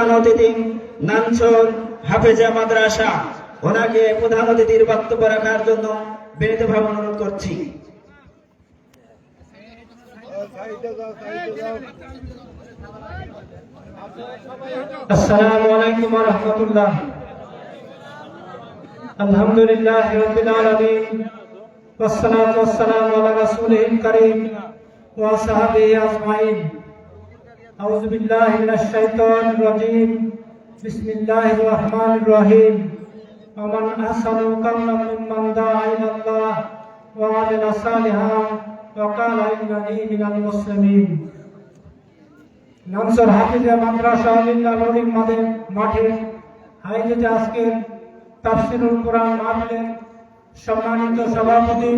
প্রধান অতিথি নানছর হাফেজা মাদ্রাসা, ওনাকে প্রধান অতিথির বক্তব্য রাখার জন্য বিনীতভাবে অনুরোধ করছি। আসসালামু আলাইকুম ওয়া রাহমাতুল্লাহ। আলহামদুলিল্লাহি রাব্বিল আলামিন ওয়াসসালাতু ওয়াসসালামু আলা রাসূলিল কারীম ওয়া সাহবিহি আজমাইন। আউযু বিল্লাহি মিনাশ শাইতানির রাজীম। বিসমিল্লাহির রাহমানির রহিম। ওয়া মান আহসানু কাওলাম মিম্মান দাআ ইলাল্লাহ ওয়া আমিলা সালিহান ওয়া ক্বালা ইন্নানি মিনাল মুসলিমিন। নানছর হাফেজা মাদ্রাসা লিল্লাহ নুরিল মাঠে আয়োজিত আজকে তাফসীরুল কোরআন মাহফিলের সম্মানিত সভাপতি,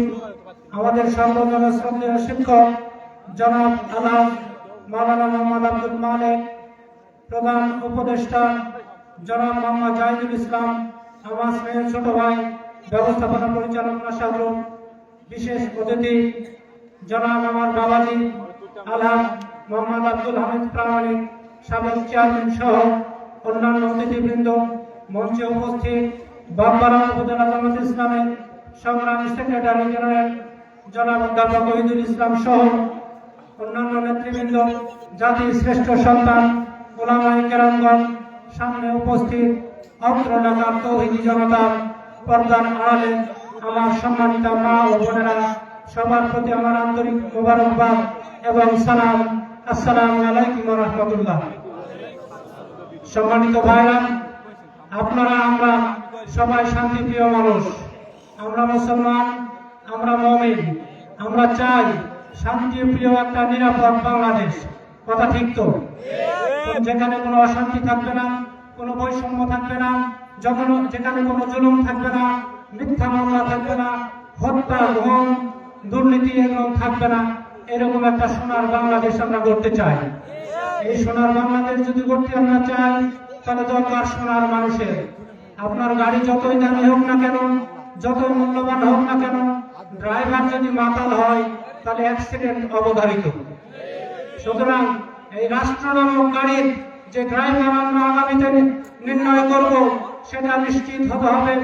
আমাদের সর্বজনের শ্রদ্ধেয় শিক্ষক জনাব আলহাজ মাওলানা মোহাম্মদ আব্দুল মালেক, প্রধান উপদেষ্টা জনাব মোহাম্মদ জাহিদুল ইসলাম, আমার স্নেহের ছোট ভাই ব্যবস্থাপনা পরিচালক নাশাদুল, বিশেষ অতিথি জনাব আমার বাবাজি আলহাজ মোহাম্মদ আব্দুল হামিদ প্রামাণিক, সাবেক চেয়ারম্যান সহ অন্যান্য অতিথিবৃন্দ, মঞ্চে উপস্থিত বাগবাড়া উপজেলা জামাত ইসলামের সংগ্রামী সেক্রেটারি জেনারেল জনাব অধ্যাপক ওহিদুল ইসলাম সহ অন্যান্য নেতৃবৃন্দ, জাতির শ্রেষ্ঠ সন্তান ওলামায়ে কেরামগণ, সামনে উপস্থিত অত্র এলাকার তৌহিদি জনতা, পর্দার আড়ালে আমার সম্মানিত মা ও বোনেরা, সবার প্রতি আমার আন্তরিক মোবারকবাদ এবং সালাম। আসসালামু আলাইকুম ওয়া রাহমাতুল্লাহ। সম্মানিত ভাইরা, আপনারা আমরা সবাই শান্তিপ্রিয় মানুষ, আমরা মুসলমান, আমরা মুমিন, আমরা চাই শান্তিপ্রিয় একটা নিরাপদ বাংলাদেশ। কথা ঠিক তো? যেখানে কোনো অশান্তি থাকবে না, কোনো বৈষম্য থাকবে না, যেখানে কোনো জুলুম থাকবে না, মিথ্যা মামলা থাকবে না, হত্যা, খুন, দুর্নীতি এগুলো থাকবে না, এরকম একটা সোনার বাংলাদেশ আমরা গড়তে চাই। এই সোনার বাংলাদেশ যদি গড়তে আমরা চাই, তাহলে দরকার সোনার মানুষের। আপনার গাড়ি যতই দামি হোক না কেন, যতই মূল্যবান হোক না কেন, ড্রাইভার যদি মাতাল হয় তাহলে অ্যাক্সিডেন্ট অবধারিত। সুতরাং এই রাষ্ট্র নামক গাড়ির যে ড্রাইভার আমরা আগামীতে নির্ণয় করব, সেটা নিশ্চিত হতে হবে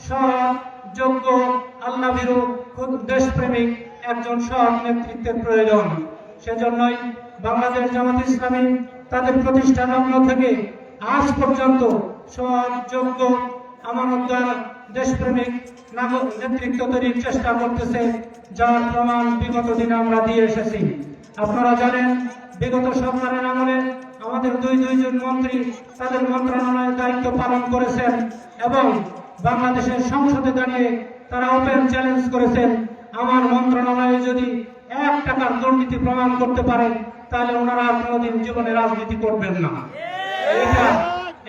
সৎ, যোগ্য, আল্লাহভীরু, দেশপ্রেমিক একজন সৎ নেতৃত্বের প্রয়োজন। সেজন্যই বাংলাদেশ জামাত ইসলামী তাদের প্রতিষ্ঠা লগ্ন থেকে আজ পর্যন্ত সৎ, যোগ্য, আমানতদার, দেশপ্রেমিক নেতৃত্ব তৈরির চেষ্টা করতেছে, যার প্রমাণ বিগত দিনে আমরা দিয়ে এসেছি। আপনারা জানেন, বিগত সরকারের আমলে আমাদের দুইজন মন্ত্রী তাদের মন্ত্রণালয়ের দায়িত্ব পালন করেছেন এবং বাংলাদেশের সংসদে দাঁড়িয়ে তারা ওপেন চ্যালেঞ্জ করেছেন, আমার মন্ত্রণালয়ে যদি 1 টাকার দুর্নীতি প্রমাণ করতে পারে তাহলে ওনারা আর কোনোদিন জীবনে রাজনীতি করবেন না।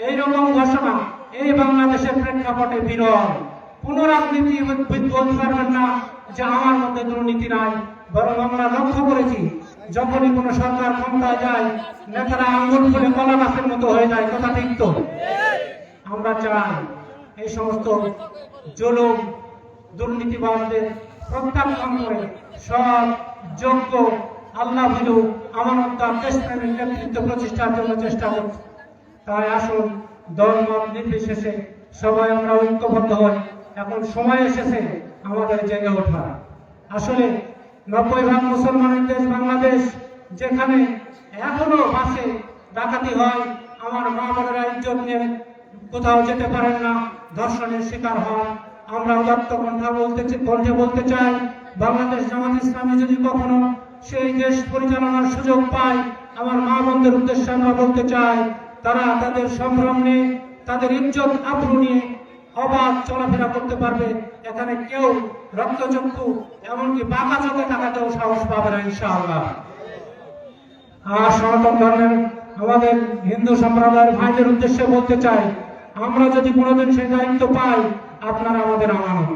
এইরকম ঘোষণা এই বাংলাদেশের প্রেক্ষাপটে বিরল। কোন রাজনীতিবিদ বলতে পারবেন না যে আমার মধ্যে দুর্নীতি নাই। বরং আমরা লক্ষ্য করেছি, যখনই কোনো সরকার ক্ষমতায় যায়, নেতারা আঙ্গুল ফুলে কলা গাছের মতো হয়ে যায়। কথা ঠিক তো? আমরা চাই এই সমস্ত জুলুম, দুর্নীতিবাদদের প্রত্যাখ্যান করে সৎ, যোগ্য, আল্লাহভীরু, আমানতদার, দেশপ্রেমিক নেতৃত্ব প্রতিষ্ঠার জন্য চেষ্টা করছি। তাই আসুন, দলমত নির্বিশেষে সবাই আমরা ঐক্যবদ্ধ হই। এখন সময় এসেছে আমাদের জেগে ওঠা। আসলে 90% মুসলমানের দেশ বাংলাদেশ, যেখানে এখনো বাসে ডাকাতি হয়, আমার মা বোনেরা ইজ্জত নিয়ে কোথাও যেতে পারেন না, ধর্ষণের শিকার হন। আমরা উদাত্ত কণ্ঠে বলতে চাই, বাংলাদেশ জামাত ইসলামী যদি কখনো সেই দেশ পরিচালনার সুযোগ পায়, আমার মা বোনদের উদ্দেশ্যে আমরা বলতে চাই, তারা তাদের সম্ভ্রম নিয়ে, তাদের ইজ্জত আবরু নিয়ে অবাধ চলাফেরা করতে পারবে। এখানে কেউ রক্তচক্ষু, এমনকি বাঁকা চোখে তাকাতেও সাহস পাবে না, ইনশাআল্লাহ। আর সনাতন ধর্মের আমাদের হিন্দু সম্প্রদায়ের ভাইদের উদ্দেশ্যে বলতে চাই, আমরা যদি কোনোদিন সেই দায়িত্ব পাই, আপনারা আমাদের আমানত।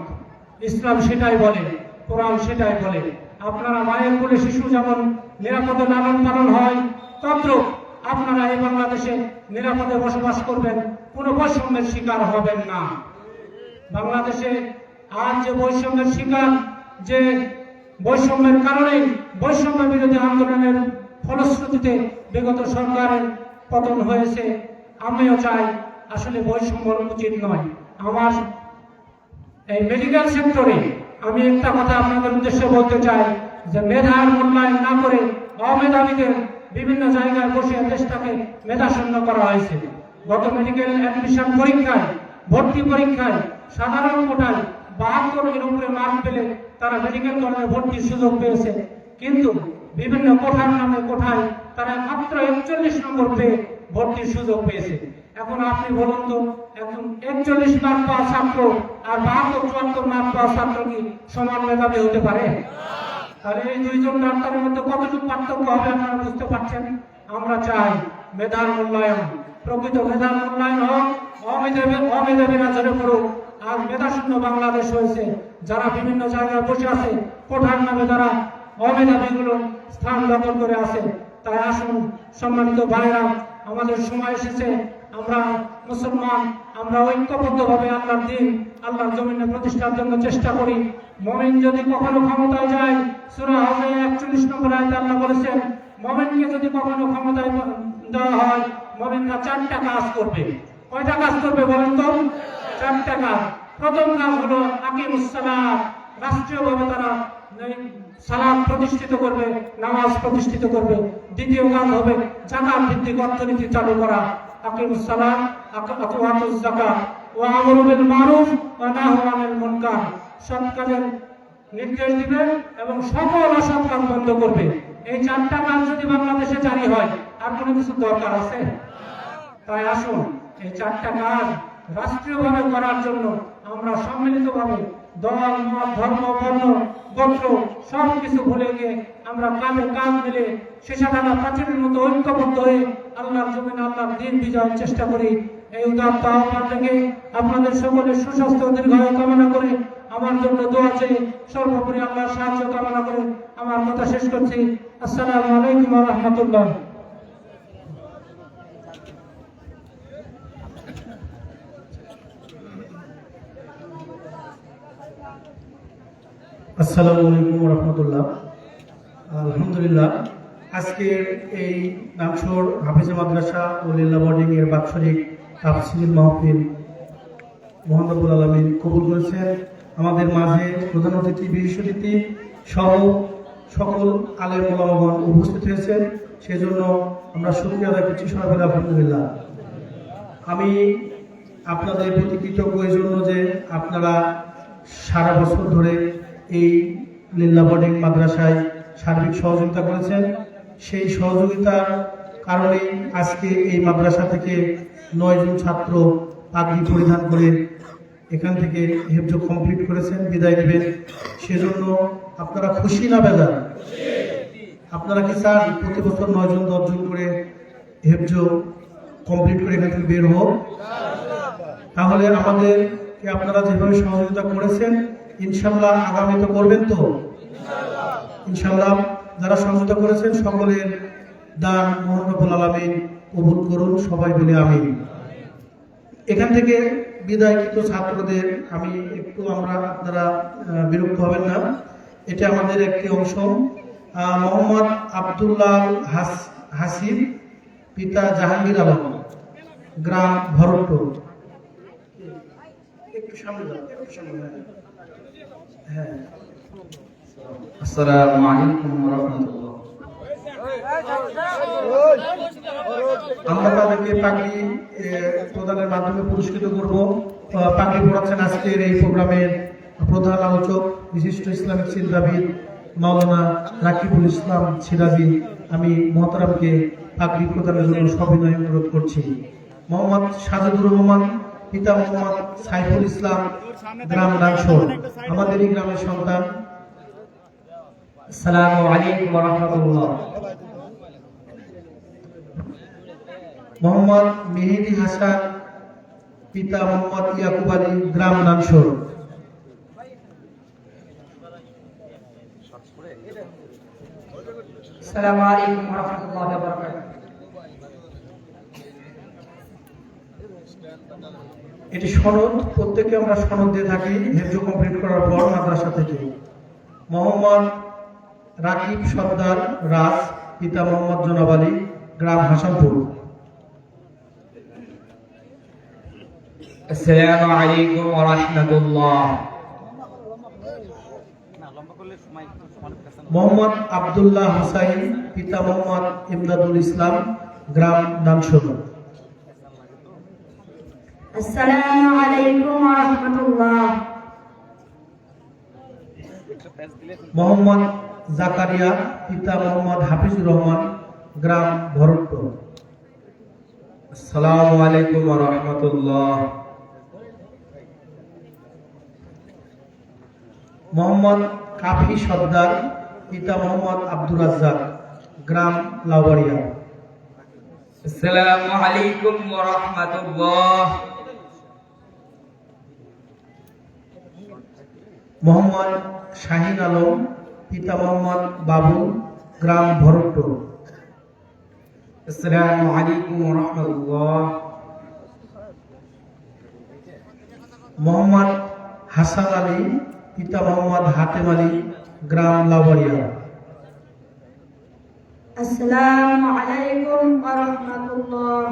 ইসলাম সেটাই বলে, কোরআন সেটাই বলে। আপনারা মায়ের কোলে শিশু যেমন নিরাপদে লালন পালন হয়, তদ্রুপ আপনারা এই বাংলাদেশে নিরাপদে বসবাস করবেন, কোনো বৈষম্যের শিকার হবেন না। বাংলাদেশে আজ যে বৈষম্যের শিকার, যে বৈষম্যের কারণে বৈষম্য বিরোধী আন্দোলনের ফলশ্রুতিতে বিগত সরকারের পতন হয়েছে, আমিও চাই আসলে বৈষম্য উচিত নয়। আমার এই মেডিকেল সেক্টরে আমি একটা কথা আপনাদের উদ্দেশ্যে বলতে চাই যে মেধার মূল্যায়ন না করে অমেধাবীদের বিভিন্ন জায়গায় বসে দেশটাকে মেধাশূন্য করা হয়েছে। গত মেডিকেল অ্যাডমিশন পরীক্ষায়, ভর্তি পরীক্ষায় সাধারণ কোটায় 72-এর উপরে মার্ক পেলে তারা মেডিকেল কলেজে ভর্তির সুযোগ পেয়েছে, কিন্তু বিভিন্ন কোঠার নামে কোঠায় তারা মাত্র 41 নম্বর পেয়ে ভর্তির সুযোগ পেয়েছে। এখন আপনি বলুন তো, একজন 41 মার্ক পাওয়া ছাত্র আর 72-74 মার্ক পাওয়া ছাত্র কি সমান মেধাবী হতে পারে? তাহলে এই দুইজন ডাক্তারের মধ্যে কতটুকু পার্থক্য হবে আপনারা বুঝতে পারছেন। আমরা চাই মেধার মূল্যায়ন, প্রকৃত মেধার মূল্যায়ন হোক, অমেধাবীরা ঝরে পড়ুক। আর মেধাশূন্য বাংলাদেশ হয়েছে, যারা বিভিন্ন জায়গায় বসে আছে কোঠার নামে যারা অমেধাবীগুলো স্থান দখল করে আছে। তাই আসুন সম্মানিত ভাইরা, আমাদের সময় এসেছে, আমরা মুসলমান, আমরা ঐক্যবদ্ধভাবে আল্লাহর দ্বীন, আল্লাহর জমিনে প্রতিষ্ঠার জন্য চেষ্টা করি। মুমিন যদি কখনো ক্ষমতায় যায়, সূরা হজে 41 নম্বর আয়াতে আল্লাহ বলেছেন, মুমিনকে যদি কখনো ক্ষমতায় দেওয়া হয়, মুমিনরা 4টা কাজ করবে। কয়টা কাজ করবে বলেন তো? 4টা কাজ। প্রথম কাজ হলো আকিমুস সালাত, রাষ্ট্রীয়ভাবে তারা সালাত প্রতিষ্ঠিত করবে, নামাজ প্রতিষ্ঠিত করবে। দ্বিতীয় কাজ হবে যাকাত ভিত্তিক অর্থনীতি চালু করা, আকিমুস সালাত ওয়াতুজ যাকাত ওয়া আমরু বিল মারুফ ওয়া নাহু আনিল মুনকার, সৎ কাজের নির্দেশ দিবে এবং সকল অসৎ কাজ বন্ধ করবে। এই 4টা কাজ যদি বাংলাদেশে জারি হয়, আর কোনো কিছু দরকার আছে? তাই আসুন এই 4টা কাজ রাষ্ট্রীয়ভাবে করার জন্য আমরা সম্মিলিতভাবে দল, মত, ধর্ম, বর্ণ, গোত্র সব কিছু ভুলে গিয়ে আমরা কাঁধে কাঁধ মিলে শেষাঢালা প্রাচীরের মতো ঐক্যবদ্ধ হয়ে আল্লাহর জমিনে আল্লাহর দ্বীন বিজয়ের চেষ্টা করি। এই উদাত্ত আহ্বান থেকে আপনাদের সকলের সুস্বাস্থ্য দীর্ঘায়ু কামনা করে, আমার জন্য দোয়া চেয়ে, সর্বোপরি আল্লাহর সাহায্য কামনা করে আমার কথা শেষ করছি। আসসালামু আলাইকুম ওয়া রাহমাতুল্লাহ। আসসালামু আলাইকুম ওয়া রাহমাতুল্লাহ। আলহামদুলিল্লাহ, আজকের এই নামসর হাফিজা মাদ্রাসা ও লিল্লাহ বোর্ডিং এর বাৎসরিক তাফসীর মাহফিল মহান রব্বুল আলামিন কবুল করেছেন। আমাদের মাঝে প্রধান অতিথি, বিশেষ অতিথি সহ সকল আলেম ওলামাগণ উপস্থিত হয়েছেন, সেজন্য আমরা শুকরিয়া আদায় করছি সবাই বলে আলহামদুলিল্লাহ। আমি আপনাদের প্রতি কৃতজ্ঞ এই জন্য যে আপনারা সারা বছর ধরে এই লিল্লাহ বোর্ডিং মাদ্রাসায় সার্বিক সহযোগিতা করেছেন। সেই সহযোগিতার কারণে আজকে এই মাদ্রাসা থেকে 9 জন ছাত্র পাগড়ি পরিধান করে এখান থেকে হেফজ কমপ্লিট করেছেন, বিদায় নেবেন। সেজন্য আপনারা খুশি না বেজার? আপনারা কি চান প্রতি বছর 9 জন 10 জন করে হেফজ কমপ্লিট করে এখান থেকে বের হোক? তাহলে আমাদেরকে আপনারা যেভাবে সহযোগিতা করেছেন ইনশাআল্লাহ আগামীতে করবেন তো? ইনশাআল্লাহ যারা সহযোগিতা করেছেন সকলের দান মহান রব্বুল আলামিন কবুল করুন, সবাই বলে আমিন। এখান থেকে বিদায়কৃত ছাত্রদের আমি আপনারা বিরক্ত হবেন না, এটা আমাদের একটি অংশ। মোহাম্মদ আব্দুল্লাহ হাসিব, পিতা জাহাঙ্গীর আলম, গ্রাম ভরট্ট। একটু সামনে যান, একটু সামনে যান। হ্যাঁ, আসসালামু আলাইকুম ওয়া রাহমাতুল্লাহ। আমরা তাদেরকে পাগড়ি প্রদানের মাধ্যমে পুরস্কৃত করব। পাগড়ি পড়াচ্ছেন আজকের এই প্রোগ্রামের প্রধান আলোচক, বিশিষ্ট ইসলামিক চিন্তাবিদ মাওলানা রাকিবুল ইসলাম সিরাজি। আমি মহতারামকে পাগড়ি প্রদানের জন্য সবিনয় অনুরোধ করছি। মোহাম্মদ সাজেদুর রহমান, পিতা মোহাম্মদ সাইফুল ইসলাম, গ্রাম নানসর, আমাদের এই গ্রামের সন্তান। আসসালামু আলাইকুম ওয়া রাহমাতুল্লাহ। মোহাম্মদ মেহেদি হাসান, পিতা মোহাম্মদ ইয়াকুব আলী, গ্রাম নানসর। আসসালামু আলাইকুম ওয়া রাহমাতুল্লাহি ওয়া বারাকাতুহু। এটি সনদ, প্রত্যেকে আমরা সনদ দিয়ে থাকি হেফজ কমপ্লিট করার পর মাদ্রাসা থেকে। মোহাম্মদ রাকিব সর্দার রাজ, পিতা মোহাম্মদ জনাব আলী, গ্রাম হাসানপুর। আসসালামু আলাইকুম ওয়া রাহমাতুল্লাহ। মোহাম্মদ আব্দুল্লাহ হুসাইন, পিতা মোহাম্মদ ইমদাদুল ইসলাম, গ্রাম দানসর। আসসালামু আলাইকুম ওয়া রাহমাতুল্লাহ। মোহাম্মদ জাকারিয়া, পিতা মোহাম্মদ হাফিজুর রহমান, গ্রাম ভরতপুর। আসসালামু আলাইকুম ওয়া রাহমাতুল্লাহ। মোহাম্মদ কাফি সর্দার, পিতা মোহাম্মদ আব্দুর রাজ্জাক, গ্রাম লাউবাড়িয়া। আসসালামু আলাইকুম ওয়া রাহমাতুল্লাহ। মোহাম্মদ শাহিন আলম, পিতা মোহাম্মদ বাবুল, গ্রাম ভরতপুর। আসসালামু আলাইকুম ওয়া রাহমাতুল্লাহ। মোহাম্মদ হাসান আলী, পিতা মোহাম্মদ হাতেম আলী, গ্রাম লাউবাড়িয়া। আসসালামু আলাইকুম ওয়া রাহমাতুল্লাহ।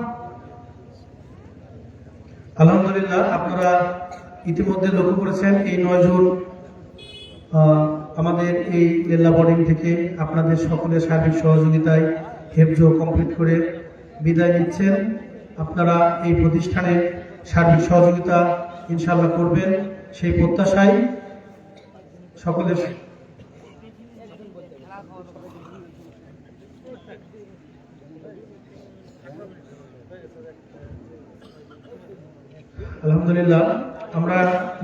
আলহামদুলিল্লাহ, আপনারা ইতিমধ্যে লক্ষ্য করেছেন এই 9 জন আমাদের এই লেল্লা বোর্ডিং থেকে আপনাদের সকলের সার্বিক সহযোগিতায় হেফজ কমপ্লিট করে বিদায় নিচ্ছেন। আপনারা এই প্রতিষ্ঠানে সার্বিক সহযোগিতা ইনশাআল্লাহ করবেন, সেই প্রত্যাশায় সকলের আলহামদুলিল্লাহ, আমরা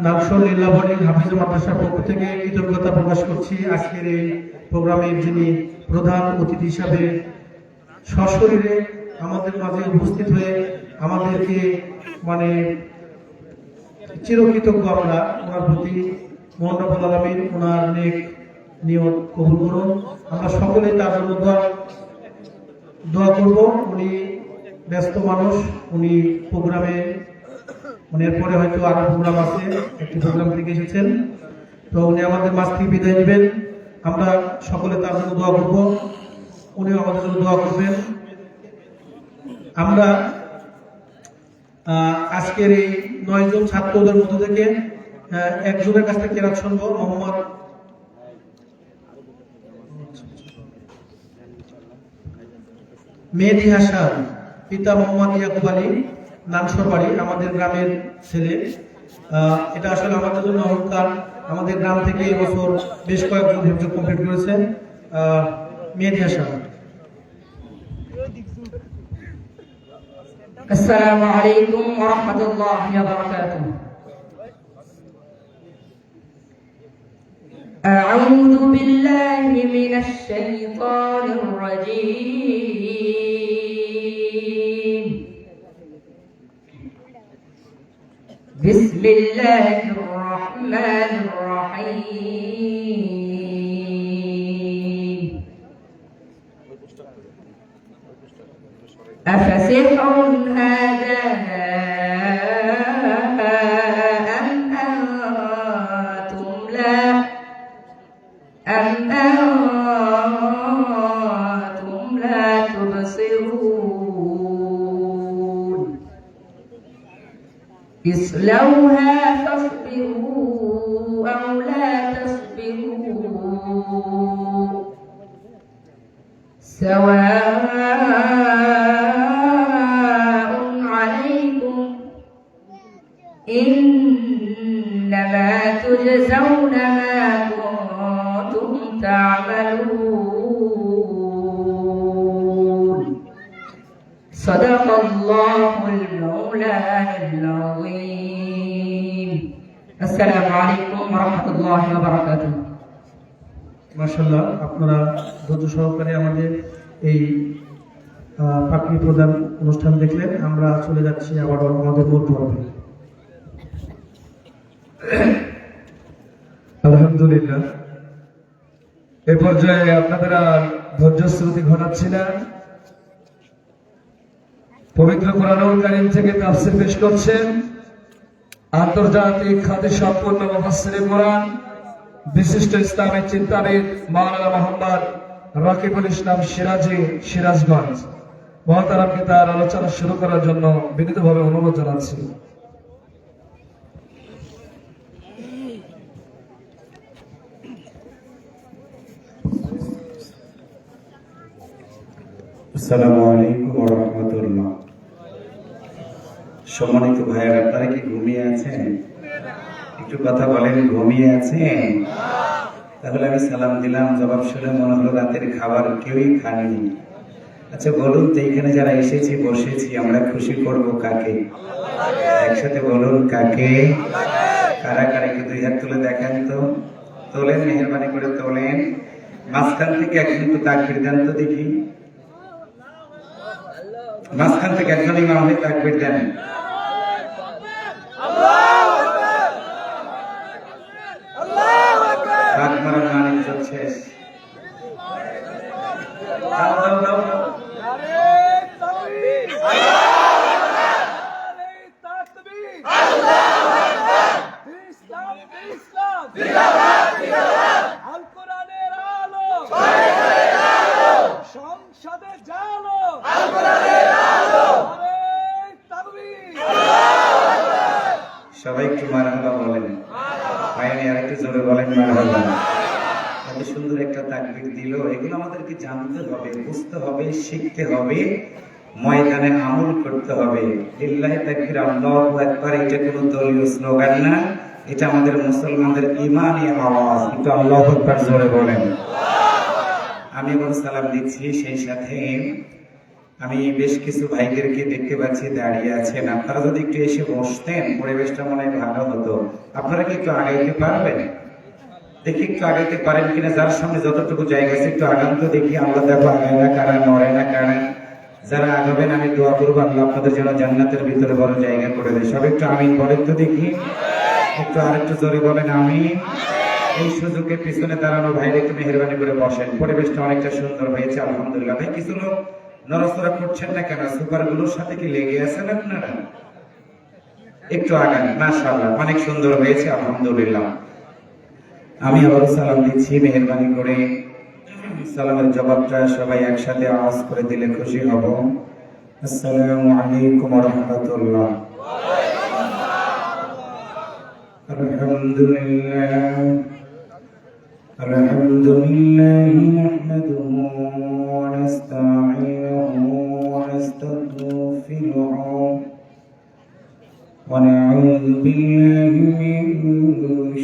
নাগসর লীলা বোর্ডিং হাফিজ মাদ্রাসার পক্ষ থেকে কৃতজ্ঞতা প্রকাশ করছি। আজকের এই প্রোগ্রামের যিনি প্রধান অতিথি হিসাবে সশরীরে আমাদের মাঝে উপস্থিত হয়ে আমাদেরকে মানে চিরকৃতজ্ঞ আমরা ওনার প্রতি। মহান রব্বুল আলামিন ওনার নেক নিয়ত কবুল করুন। আমরা সকলে তার জন্য দোয়া করব। উনি ব্যস্ত মানুষ, উনি প্রোগ্রামে এরপরে হয়তো আরো প্রোগ্রাম আছে, একটি প্রোগ্রাম থেকে এসেছেন, তো উনি আমাদের মাঝ থেকে বিদায় নেবেন। আমরা সকলে তার জন্য দোয়া করব, উনিও আমাদের জন্য দোয়া করবেন। আমরা আজকের এই 9 জন ছাত্রদের মধ্য থেকে একজনের কাছ থেকে কেরাত শুনব। মোহাম্মদ মেহেদী হাসান, পিতা মোহাম্মদ ইয়াকুব আলী, নানসর বাড়ি, আমাদের গ্রামের ছেলে। এটা আসলে আমাদের জন্য অহংকার। আমাদের গ্রাম থেকে এই বছর বেশ কয়েকজন হেফজ কমপ্লিট করেছেন। মেহেদী হাসান। আসসালামু আলাইকুম ওয়া রাহমাতুল্লাহি ওয়া বারাকাতুহু। أعوذ بالله من الشيطان الرجيم. بسم الله الرحمن الرحيم. أفسحر هذا أم أنتم لا تبصرون. اصلوها فاصبروا أو لا تصبروا سواء عليكم إنما تجزون ما كنتم تعملون. صدق الله المولانا العظيم. السلام عليكم ورحمة الله وبركاته. মাশাআল্লাহ, আপনারা ধৈর্য সহকারে আমাদের এই পাখি প্রদান অনুষ্ঠান দেখলেন। আমরা চলে যাচ্ছি আবার আমাদের মূল পর্বে। আলহামদুলিল্লাহ, এ পর্যায়ে আপনাদের আর ধৈর্যশ্রুতি ঘটাচ্ছি না। পবিত্র কোরআনুল কারীম থেকে তাফসীর পেশ করছেন আন্তর্জাতিক খ্যাতি সম্পন্ন মুফাসসিরে কোরআন, বিশিষ্ট ইসলামী চিন্তাবিদ মাওলানা মোহাম্মদ রাকিবুল ইসলাম সিরাজি, সিরাজগঞ্জ। মহতারামকে তার আলোচনা শুরু করার জন্য বিনীতভাবে অনুরোধ জানাচ্ছি। আসসালামু আলাইকুম ওয়া রাহমাতুল্লাহ। সম্মানিত ভাইয়েরা, আপনারা কি ঘুমিয়ে আছেন? একটু কথা বলেন, ঘুমিয়ে আছেন? তাহলে আমি সালাম দিলাম, জবাব শুনে মনে হলো রাতের খাবার কেউই খাননি। আচ্ছা বলুন তো, এখানে যারা এসেছি বসেছি আমরা খুশি করব কাকে? একসাথে বলুন কাকে? কারা কারা একটু দুই হাত তুলে দেখেন তো, তোলেন, মেহরবানি করে তোলেন। মাঝখান থেকে একজন একটু তাকবীর দেন তো দেখি। মাঝখান থেকে একজন ইমাম হয়ে তাকবীর দেন। রাত মারার মান ইজ্জত শেষ। দাও, দাও, দাও, দাও। সবাই একটু মারহাবা বলেন। পায়নি আর একটু জোরে বলেন মারহাবা। এত সুন্দর একটা তাকবীর দিল। এগুলো আমাদেরকে জানতে হবে, বুঝতে হবে, শিখতে হবে, ময়দানে আমল করতে হবে। লিল্লাহি তাকবীর, আল্লাহু আকবার, এটা কোনো দলীয় স্লোগান না, এটা আমাদের মুসলমানদের ঈমানি আওয়াজ। একটু আল্লাহু আকবার জোরে বলেন। আমি এবার সালাম দিচ্ছি, সেই সাথে আমি বেশ কিছু ভাইদেরকে দেখতে পাচ্ছি দাঁড়িয়ে আছেন। আপনারা যদি একটু এসে বসতেন পরিবেশটা মনে হয় ভালো হতো। আপনারা কি একটু আগাইতে পারবেন? দেখি একটু আগাইতে পারেন কিনা। যার সামনে যতটুকু জায়গা আছে একটু আগান তো দেখি। আমরা দেখো আগায় না কারা, নড়ে না কারা। যারা আগাবেন আমি দোয়া করবো আল্লাহ আপনাদের যেন জান্নাতের ভিতরে বড় জায়গা করে দেয়। সব একটু আমিন বলেন তো দেখি। একটু আর একটু জোরে বলেন আমিন। এই সুযোগে পিছনে দাঁড়ানো ভাইরা একটু মেহরবানি করে বসেন। পরিবেশটা অনেকটা সুন্দর হয়েছে আলহামদুলিল্লাহ। ভাই কিছু লোক নড়াচড়া করছেন না কেন? সুপার গুলোর সাথে কি লেগে আছেন আপনারা? একটু আগান। মাশাআল্লাহ, অনেক সুন্দর হয়েছে আলহামদুলিল্লাহ। আমি আবার সালাম দিচ্ছি, মেহরবানি করে সালামের জবাবটা সবাই একসাথে আওয়াজ করে দিলে খুশি হব। আসসালামু আলাইকুম ওয়া রাহমাতুল্লাহ। আলহামদুলিল্লাহ নাহমাদুহু ওয়া নাস্তাঈনুহু ওয়া নাস্তাগফিরুহু ওয়া নাউযু বিল্লাহি মিন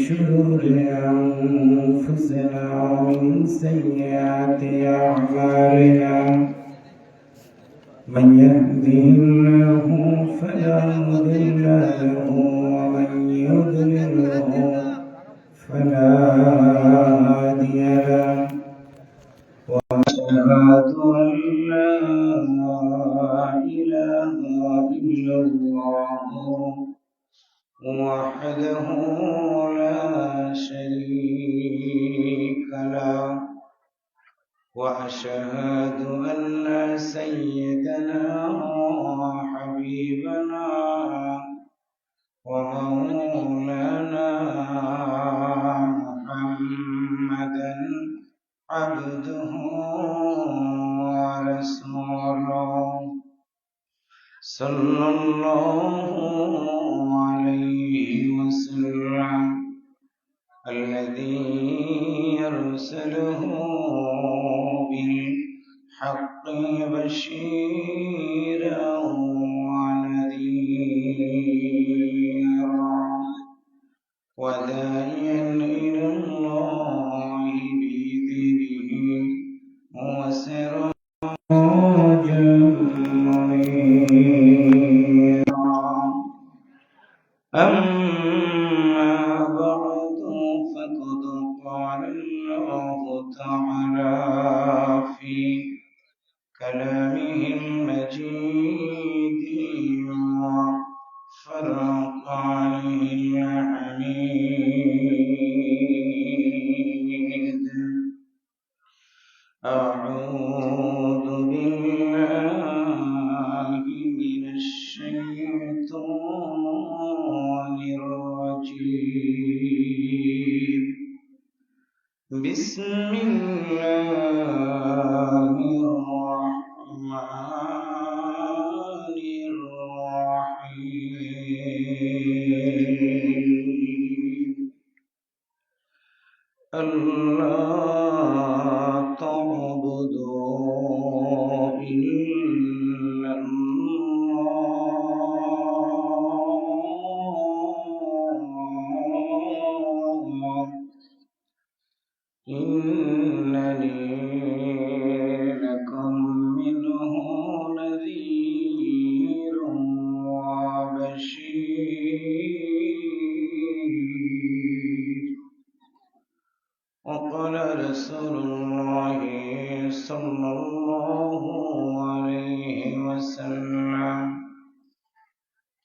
শুরুরি আনফুসিনা ওয়া মিন সাইয়্যাতি আ'মালিনা। من يهده الله فلا مضل له ومن يضلله فلا هادي له وأشهد أن لا إله إلا الله وحده لا شريك له وأشهد أن سيدنا وحبيبنا ومولانا محمدا عبده ورسوله صلى الله عليه وسلم الذي أرسله بالحق بشيرا ونذيرا وداعيا إلى الله بإذنه وسراجا منيرا. أما بعد فقد قال الله تعالى في كلامه المجيد وفرقانه الحميد. أعوذ بالله من الشيطان الرجيم. بسم الله الرحمن الرحيم. ألا تعبدوا إلا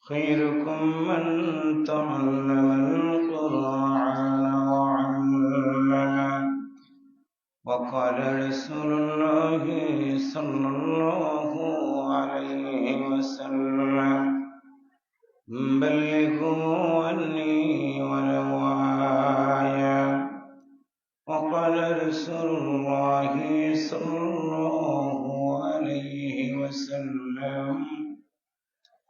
خيركم من تعلم القرآن وعلمه وقال رسول الله صلى الله عليه وسلم بلغوا عني ولو آية وقال رسول الله صلى الله عليه وسلم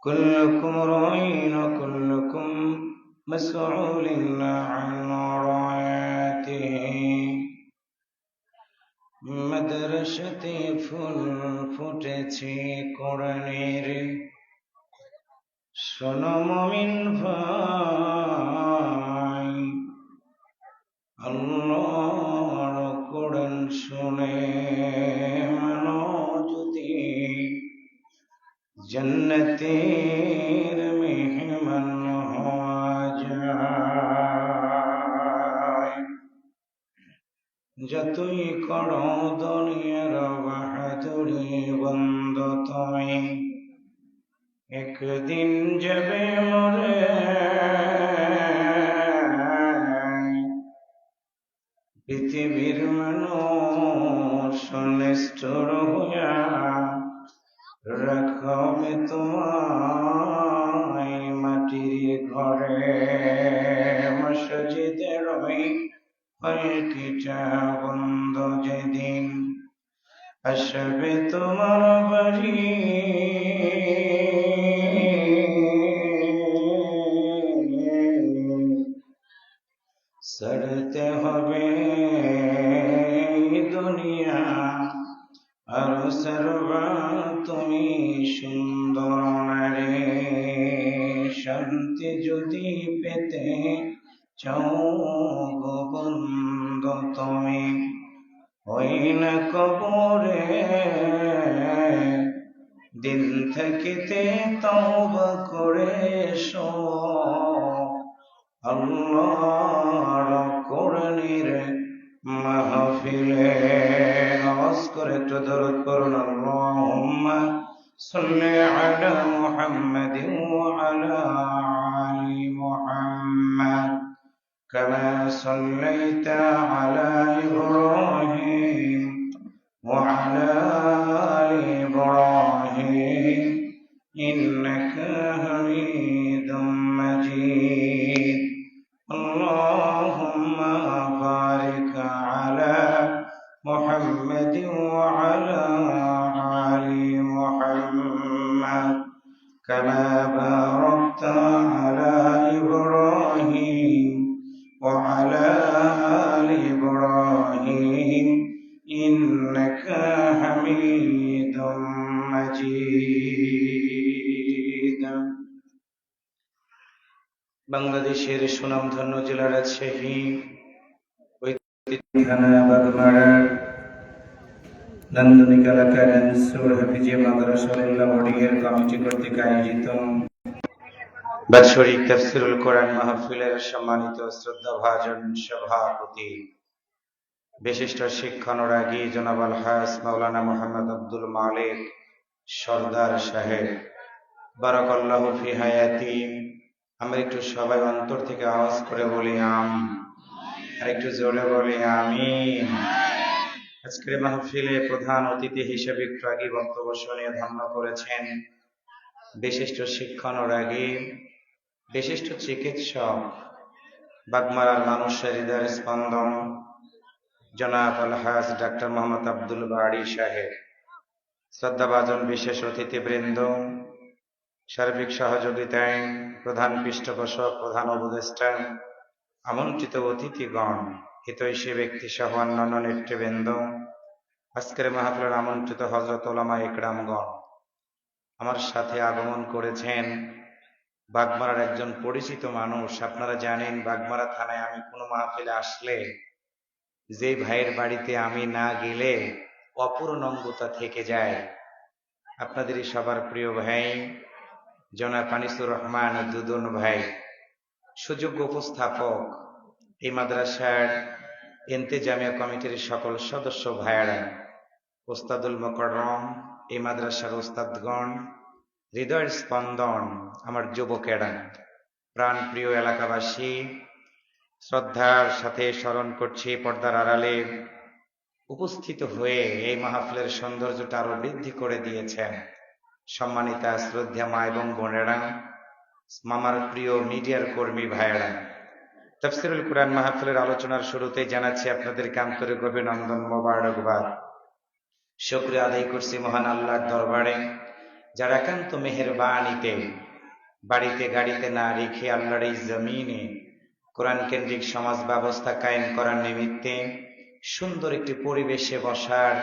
كلكم راع وكلكم مسؤول عن رعيته মাদ্রাসাতে ফুল ফুটেছে কোরআনের শোনো মুমিন ভাই আল্লাহর কোরআন শুনে মানো যদি জান্নাতের মেহমান হওয়া যায় যতই করো দুনিয়ার বাহাদুরি বন্ধ তুমি একদিন যাবে মরে পৃথিবীর মানুষ নিষ্ঠুর হইয়া রাখবে তোমায় মাটির ঘরে মসজিদের ওই পালকিটা বন্ধ যেদিন আসবে তোমার বাড়ি ছাড়তে হবে দুনিয়া আর সর্বা তুমি সুন্দর নারী শান্তি যদি পেতে চাও গো বন্ধু তুমি ওই না কবরে দিল থাকিতে তওবা করে এসো আল্লাহর কোরআনের মাহফিলে নামাজ করে একটু দরুদ পড়ুন আল্লাহুম্মা সাল্লি আলা মুহাম্মাদিন ওয়া আলা আলি মুহাম্মাদ কামা সাল্লাইতা আলা ইব্রাহিম ওয়া আলা আলি ইব্রাহিম ইন্নাকা হামিদুম মাজিদ اللهم بارك على محمد وعلى آل محمد كما باركت على إبراهيم وعلى آل إبراهيم إنك حميد مجيد বাংলাদেশের সুনামধন্য জেলা রাজশাহী থানা বাগমারার নান্দনিক এলাকার আনসুর হাফিজিয়া মাদ্রাসা লিল্লাহ বোর্ডিং এর কমিটি কর্তৃক আয়োজিত বাৎসরিক তাফসীরুল কোরআন মাহফিলের সম্মানিত শ্রদ্ধাভাজন সভাপতি বিশিষ্ট শিক্ষানুরাগী জনাব আলহাজ মাওলানা মুহাম্মদ আব্দুল মালিক সরদার সাহেব বারাকাল্লাহু ফি হায়াতি। আমরা একটু সবাই অন্তর থেকে আওয়াজ করে বলি আমিন, আর একটু জোরে বলি আমিন। আজকের মাহফিলে প্রধান অতিথি হিসেবে একটু আগে বক্তব্য শুনে ধন্য করেছেন বিশিষ্ট শিক্ষানুরাগী, বিশিষ্ট চিকিৎসক, বাগমারার মানুষের হৃদয়ের স্পন্দন জনাব আলহাজ ডাক্তার মোহাম্মদ আব্দুল বাড়ি সাহেব, শ্রদ্ধাভাজন বিশেষ অতিথিবৃন্দ, সার্বিক সহযোগিতায় প্রধান পৃষ্ঠপোষক, প্রধান উপদেষ্টা, আমন্ত্রিত অতিথিগণ, হিতৈষী ব্যক্তি সহ অন্যান্য নেতৃবৃন্দ, আজকের মাহফিলের আমন্ত্রিত হযরত উলামা ইকরামগণ, আমার সাথে আগমন করেছেন বাগমারার একজন পরিচিত মানুষ। আপনারা জানেন বাগমারা থানায় আমি কোনো মাহফিলে আসলে যে ভাইয়ের বাড়িতে আমি না গেলে অপূর্ণাঙ্গতা থেকে যায়, আপনাদেরই সবার প্রিয় ভাই জনাব আনিসুর রহমান দুদুন ভাই, সুযোগ্য উপস্থাপক, এই মাদ্রাসার ইন্তেজামিয়া কমিটির সকল সদস্য ভাইয়েরা, ওস্তাদুল মুকাররম, এই মাদ্রাসার ওস্তাদগণ, হৃদয়ের স্পন্দন, আমার যুবকেরা, প্রাণপ্রিয় এলাকাবাসী, শ্রদ্ধার সাথে স্মরণ করছি পর্দার আড়ালে উপস্থিত হয়ে এই মাহফিলের সৌন্দর্যটা আরো বৃদ্ধি করে দিয়েছেন সম্মানিতা শ্রদ্ধা মা এবং বোনেরা, মামার প্রিয় মিডিয়ার কর্মী ভাইয়েরা। তাফসীরুল কুরআন মাহফিলের আলোচনার শুরুতেই জানাচ্ছি আপনাদেরকে আন্তরিক অভিনন্দন, মোবারকবাদ। শুকরিয়া আদায় করছি মহান আল্লাহর দরবারে, যার একান্ত মেহেরবানিতে বাড়িতে গাড়িতে না রেখে আল্লাহর এই জমিনে কোরআন কেন্দ্রিক সমাজ ব্যবস্থা কায়েম করার নিমিত্তে সুন্দর একটি পরিবেশে বসার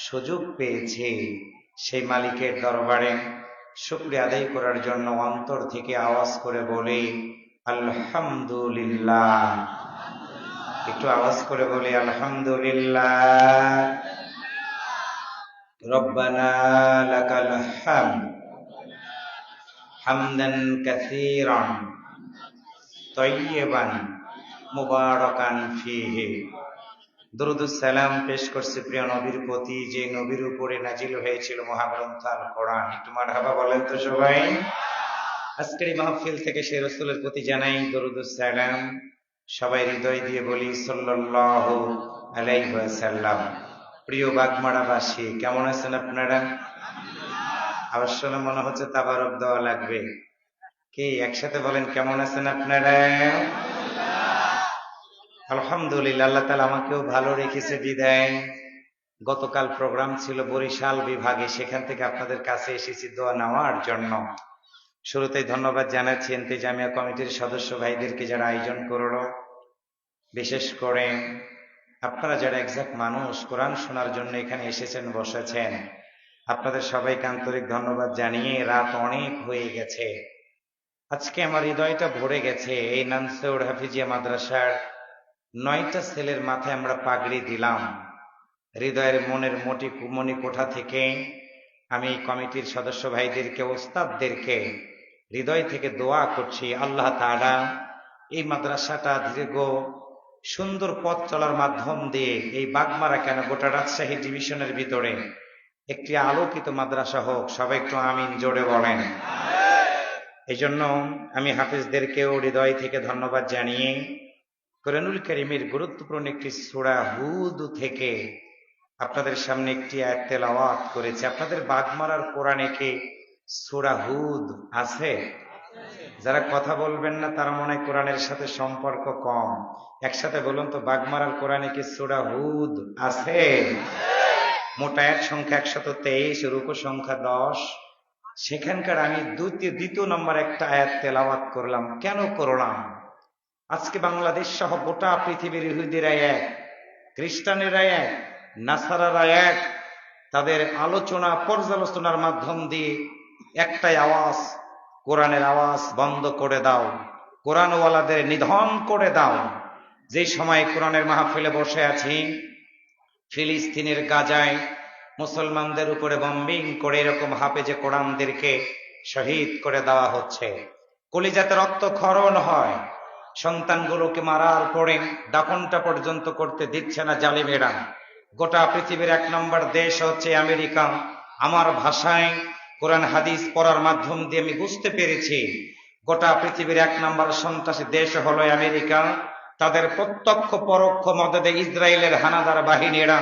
সুযোগ পেয়েছে। সেই মালিকের দরবারে শুকরিয়া আদায় করার জন্য অন্তর থেকে আওয়াজ করে বলি আলহামদুলিল্লাহ। একটু আওয়াজ করে বলি আলহামদুলিল্লাহ। রব্বানা লাকাল হামদ হামদান কাসীরান তাইয়্যিবান মুবারাকান ফীহি। দরুদ ও সালাম পেশ করছি প্রিয় নবীর প্রতি, যে নবীর উপরে নাজিল হয়েছিল মহাগ্রন্থ আল কোরআন। একটু মারহাবা বলেন তো সবাই। আজকের এই মাহফিল থেকে সেই রাসূলের প্রতি জানাই দরুদ ও সালাম। সবাই হৃদয় দিয়ে বলি সাল্লাল্লাহু আলাইহি ওয়াসাল্লাম। প্রিয় বাগমারাবাসী, কেমন আছেন আপনারা? আবার শুনে মনে হচ্ছে তাবারক দেওয়া লাগবে। কি একসাথে বলেন কেমন আছেন আপনারা? আলহামদুলিল্লাহ। আল্লাহ তাআলা আমাকেও ভালো রেখেছে বিদায়। গতকাল প্রোগ্রাম ছিল বরিশাল বিভাগে, সেখান থেকে আপনাদের কাছে এসেছি দোয়া নেওয়ার জন্য। শুরুতেই ধন্যবাদ জানাচ্ছি ইন্তেজামিয়া কমিটির সদস্য ভাইদেরকে যারা আয়োজন করলো, বিশেষ করে আপনারা যারা এক্সাক্ট মানুষ কোরআন শোনার জন্য এখানে এসেছেন, বসেছেন, আপনাদের সবাইকে আন্তরিক ধন্যবাদ জানিয়ে রাত অনেক হয়ে গেছে। আজকে আমার হৃদয়টা ভরে গেছে। এই নানসৌর হাফিজিয়া মাদ্রাসার 9টা ছেলের মাথায় আমরা পাগড়ি দিলাম। হৃদয়ের মনের মণি কোঠা থেকে আমি কমিটির সদস্য ভাইদেরকে, ওস্তাদদেরকে হৃদয় থেকে দোয়া করছি, আল্লাহ তাআলা এই মাদ্রাসাটা দীর্ঘ সুন্দর পথ চলার মাধ্যম দিয়ে এই বাগমারা কেন গোটা রাজশাহী ডিভিশনের ভিতরে একটি আলোকিত মাদ্রাসা হোক। সবাই একটু আমিন জোরে বলেন। এই জন্য আমি হাফেজদেরকেও হৃদয় থেকে ধন্যবাদ জানিয়ে কোরআনুল কারীমের গুরুত্বপূর্ণ একটি সূরা হুদ থেকে আপনাদের সামনে একটি আয়াত তেলাওয়াত করেছি। আপনাদের বাগমারার কোরআনে কি সূরা হুদ আছে? যারা কথা বলবেন না তারা মনে হয় কোরআনের সাথে সম্পর্ক কম। একসাথে বলুন তো, বাগমারার কোরআনে কি সূরা হুদ আছে? মোট আয়াত সংখ্যা 123, রুকু সংখ্যা 10। সেখানকার আমি দ্বিতীয় নম্বর একটা আয়াত তেলাওয়াত করলাম। কেন করলাম? আজকে বাংলাদেশ সহ গোটা পৃথিবীর ইহুদিরা এক, খ্রিস্টানেরা এক, নাসারারা এক। তাদের আলোচনা পর্যালোচনার মাধ্যম দিয়ে একটাই আওয়াজ, কোরআনের আওয়াজ বন্ধ করে দাও, কোরআনওয়ালাদের নিধন করে দাও। যে সময় কোরআনের মাহফিলে বসে আছি, ফিলিস্তিনের গাজায় মুসলমানদের উপরে বম্বিং করে এরকম হাফেজে কোরআনদেরকে শহীদ করে দেওয়া হচ্ছে। কলিজাতে রক্তক্ষরণ হয়। সন্তানগুলোকে মারার পরে দাফনটা পর্যন্ত করতে দিচ্ছে না জালিমেরা। গোটা পৃথিবীর 1 নম্বর দেশ হচ্ছে আমেরিকা। আমার ভাষায় কোরআন হাদিস পড়ার মাধ্যম দিয়ে আমি বুঝতে পেরেছি গোটা পৃথিবীর 1 নম্বর সন্ত্রাসী দেশ হলো আমেরিকা। তাদের প্রত্যক্ষ পরোক্ষ মদদে ইসরায়েলের হানাদার বাহিনীরা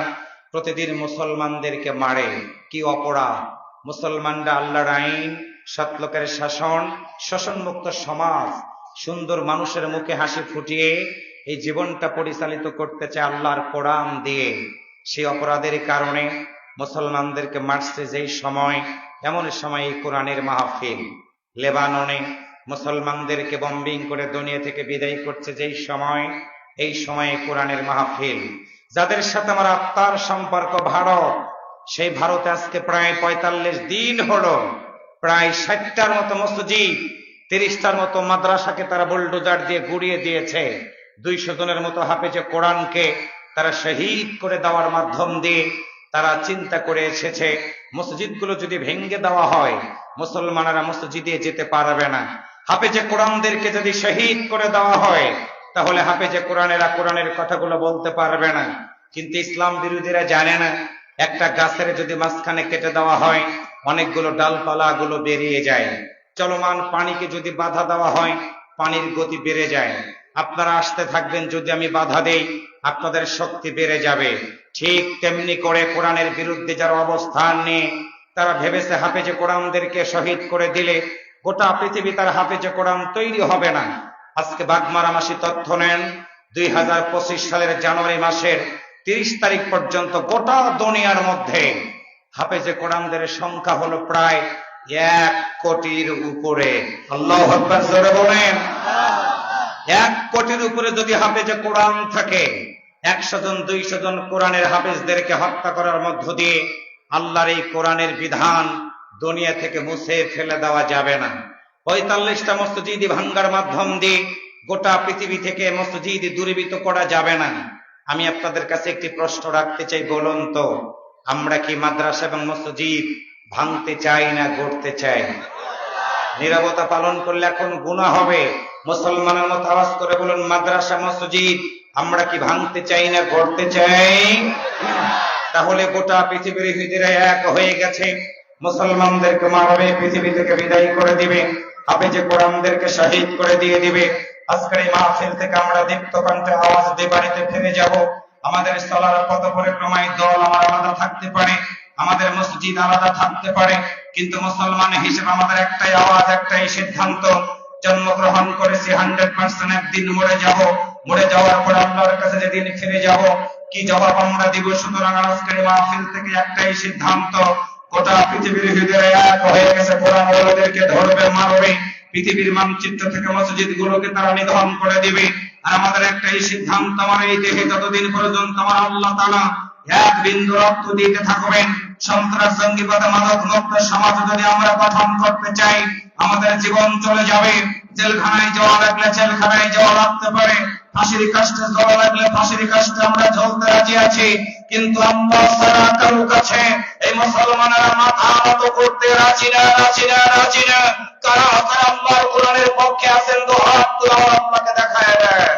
প্রতিদিন মুসলমানদেরকে মারে। কি অপরাধ! মুসলমানরা আল্লাহর আইন, সৎলোকের শাসন, শোষণমুক্ত সমাজ, সুন্দর মানুষের মুখে হাসি ফুটিয়ে এই জীবনটা পরিচালিত করতে চায় আল্লাহর কোরআন দিয়ে। সেই অপরাধের কারণে মুসলমানদেরকে মারছে যেই সময়, এমন সময় এই কোরআনের মাহফিল। লেবাননে মুসলমানদেরকে বম্বিং করে দুনিয়া থেকে বিদায় করছে যেই সময়, এই সময়ে কোরআনের মাহফিল। যাদের সাথে আমার আত্মার সম্পর্ক ভারত, সেই ভারতে আজকে প্রায় 45 দিন হলো প্রায় 60টার মতো মসজিদ, 30টার মতো মাদ্রাসাকে তারা বুলডোজার দিয়ে গুড়িয়ে দিয়েছে। 200 জনের মতো হাফেজে কোরআনকে তারা শহীদ করে দেওয়ার মাধ্যম দিয়ে তারা চিন্তা করে এসেছে, মসজিদগুলো যদি ভেঙে দেওয়া হয় মুসলমানেরা মসজিদে যেতে পারবে না। হাফেজে কোরআনদেরকে যদি শহীদ করে দেওয়া হয় তাহলে হাফেজে কোরআনেরা কোরআনের কথাগুলো বলতে পারবে না। কিন্তু ইসলাম বিরোধীরা জানে না, একটা গাছের যদি মাঝখানে কেটে দেওয়া হয় অনেকগুলো ডালপালা গুলো বেরিয়ে যায়। চলমান পানিকে যদি বাধা দেওয়া হয়, পানির গতি বেড়ে যায়। আপনারা আসতে থাকবেন, যদি আমি বাধা দেই আপনাদের শক্তি বেড়ে যাবে। ঠিক তেমনি করে কোরআনের বিরুদ্ধে যারা অবস্থান নিয়ে তারা ভেবেছে হাফেজে কোরআনদেরকে শহীদ করে দিলে গোটা পৃথিবী তার হাফেজে কোরআন তৈরি হবে না। আজকে বাগমারা মাসি তথ্য নেন, 2025 সালের জানুয়ারি মাসের 30 তারিখ পর্যন্ত গোটা দুনিয়ার মধ্যে হাফেজে কোরআনদের সংখ্যা হলো প্রায় 1 কোটির উপরে। আল্লাহু আকবার, জোরে বলেন। 1 কোটির উপরে যদি হাফেজে কোরআন থাকে, 100 জন 200 জন কোরআনের হাফেজদেরকে হত্যা করার মধ্য দিয়ে আল্লাহর এই কোরআনের বিধান দুনিয়া থেকে মুছে ফেলে দেওয়া যাবে না। 45টা মসজিদ ভাঙ্গার মাধ্যম দিয়ে গোটা পৃথিবী থেকে মসজিদ দূরীভূত করা যাবে না। আমি আপনাদের কাছে একটি প্রশ্ন রাখতে চাই, বলুন তো আমরা কি মাদ্রাসা এবং মসজিদ ভাঙতে চাই না গড়তে চাই? নীরবতা পালন করলে এখন গুনাহ হবে। মুসলমানের মতো আওয়াজ করে বলুন, মাদ্রাসা মসজিদ আমরা কি ভাঙতে চাই না গড়তে চাই? তাহলে গোটা পৃথিবীর হিজরা এক হয়ে গেছে, মুসলমানদেরকে মারবে, পৃথিবী থেকে বিদায় করে দিবে, হাফেজে কোরআনদেরকে শহীদ করে দিয়ে দিবে। আজকের এই মাহফিল থেকে আমরা দীপ্ত কণ্ঠে আওয়াজ দিয়ে বাড়িতে ফিরে যাব। আমাদের স্থলার পথ পরিক্রমায় দল আমার আলাদা থাকতে পারে, আমাদের মসজিদ আলাদা থাকতে পারে, কিন্তু মুসলমান হিসেবে আমাদের একটাই আওয়াজ, একটাই সিদ্ধান্ত। জন্মগ্রহণ করেছি 100% একদিন মরে যাব। মরে যাওয়ার পর আল্লাহর কাছে যেদিন ফিরে যাব, কি জবাব আমরা দিব? সুতরাং আজকের মাহফিল থেকে একটাই সিদ্ধান্ত, গোটা পৃথিবীর হৃদয়ে এক হয়ে গেছে, কোরআন ওয়ালাদেরকে ধরবে, মারবে, পৃথিবীর মানচিত্র থেকে মসজিদ গুলোকে তারা নিধন করে দিবে। আর আমাদের একটাই সিদ্ধান্ত, আমার এই দেহে যতদিন পর্যন্ত আমার আল্লাহ তাআলা এক বিন্দু রক্ত দিতে থাকবেন, সন্ত্রাস জঙ্গিবাদ মাদক মুক্ত সমাজ যদি আমরা গঠন করতে চাই, আমাদের জীবন চলে যাবে। জেলখানায় যাওয়া লাগলে জেলখানায় যাওয়া লাগতে পারে, ফাঁসির কাস্টে যাওয়া লাগলে ফাঁসির কাস্টে আমরা ঝুলতে রাজি আছি, কিন্তু আল্লাহ ছাড়া কারো কাছে এই মুসলমানেরা মাথা নত করতে রাজি না, রাজি না, রাজি না। কারা কারা আল্লাহর কোরআনের পক্ষে আছেন, তো হাত তুলে আমার আল্লাহকে দেখায় দেয়।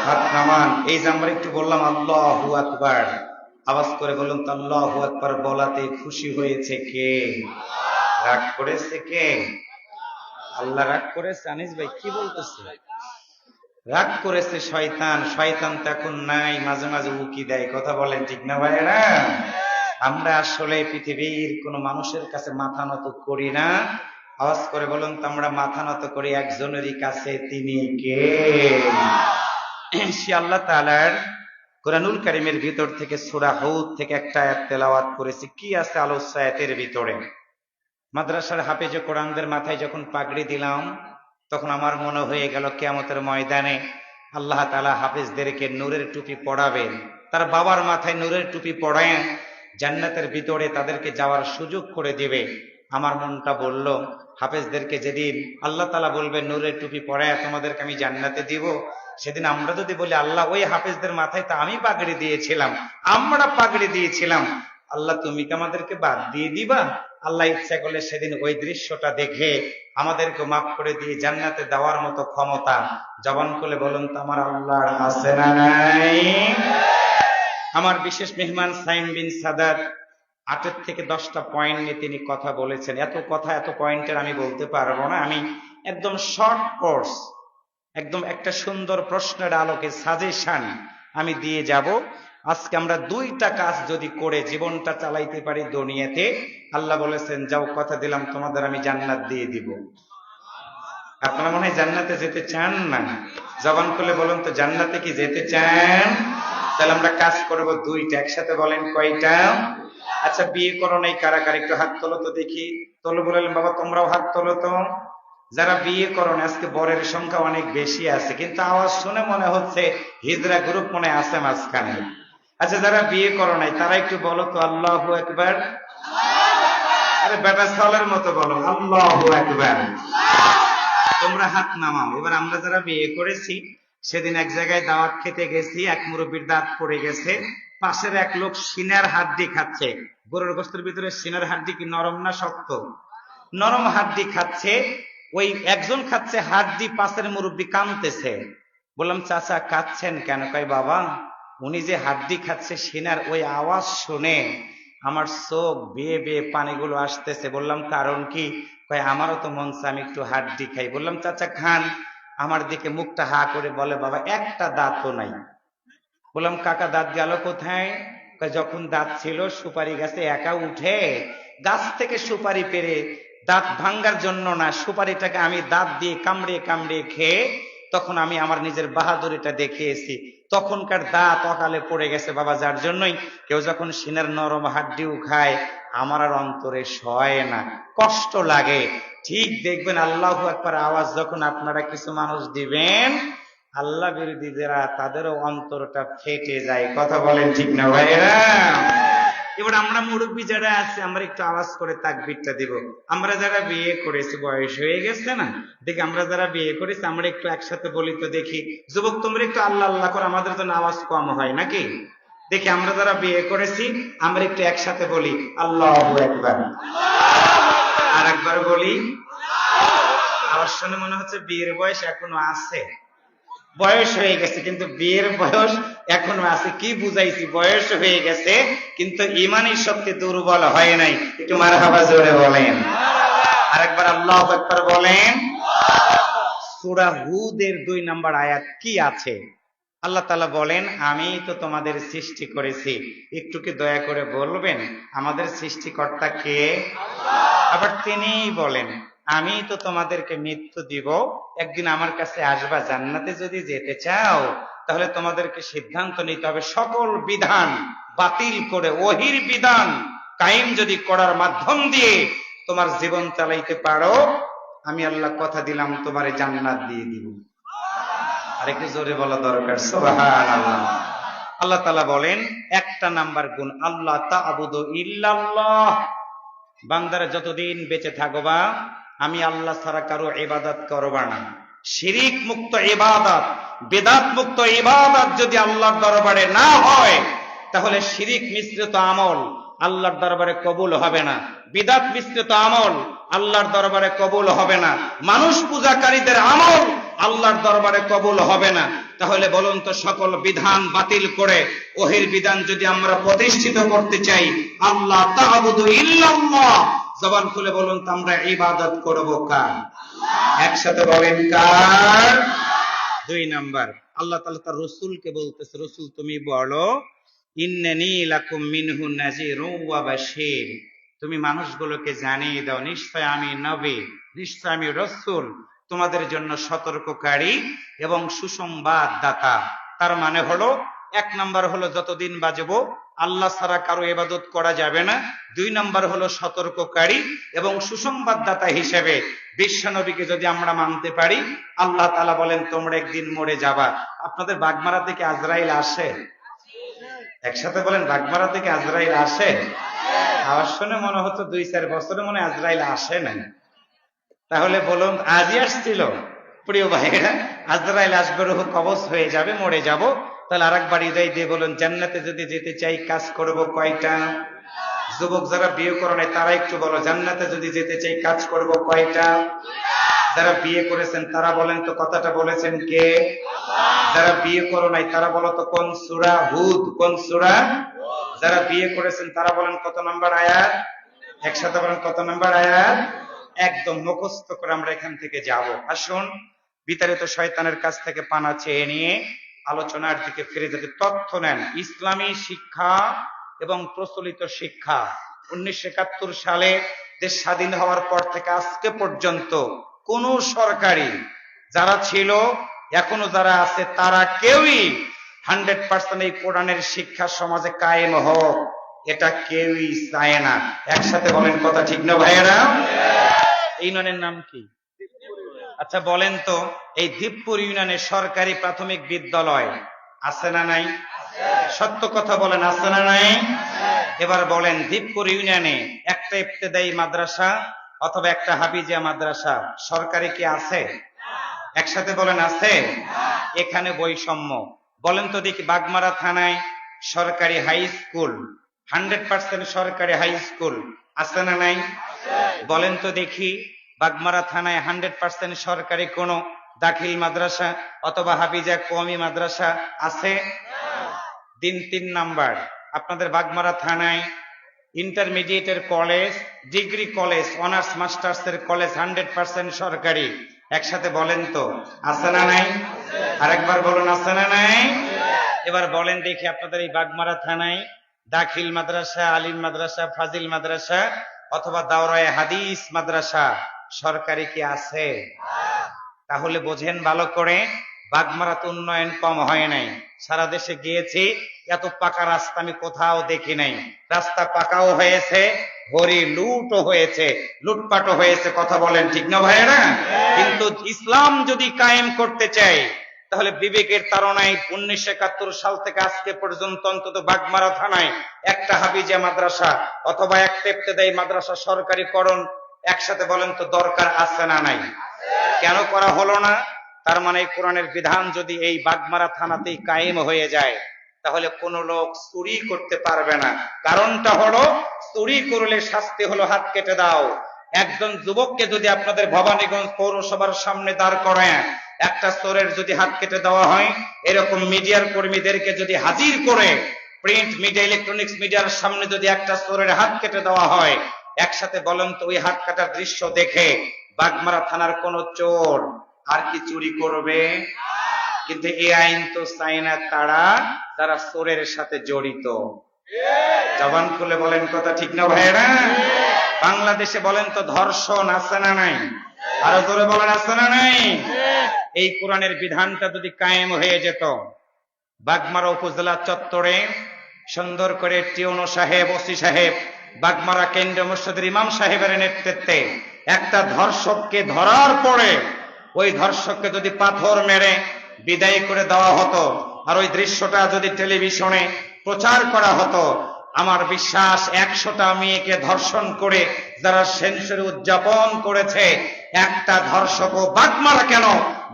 হাত নামান। এই যে আমরা একটু বললাম আল্লাহু আকবার, আওয়াজ করে বলুন তো আল্লাহু আকবার বলাতে খুশি হয়েছে কে? রাগ করেছে কে? আল্লাহ রাগ করেছে? আনিস ভাই কি বলতেছে? রাগ করেছে শয়তান। শয়তান তো এখন নাই, মাঝে মাঝে উকি দেয়, কথা বলেন ঠিক না ভাইরা? আমরা আসলে পৃথিবীর কোন মানুষের কাছে মাথা নত করি না। আওয়াজ করে বলুন তো আমরা মাথা নত করি একজনেরই কাছে, তিনি কে? সে আল্লাহ তাআলার কোরআনুল কারীমের ভিতর থেকে সূরা হুদ থেকে একটা আয়াত তেলাওয়াত করেছি। কি আছে আলোচ্য আয়াতের ভিতরে? মাদ্রাসার হাফেজে কোরআনদের মাথায় যখন পাগড়ি দিলাম, তখন আমার মনে হয়ে গেল কিয়ামতের ময়দানে আল্লাহ তাআলা হাফেজদেরকে নূরের টুপি পরাবেন, তার বাবার মাথায় নূরের টুপি পরায় জান্নাতের ভিতরে তাদেরকে যাওয়ার সুযোগ করে দিবে। আমার মনটা বলল, হাফেজদেরকে যেদিন আল্লাহ তাআলা বলবে নূরের টুপি পরায় তোমাদেরকে আমি জান্নাতে দিব, সেদিন আমরা যদি বলি আল্লাহ ওই হাফেজদের মাথায় তো আমি পাগড়ি দিয়েছিলাম, আমরা পাগড়ি দিয়েছিলাম, আল্লাহ তুমি কি আমাদেরকে বাদ দিয়ে দিবা? আল্লাহ ইচ্ছা করলে সেদিন ওই দৃশ্যটা দেখে আমাদেরকে মাফ করে দিয়ে জান্নাতে দেওয়ার মতো ক্ষমতা জবান খুলে বলুন তো আমার আল্লাহর আছে না নাই? আমার বিশেষ মেহমান সাইম বিন সাদাত 8 থেকে 10টা পয়েন্ট নিয়ে তিনি কথা বলেছেন। এত কথা এত পয়েন্টের আমি বলতে পারবো না। আমি একদম শর্ট কোর্স, একদম একটা সুন্দর প্রশ্নের আলোকে সাজেশন আমি দিয়ে যাব। আজকে আমরা 2টা কাজ যদি করে জীবনটা চালাইতে পারি দুনিয়াতে, আল্লাহ বলেছেন যাও কথা দিলাম তোমাদের আমি জান্নাত দিয়ে দিব। আপনারা মনে হয় জান্নাতে যেতে চান না? জবান খুলে বলুন তো জান্নাতে কি যেতে চান? তাহলে আমরা কাজ করব 2টা, একসাথে বলেন কয়টা? আচ্ছা বিয়ে করো নাই কারা কারা একটু হাত তোলো তো দেখি। তোলো বললেন বাবা, তোমরাও হাত তোলো তো। যারা বিয়ে করো না, আজকে বরের সংখ্যা অনেক বেশি আছে, কিন্তু আওয়াজ শুনে মনে হচ্ছে হিজরা গ্রুপ মনে আছে মাঝখানে। আচ্ছা যারা বিয়ে করো নাই তারা একটু বলো তো আল্লাহু আকবার। আরে বেটা সালের মতো বলো আল্লাহু আকবার। তোমরা হাত নামাও। এবার আমরা যারা বিয়ে করেছি, সেদিন এক জায়গায় দাওয়াত খেতে গেছি, এক মুরব্বির দাঁত পড়ে গেছে, পাশের এক লোক সিনার হাড্ডি খাচ্ছে। গরুর গোস্তের ভিতরে সিনার হাড্ডি কি নরম না শক্ত? নরম হাড্ডি খাচ্ছে। ওই একজন খাচ্ছে হাড্ডি, পাশের মুরব্বী কাঁদতেছে। বললাম, চাচা কাঁদছেন কেন? কয়, বাবা উনি যে হাড্ডি খাচ্ছে সিনার, ওই আওয়াজ শুনে আমার চোখ বেয়ে বেয়ে পানিগুলো আসতেছে। বললাম, কারণ কি? কয়, আমারও তো মন চায় আমি একটু হাড্ডি খাই। বললাম, চাচা খান। আমার দিকে মুখটা হা করে বলে, বাবা একটা দাঁতও নাই। বললাম, কাকা দাঁত গেল কোথায়? কয়, যখন দাঁত ছিল সুপারি গাছে একা উঠে গাছ থেকে সুপারি পেরে দাঁত ভাঙ্গার জন্য না, সুপারিটাকে আমি দাঁত দিয়ে কামড়িয়ে কামড়িয়ে খেয়ে তখন আমি আমার নিজের বাহাদুরিটা দেখিয়েছি। তখনকার দাঁত অকালে পড়ে গেছে বাবা, যার জন্যই কেউ যখন সিনের নরম হাড্ডিও খায় আমার আর অন্তরে সয় না, কষ্ট লাগে। ঠিক দেখবেন আল্লাহু আকবার আওয়াজ যখন আপনারা কিছু মানুষ দিবেন, আল্লাহ বিরোধীরা তাদেরও অন্তরটা ফেটে যায়। কথা বলেন ঠিক না ভাইয়েরা? এবার আমরা মুরব্বী যারা আছে আমরা একটু আওয়াজ করে তাকবীরটা দিব। আমরা যারা বিয়ে করেছি, বয়স হয়ে গেছে না, দেখি আমরা যারা বিয়ে করেছি আমরা একটু একসাথে বলি তো দেখি। যুবক তোমরা একটু আল্লাহ আল্লাহ করে, আমাদের তো আওয়াজ কম হয় নাকি? দেখি আমরা যারা বিয়ে করেছি আমরা একটু একসাথে বলি আল্লাহু আকবার। আর একবার বলি। আওয়াজ শুনে মনে হচ্ছে বিয়ের বয়স এখনো আছে। বয়স হয়ে গেছে কিন্তু বিয়ের বয়স এখনো আছে। কি বুঝাইছি? বয়স হয়ে গেছে কিন্তু ইমানি শক্তি দুর্বল হয় নাই। একটু মারহাবা জোরে বলেন। আরেকবার আল্লাহু আকবার বলেন। সূরা হুদের 2 নম্বর আয়াত কি আছে? আল্লাহ তাআলা বলেন, আমি তো তোমাদের সৃষ্টি করেছি। একটু কি দয়া করে বলবেন আমাদের সৃষ্টিকর্তা কে? আবার তিনিই বলেন, আমি তো তোমাদেরকে মৃত্যু দিব, একদিন আমার কাছে আসবা। জান্নাতে যদি যেতে চাও তাহলে তোমাদেরকে সিদ্ধান্ত নিতে হবে সকল বিধান বাতিল করে ওহির বিধান কায়েম যদি করার মাধ্যম দিয়ে তোমার জীবন চালাইতে পারো, আমি আল্লাহ কথা দিলাম তোমারে জান্নাত দিয়ে দিব। আরেকটু জোরে বলা দরকার সুবহানাল্লাহ। আল্লাহ তাআলা বলেন, একটা নাম্বার গুণ, আল্লাহ তা'বুদু ইল্লাল্লাহ। বান্দারা যতদিন বেঁচে থাকবা আমি আল্লাহ ছাড়া কারো ইবাদত করবা না। শিরিক মুক্ত ইবাদত, বিদআত মুক্ত ইবাদত যদি আল্লাহর দরবারে না হয় তাহলে শিরিক মিশ্রিত আমল আল্লাহর দরবারে কবুল হবে না। বিদআত মিশ্রিত আমল আল্লাহর দরবারে কবুল হবে না। মানুষ পূজাকারীদের আমল আল্লাহর দরবারে কবুল হবে না। তাহলে বলুন তো, সকল বিধান বাতিল করে ওহির বিধান যদি আমরা প্রতিষ্ঠিত করতে চাই, আল্লাহ তা'বুদু ইল্লাল্লাহ, জবান খুলে বলুন তো আমরা ইবাদত করব কার? একসাথে বলেন কার? 2 নাম্বার, আল্লাহ তাআলা তার রাসূলকে বলতেছে, রাসূল তুমি বলো, ইন্নানী লাকুম মিনহু নাযীরুন ওয়া বাশীর, তুমি মানুষগুলোকে জানিয়ে দাও নিশ্চয় আমি নবী, নিশ্চয় আমি রাসূল, তোমাদের জন্য সতর্ককারী এবং সুসংবাদ দাতা। তার মানে হলো, 1 নাম্বার হলো যতদিন বাঁচবো আল্লাহ ছাড়া কারো ইবাদত করা যাবে না। 2 নাম্বার হলো সতর্ককারী এবং সুসংবাদদাতা হিসেবে বিশ্বনবীকে যদি আমরা মানতে পারি, আল্লাহ তাআলা বলেন তোমরা একদিন মরে যাবা। আপনাদের বাগমারা থেকে আজরাইল আসে? একসাথে বলেন, বাগমারা থেকে আজরাইল আসে? আওয়াজ শুনে মনে হতো 2-4 বছরে মনে আজরাইল আসে না। তাহলে বলুন আজই আসছিল? প্রিয় ভাইরা, আজরাইল আসবে, রূহ কবজ হয়ে যাবে, মরে যাব। তাহলে আরেকবার হৃদয় দিয়ে বলুন, জান্নাতে যদি যেতে চাই কাজ করব কয়টা? যুবক যারা বিয়ে করে নাই তারা একটু বলো, জান্নাতে যদি যেতে চাই কাজ করব কয়টা? যারা বিয়ে করেছেন তারা বলেন তো কথাটা বলেছেন কে? যারা বিয়ে করো নাই তারা বলো তো কোন সূরা? হুদ। কোন সূরা? যারা বিয়ে করেছেন তারা বলেন কত নম্বর আয়াত? একসাথে বলেন কত নম্বর আয়াত? একদম মুখস্থ করে আমরা এখান থেকে যাব। আসুন বিতাড়িত শয়তানের কাছ থেকে পানা চেয়ে নিয়ে আলোচনার দিকে ফিরে যেতে তথ্য নেন। ইসলামী শিক্ষা এবং প্রচলিত শিক্ষা 1971 সালে দেশ স্বাধীন হওয়ার পর থেকে আজকে পর্যন্ত কোন সরকারি যারা ছিল এখনো যারা আছে তারা কেউই 100% এই কোরআনের শিক্ষা সমাজে কায়েম হোক এটা কেউই চায় না। একসাথে বলেন কথা ঠিক না ভাইয়েরা? এই ইউনিয়নের নাম কি? আচ্ছা বলেন তো, এই দীপপুর ইউনিয়নে সরকারি প্রাথমিক বিদ্যালয় আছে না নাই? সত্য কথা বলেন, আছে না নাই? এবার বলেন, দীপপুর ইউনিয়নে একটা ইবতেদায়ী মাদ্রাসা অথবা একটা হাফিজিয়া মাদ্রাসা সরকারি কি আছে? একসাথে বলেন আছে? এখানে বৈষম্য। বলেন তো দেখি, বাগমারা থানায় সরকারি হাই স্কুল, 100% সরকারি হাই স্কুল আছে না নাই? বলেন তো দেখি, বাগমারা থানায় 100% সরকারি কোনো দাখিল মাদ্রাসা অথবা হাফিজা কওমি মাদ্রাসা আছে? দিন 3 নাম্বার, আপনাদের বাগমারা থানায় ইন্টারমিডিয়েটের কলেজ, ডিগ্রি কলেজ, অনার্স মাস্টার্সের কলেজ 100% সরকারি। একসাথে বলেন তো আছে না নাই? আরেকবার বলুন আছে না নাই? এবার বলেন দেখি, আপনাদের এই বাগমারা থানায় দাখিল মাদ্রাসা, আলিম মাদ্রাসা, ফাজিল মাদ্রাসা অথবা দাওরায়ে হাদিস মাদ্রাসা সরকারি কি আছে? তাহলে বোঝেন ভালো করে, বাগমারাতে উন্নয়ন কম হয় নাই। সারা দেশে গিয়েছি, এত পাকা রাস্তা আমি কোথাও দেখি নাই। রাস্তা পাকাও হয়েছে, হরি লুটও হয়েছে, লুটপাটও হয়েছে। কথা বলেন ঠিক না ভাইয়েরা? কিন্তু ইসলাম যদি কায়েম করতে চাই, তাহলে বিবেকের তাড়নায় 1971 সাল থেকে আজকে পর্যন্ত অন্তত বাগমারা থানায় একটা হাফিজা মাদ্রাসা অথবা একটা ইবতেদায়ী মাদ্রাসা সরকারিকরণ একসাথে বলেন তো দরকার আছে না নাই? কেন করা হলো না? তার মানে কোরআনের বিধান যদি এই বাগমারা থানাতেই কায়েম হয়ে যায়, তাহলে কোন লোক চুরি করতে পারবে না। কারণটা হলো, চুরি করলে শাস্তি হলো হাত কেটে দাও। একজন যুবককে যদি আপনাদের ভবানীগঞ্জ পৌরসভার সামনে দাঁড় করায় একটা চোরের যদি হাত কেটে দেওয়া হয়, এরকম মিডিয়ার কর্মীদেরকে যদি হাজির করে প্রিন্ট মিডিয়া, ইলেকট্রনিক্স মিডিয়ার সামনে যদি একটা চোরের হাত কেটে দেওয়া হয়, একসাথে বলেন তো ওই হাত কাটার দৃশ্য দেখে বাগমারা থানার কোন চোর আর কি চুরি করবে? কিন্তু এই আইন তো চাই না তারা যারা চোরের সাথে জড়িত। জবান খুলে বলেন কথা ঠিক না ভাইয়েরা? বাংলাদেশে বলেন তো ধর্ষণ আছে না নাই? আরো জোরে বলেন আছে না নাই? এই কোরআনের বিধানটা যদি কায়েম হয়ে যেত, বাগমারা উপজেলা চত্বরে সুন্দর করে টিউনো সাহেব, ওসি সাহেব, বাগমারা কেন্দ্রীয় মসজিদের ইমাম সাহেবের নেতৃত্বে একটা ধর্ষককে ধরার পরে ওই ধর্ষককে যদি পাথর মেরে বিদায় করে দেওয়া হতো আর ওই দৃশ্যটা যদি টেলিভিশনে প্রচার করা হতো, আমার বিশ্বাস 100টা মেয়েকে ধর্ষণ করে যারা সেঞ্চুরি উদযাপন করেছে, একটা ধর্ষকও বাগমারা কেন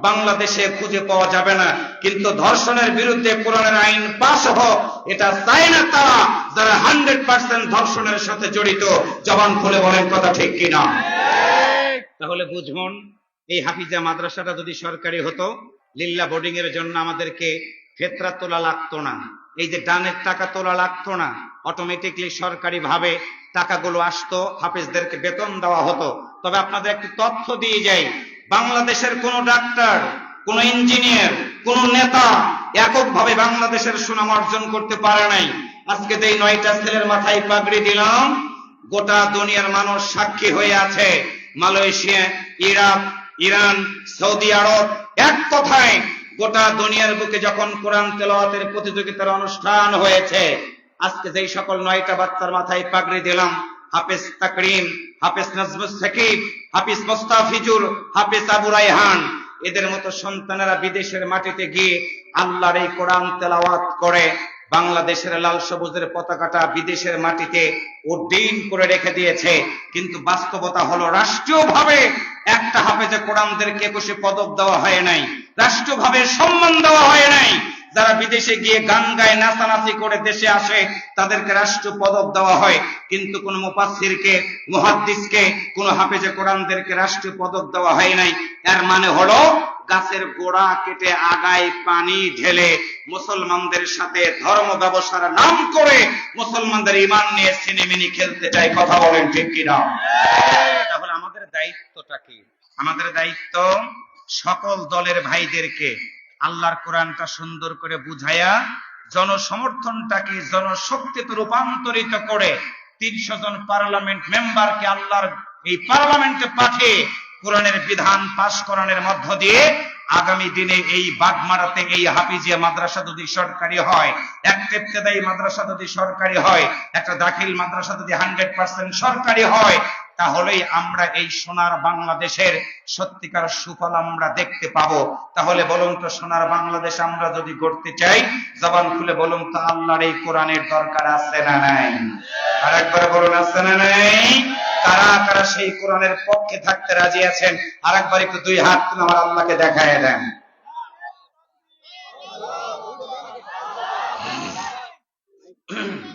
বাংলাদেশে খুঁজে পাওয়া যাবে না। কিন্তু ধর্ষণের বিরুদ্ধে কোরআনের আইন পাস হোক, এটা চায় না তারা যারা 100% ধর্ষণের সাথে জড়িত। জবান খুলে বলেন কথা ঠিক কিনা? তাহলে বুঝুন, এই হাফিজা মাদ্রাসাটা যদি সরকারি হতো, লিল্লা বোর্ডিং এর জন্য আমাদেরকে ফেতরা তোলা লাগতো না, এই যে ডানের টাকা তোলা লাগতো না, অটোমেটিকলি সরকারি ভাবে টাকাগুলো আসতো, হাফিজদেরকে বেতন দেওয়া হতো। তবে আপনাদের একটি তথ্য দিয়ে যাই, বাংলাদেশের কোন ডাক্তার, কোন ইঞ্জিনিয়ার, কোন নেতা এককভাবে বাংলাদেশের সুনাম অর্জন করতে পারে নাই। আজকে যে 9টা ছেলের মাথায় পাগড়ি দিলাম, গোটা দুনিয়ার মানুষ সাক্ষী হয়ে আছে। মালয়েশিয়া, ইরাক, ইরান, সৌদি আরব, এক কথায় গোটা দুনিয়ার বুকে যখন কোরআন তেলাওয়াতের প্রতিযোগিতার অনুষ্ঠান হয়েছে, আজকে যেই সকল 9টা বাচ্চার মাথায় পাগড়ি দিলাম, হাফেজ তাকরিম, হাফেজ নাজমুস সাকিব, হাফেজ মুস্তাফিজুর, হাফেজ আবু রায়হান, এদের মতো সন্তানেরা বিদেশের মাটিতে গিয়ে আল্লাহর এই কোরআন তেলাওয়াত করে বাংলাদেশের লাল সবুজের পতাকাটা বিদেশের মাটিতে উড্ডীন করে রেখে দিয়েছে। কিন্তু বাস্তবতা হলো, রাষ্ট্রীয়ভাবে একটা হাফেজে কোরআনদেরকে 21 পদক দেওয়া হয় নাই, রাষ্ট্রীয়ভাবে সম্মান দেওয়া হয় নাই। যারা বিদেশে গিয়ে গান গায়, নাচানাচি করে দেশে আসে, তাদেরকে রাষ্ট্রীয় পদক দেওয়া হয়। কিন্তু কোন মুফাসসিরকে, মুহাদ্দিসকে, কোন হাফেজে কোরআনদেরকে রাষ্ট্রীয় পদক দেওয়া হয় নাই। এর মানে হলো, গাছের গোড়া কেটে আগায় পানি ঢেলে মুসলমানদের সাথে ধর্ম ব্যবসার নাম করে মুসলমানদের ঈমান নিয়ে সিনেমিনি খেলতে চায়। কথা বলেন ঠিক কিনা? তাহলে আমাদের দায়িত্বটা কি? আমাদের দায়িত্ব সকল দলের ভাইদেরকে আল্লাহর কোরআনটা সুন্দর করে বুঝায়া জনসমর্থনটাকে জনশক্তিতে রূপান্তরিত করে 300 জন পার্লামেন্ট মেম্বারকে আল্লাহর এই পার্লামেন্টে পাঠিয়ে কোরআনের বিধান পাশ করানোর মধ্য দিয়ে আগামী দিনে এই বাগমারাতে এই হাফিজিয়া মাদ্রাসা যদি সরকারি হয়, একটা ইবতেদায়ী মাদ্রাসা যদি সরকারি হয়, একটা দাখিল মাদ্রাসা যদি 100% সরকারি হয়, তাহলেই আমরা এই সোনার বাংলাদেশের সত্যিকার সুফল আমরা দেখতে পাবো। তাহলে বলুন তো, সোনার বাংলাদেশ আমরা যদি গড়তে চাই, জবান খুলে বলুন তো, আল্লাহর এই কোরআনের দরকার আছে না নাই? আর একবার বলুন, আছে না নাই? কারা কারা সেই কোরআনের পক্ষে থাকতে রাজি আছেন? আর একবার একটু 2 হাত তুলে আমার আল্লাহকে দেখায় দেন।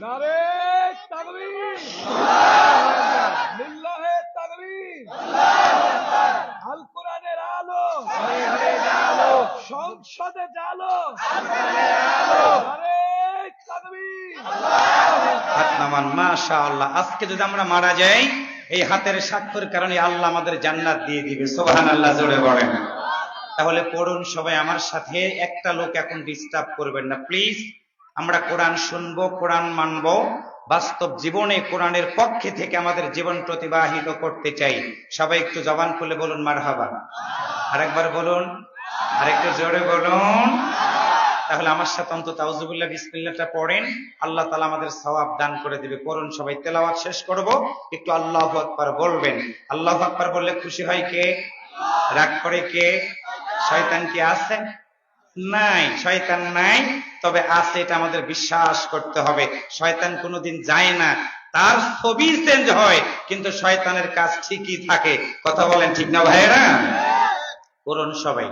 নারে তাকবীর, লিল্লাহে তাকবীর, আল কোরআনের আলো, সংসদে জালো, নারে তাকবীর। হাত নামান। মাশাআল্লাহ। আজকে যদি আমরা মারা যাই, এই হাতের স্বাক্ষরের কারণে আল্লাহ আমাদের জান্নাত দিয়ে দিবে। সুবহানাল্লাহ জোরে বলেন। তাহলে পড়ুন সবাই আমার সাথে। একটা লোক এখন ডিস্টার্ব করবেন না প্লিজ। আমরা কোরআন শুনবো, কোরআন মানবো, বাস্তব জীবনে কোরআনের পক্ষে থেকে আমাদের জীবন প্রতিবাহিত করতে চাই। সবাই একটু জবান খুলে বলুন মারহাবা। আরেকবার বলুন, আরেকটু জোরে বলুন। তাহলে আমার সাথে অন্তত আউযুবিল্লাহ বিসমিল্লাহটা পড়েন, আল্লাহ তাআলা আমাদের সওয়াব দান করে দিবে। পড়ুন সবাই, তেলাওয়াত শেষ করব, একটু আল্লাহু আকবার বলবেন। আল্লাহু আকবার বললে খুশি হয় কে? রাগ করে কে? শয়তান কি আছে? নাই, শয়তান নাই, তবে আছে এটা আমাদের বিশ্বাস করতে হবে। শয়তান কোনোদিন যায় না, তার ছবি চেঞ্জ হয়, কিন্তু শয়তানের কাজ ঠিকই থাকে। কথা বলেন ঠিক না ভাইয়েরা? পড়ুন সবাই।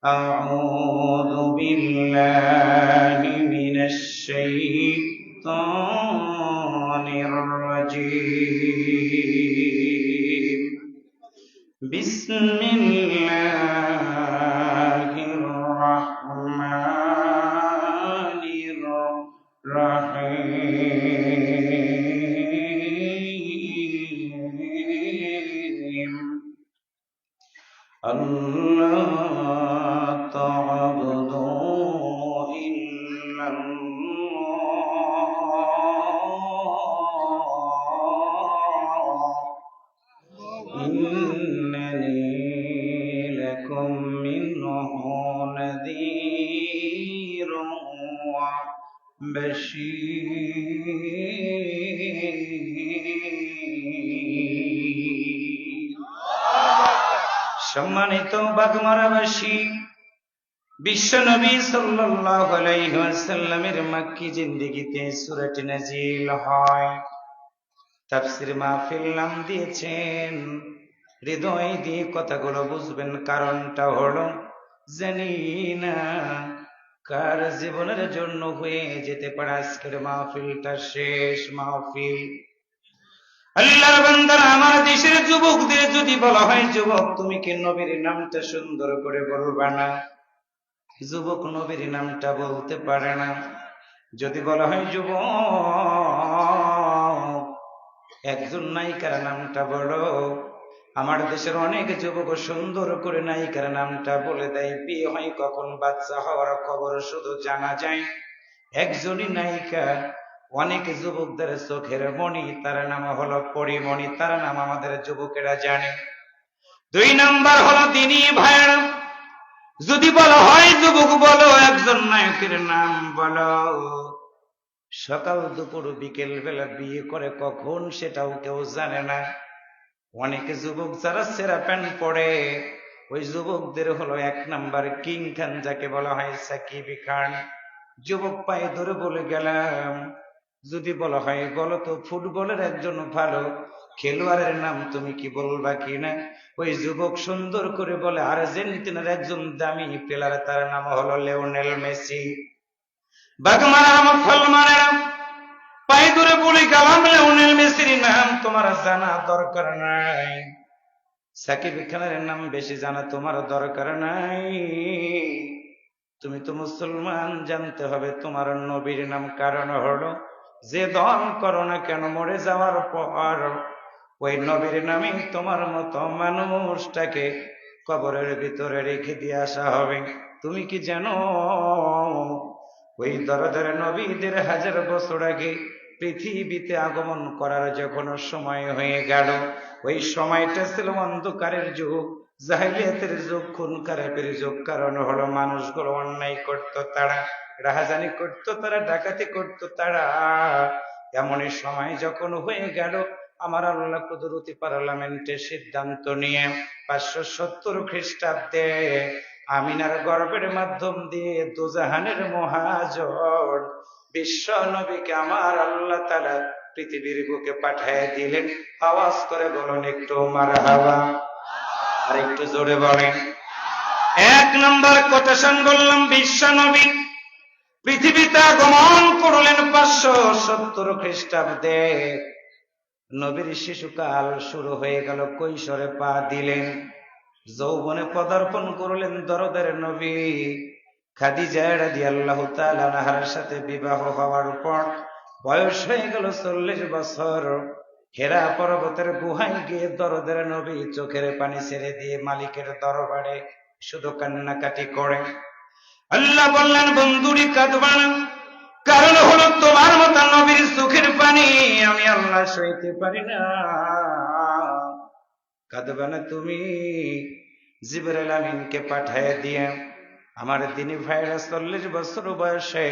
আউযু বিল্লাহি মিনাশ শাইতানির রাজীম। বিসমিল্লাহির রাহমানির রাহিম। আল্লাহ তা'বুদু ইল্লাল্লাহ ইন্নানি লাকুম মিনহু নাযীরুন ওয়া বাশীর। সম্মানিত বাগমারাবাসী, বিশ্বনবী সাল্লাল্লাহু আলাইহি ওয়াসাল্লামের মক্কি জিন্দেগিতে সূরাটি নাজিল হয়। তাফসীর মাহফিল নাম দিয়েছেন। হৃদয় দিয়ে কথাগুলো বুঝবেন, কারণটা হলো জানি না কার জীবনের জন্য হয়ে যেতে পারে আজকের মাহফিলটা শেষ মাহফিল। আল্লাহর বান্দারা, আমার দেশের যুবকদের যদি বলা হয় যুবক তুমি কি নবীর নামটা সুন্দর করে বলবা না? যুবক নবীর নামটা বলতে পারে না। যদি বলা হয় যুবক একজন নায়িকার নামটা বলো, আমার দেশের অনেক যুবক সুন্দর করে নায়িকার নামটা বলে দেয়। বিয়ে হয় কখন, বাচ্চা হওয়ার খবর শুধু জানা যায়। একজনই নায়িকা, অনেক যুবকদের চোখের মণি, তার নাম হলো পরিমণি, তার নাম আমাদের যুবকেরা জানে। 2 নাম্বার হলো দিনী ভাইরা, যদি বলা হয় যুবক বলো একজন নায়কের নাম বলো, সকাল দুপুর বিকেল বেলা বিয়ে করে কখন সেটাও কেউ জানে না। অনেক যুবক যারা সেরা প্যান্ট পরে, ওই যুবকদের হলো 1 নাম্বার কিং খান, যাকে বলা হয় সাকিব খান। যুবক পায়ে ধরে বলে গেলাম, যদি বলা হয় বলো তো ফুটবলের একজন ভালো খেলোয়াড়ের নাম তুমি কি বলবা কিনা, ওই যুবক সুন্দর করে বলে আর্জেন্টিনার একজন দামি প্লেয়ার, তার নাম হলো লিওনেল মেসি। বাগমারা মুসলমানেরা, পায়ে ধরে বলে গেলাম লিওনেল মেসির নাম তোমার জানা দরকার নাই, সাকিব খানের নাম বেশি জানা তোমার দরকার নাই। তুমি তো মুসলমান, জানতে হবে তোমার নবীর নাম। কারণ হলো যে দল করো না কেন, মরে যাওয়ার পর ওই নবীর নামে তোমার মতো মানুষটাকে কবরের ভিতরে রেখে দিয়ে আসা হবে। তুমি কি জানো ওই দরদের নবীদের 1000 বছর আগে পৃথিবীতে আগমন করার যখন সময় হয়ে গেল, ওই সময়টা ছিল অন্ধকারের যুগ, জাহিলিয়াতের যুগ, খুন খারাপের যুগ। কারণ হলো মানুষগুলো অন্যায় করত, তারা রাহাজানি করত, তারা ডাকাতি করত তারা। এমনই সময় যখন হয়ে গেল, আমার আল্লাহ কুদরতি পার্লামেন্টে সিদ্ধান্ত নিয়ে 570 খ্রিস্টাব্দে আমিনার গর্ভের মাধ্যম দিয়ে দুজাহানের মহাজন বিশ্ব নবীকে আমার আল্লাহ তাআলা পৃথিবীর বুকে পাঠিয়ে দিলেন। আওয়াজ করে বলুন একটু মারহাবা, আর একটু জোরে বলেন। 1 নম্বর কোটেশন বললাম বিশ্ব নবী। পৃথিবীতে আগমন করলেন 570 খ্রিস্টাব্দে। নবীর শিশুকাল শুরু হয়ে গেল, কৈশোরে পা দিলেন, যৌবনে পদার্পণ করলেন দরদের নবী। খাদিজা রাদিয়াল্লাহু তাআলা আনহার সাথে বিবাহ হওয়ার পর বয়স হয়ে গেল 40 বছর। হেরা পর্বতের গুহায় গিয়ে দরদের নবী চোখের পানি ছেড়ে দিয়ে মালিকের দরবারে শুধু কান্নাকাটি করে। আল্লাহ বললেন, বন্ধুরি কাঁদবা না, কারণ হলো তোমার মতো নবীর চোখের পানি আমি আল্লাহ সইতে পারি না। কাঁদবা না তুমি, জিবরাইল আমিনকে পাঠায় দিয়ে আমার দিনী ভাইরা 40 বছর বয়সে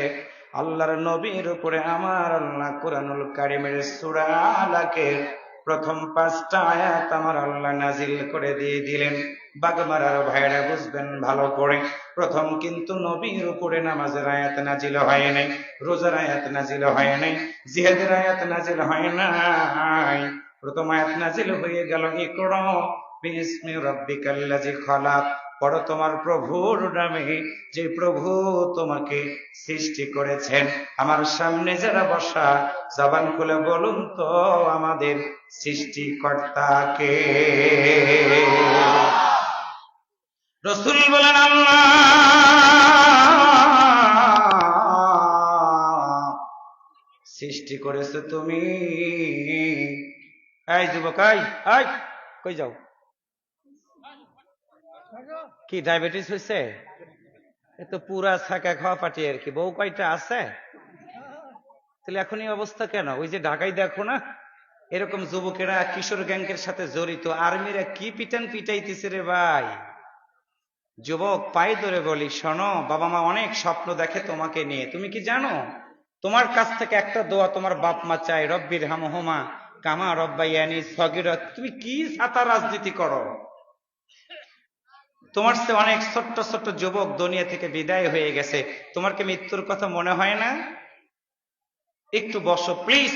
আল্লাহর নবীর উপরে আমার আল্লাহ কুরআনুল কারীমের সূরা আলাকের প্রথম 5টা আয়াত আমার আল্লাহ নাজিল করে দিয়ে দিলেন। বাগমারার ভাইরা বুঝবেন ভালো করে, প্রথম কিন্তু নবীর উপরে নামাজের আয়াত নাজিল হয় নাই, রোজার আয়াত নাজিল হয় নাই, জিহাদের আয়াত নাজিল হয় নাই। প্রথম আয়াত নাজিল হয়ে গেল ইকরা বিসমি রাব্বিকাল্লাযী খালাক, পড়ো তোমার প্রভুর নামে, যে প্রভু তোমাকে সৃষ্টি করেছেন। আমার সামনে যারা বসা, জবান খুলে বলুন তো আমাদের সৃষ্টিকর্তাকে। রাসূল বলেন, আল্লাহ। সৃষ্টি করেছো তুমি। এই যুবক, আই কই যাও? কি ডায়াবেটিস হয়েছে? এ তো পুরা ছাকা খাওয়া পাটি আর কি। বউ কয়টা আছে? তাহলে এখন এই অবস্থা কেন? ওই যে ঢাকায় দেখো না, এরকম যুবকেরা কিশোর গ্যাংকের সাথে জড়িত, আর্মিরা কি পিটান পিটাইতেছে রে ভাই। যুবক, পায়ে ধরে বলি, শোনো, বাবা মা অনেক স্বপ্ন দেখে তোমাকে নিয়ে। তুমি কি জানো, তোমার কাছ থেকে একটা দোয়া তোমার বাপ মা চায়, রব্বির হামহুমা কামা রব্বায়ানি সগীরা। তুমি কি ছাতা রাজনীতি করো? তোমার চেয়ে অনেক ছোট্ট ছোট্ট যুবক দুনিয়া থেকে বিদায় হয়ে গেছে, তোমার কি মৃত্যুর কথা মনে হয় না? একটু বসো প্লিজ।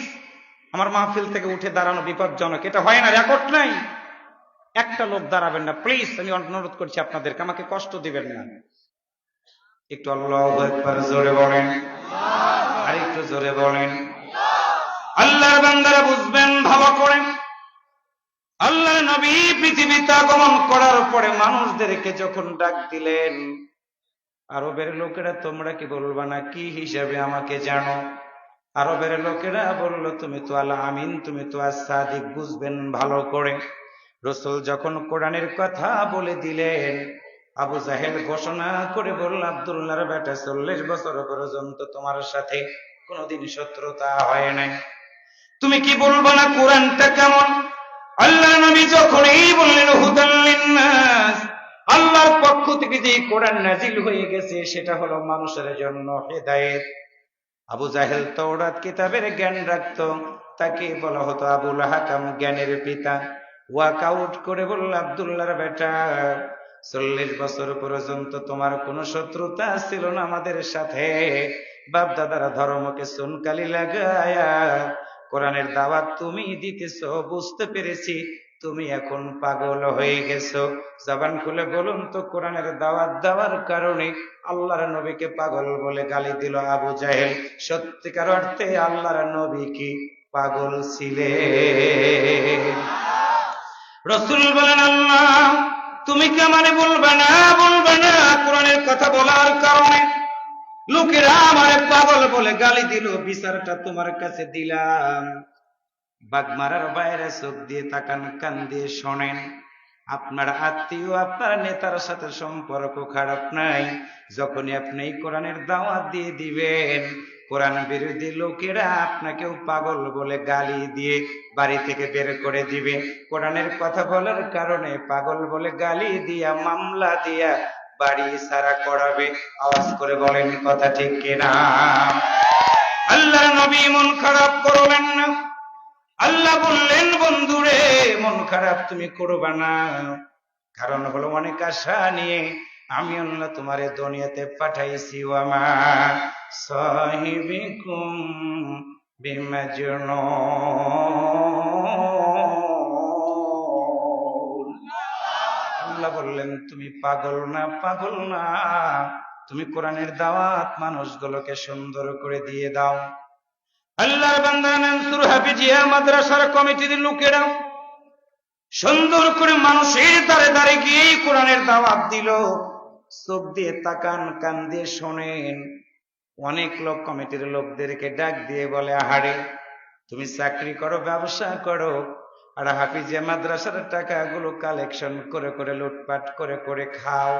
আমার মাহফিল থেকে উঠে দাঁড়ানো বিপজ্জনক, এটা হয় না, রেকর্ড নাই। একটা লোক দাঁড়াবেন না প্লিজ, আমি অনুরোধ করছি আপনাদেরকে, আমাকে কষ্ট দিবেন না। একটু আল্লাহু আকবার জোরে বলেন, আর একটু জোরে বলেন। আল্লাহর বান্দারা বুঝবেন ভালো করে, আল্লাহ নবী পৃথিবীতে আগমন করার পরে মানুষদেরকে যখন ডাক দিলেন, আরবের লোকেরা তোমরা কি বলবা না কি হিসাবে আমাকে জানো? আরবের লোকেরা বলল, তুমি তো আল আমিন, তুমি তো আস-সাদিক। বুঝবেন ভালো করে, রাসূল যখন কোরআনের কথা বলে দিলেন, আবু জাহেল ঘোষণা করে বলল, আব্দুল্লাহর বেটা, 40 বছর পর্যন্ত তোমার সাথে কোনোদিন শত্রুতা হয় নাই, তুমি কি বলবো না কোরআনটা কেমন? আল্লাহ নবী যখন এই বললেন হুদাল লিন্নাস, আল্লাহর পক্ষ থেকে যে কোরআন নাজিল হয়ে গেছে সেটা হলো মানুষের জন্য হেদায়েত। আবু জাহেল তাওরাত কিতাবের জ্ঞান রাখতো, তাকে বলা হতো আবুল হাকাম, জ্ঞানের পিতা। ওয়াকআউট করে বলল, আব্দুল্লাহর বেটা, 40 বছর পর্যন্ত তোমার কোনো শত্রুতা ছিল না আমাদের সাথে। বাপ দাদারা ধর্মকে সুনকালি লাগায়া কোরআনের দাওয়াত তুমি দিতেছো, বুঝতে পেরেছি তুমি এখন পাগল হয়ে গেছো। জবান খুলে বলুন তো, কোরআনের দাওয়াত দেওয়ার কারণে আল্লাহর নবীকে পাগল বলে গালি দিল আবু জাহেল। সত্যিকার অর্থে আল্লাহর নবী কি পাগল ছিলেন? রাসূল বলেন, আল্লাহ তুমি কি আমারে বলবে না কোরআনের কথা বলার কারণে লোকেরা আমারে পাগল বলে গালি দিল, বিচারটা তোমার কাছে দিলাম। বাগমারার বাইরে চোখ দিয়ে তাকান, কান দিয়ে শোনেন। আপনার আত্মীয়, আপনার নেতার সাথে সম্পর্ক খারাপ নাই, যখনই আপনি এই কোরআনের দাওয়াত দিয়ে দিবেন, কোরআন বিরোধী লোকেরা আপনাকেও পাগল বলে গালি দিয়ে বাড়ি থেকে বের করে দিবে। কোরআনের কথা বলার কারণে পাগল বলে গালি দিয়া, মামলা দিয়া বাড়ি সারা করাবে। আওয়াজ করে বলেন কথা ঠিক কিনা? আল্লাহর নবী মন খারাপ করবেন না। আল্লাহ বললেন, বন্ধুরে মন খারাপ তুমি করবা না, কারণ হলো অনেক আশা নিয়ে আমি আল্লাহ তোমারে দুনিয়াতে পাঠাইছি। ওয়ামা সাহিবিকুম বিমাজনুন, আল্লাহ বললেন তুমি পাগল না, তুমি কোরআনের দাওয়াত মানুষগুলোকে সুন্দর করে দিয়ে দাও। আল্লাহর বান্দা মনসুর হাফিজিয়া মাদ্রাসার কমিটির লোকেরা সুন্দর করে মানুষের দ্বারে দ্বারে গিয়ে কোরআনের দাওয়াত দিল। চোখ দিয়ে তাকান, কান দিয়ে শোনেন। অনেক লোক কমিটির লোকদেরকে ডাক দিয়ে বলে, আহারে তুমি চাকরি করো, ব্যবসা করো, আর হাফিজিয়া মাদ্রাসার টাকাগুলো কালেকশন করে করে লুটপাট করে করে খাও।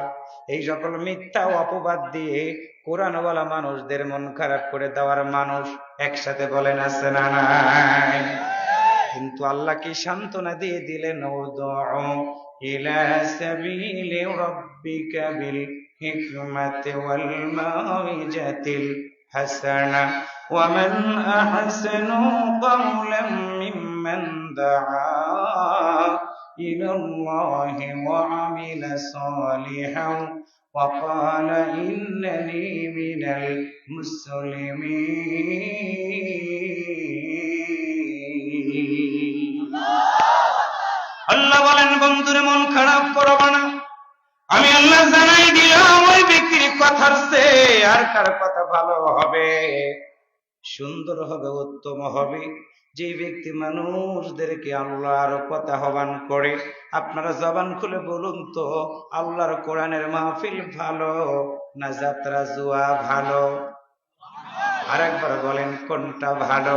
এই সকল মিথ্যা অপবাদ দিয়ে কোরআনওয়ালা মানুষদের মন খারাপ করে দেওয়ার মানুষ একসাথে বলেন আছে না নাই? কিন্তু আল্লাহ কি সান্ত্বনা দিয়ে দিলেন, উদউ ইলা সাবিলি রাব্বিকা বিল হিকমাতি ওয়াল মাউইজাতিল হাসানা ওয়া মান আহসানু কাওলাম মিম্মান দাআ ইলাল্লাহি ওয়া আমিলা সালিহান ওয়া ক্বালা ইন্নানি মিনাল মুসলিমিন। আল্লাহ বলেন, বন্ধুরে মন খারাপ করবা না, আমি আল্লাহ জানাই দিলাম ওই ব্যক্তির কথার চেয়ে আর কার কথা ভালো হবে, সুন্দর হবে, উত্তম হবে, যে ব্যক্তি মানুষদেরকে আল্লাহর কথা আহ্বান করে। আপনারা জবান খুলে বলুন তো, আল্লাহর কোরআনের মাহফিল ভালো না যাত্রা জুয়া ভালো? আরেকবার বলেন, কোনটা ভালো?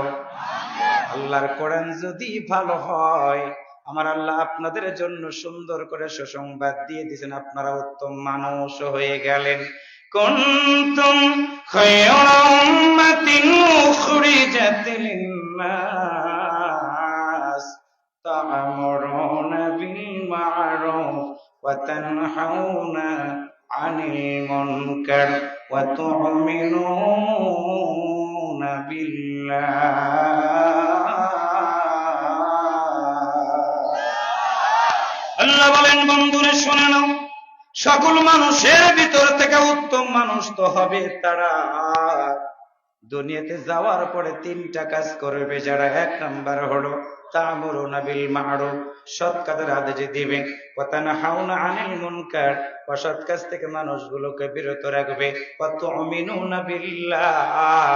আল্লাহর কোরআন যদি ভালো হয়, আমার আল্লাহ আপনাদের জন্য সুন্দর করে সুসংবাদ দিয়ে দিয়েছেন, আপনারা উত্তম মানুষ হয়ে গেলেন। কুনতুম খায়রা উম্মাতিন উখরিজাত লিন-নাস তা'মুরুনা বিল মা'রুফ ওয়া তানহাউনা আনিল মুনকার ওয়া তু'মিনুনা বিল্লাহ। আল্লাহ বলেন, বন্ধুরা শুনে নাও, সকল মানুষের ভিতর থেকে উত্তম মানুষ তো হবে তারা দুনিয়াতে যাওয়ার পরে তিনটা কাজ করবে যারা। এক নাম্বার হলো তা'মুরুনা বিল মা'রুফ, সৎ কাজের আদেশ দিবে, ওয়া তানহাউনা আনিল মুনকার, অসৎ কাজ থেকে মানুষগুলোকে বিরত রাখবে, ওয়া তু'মিনুনা বিল্লাহ,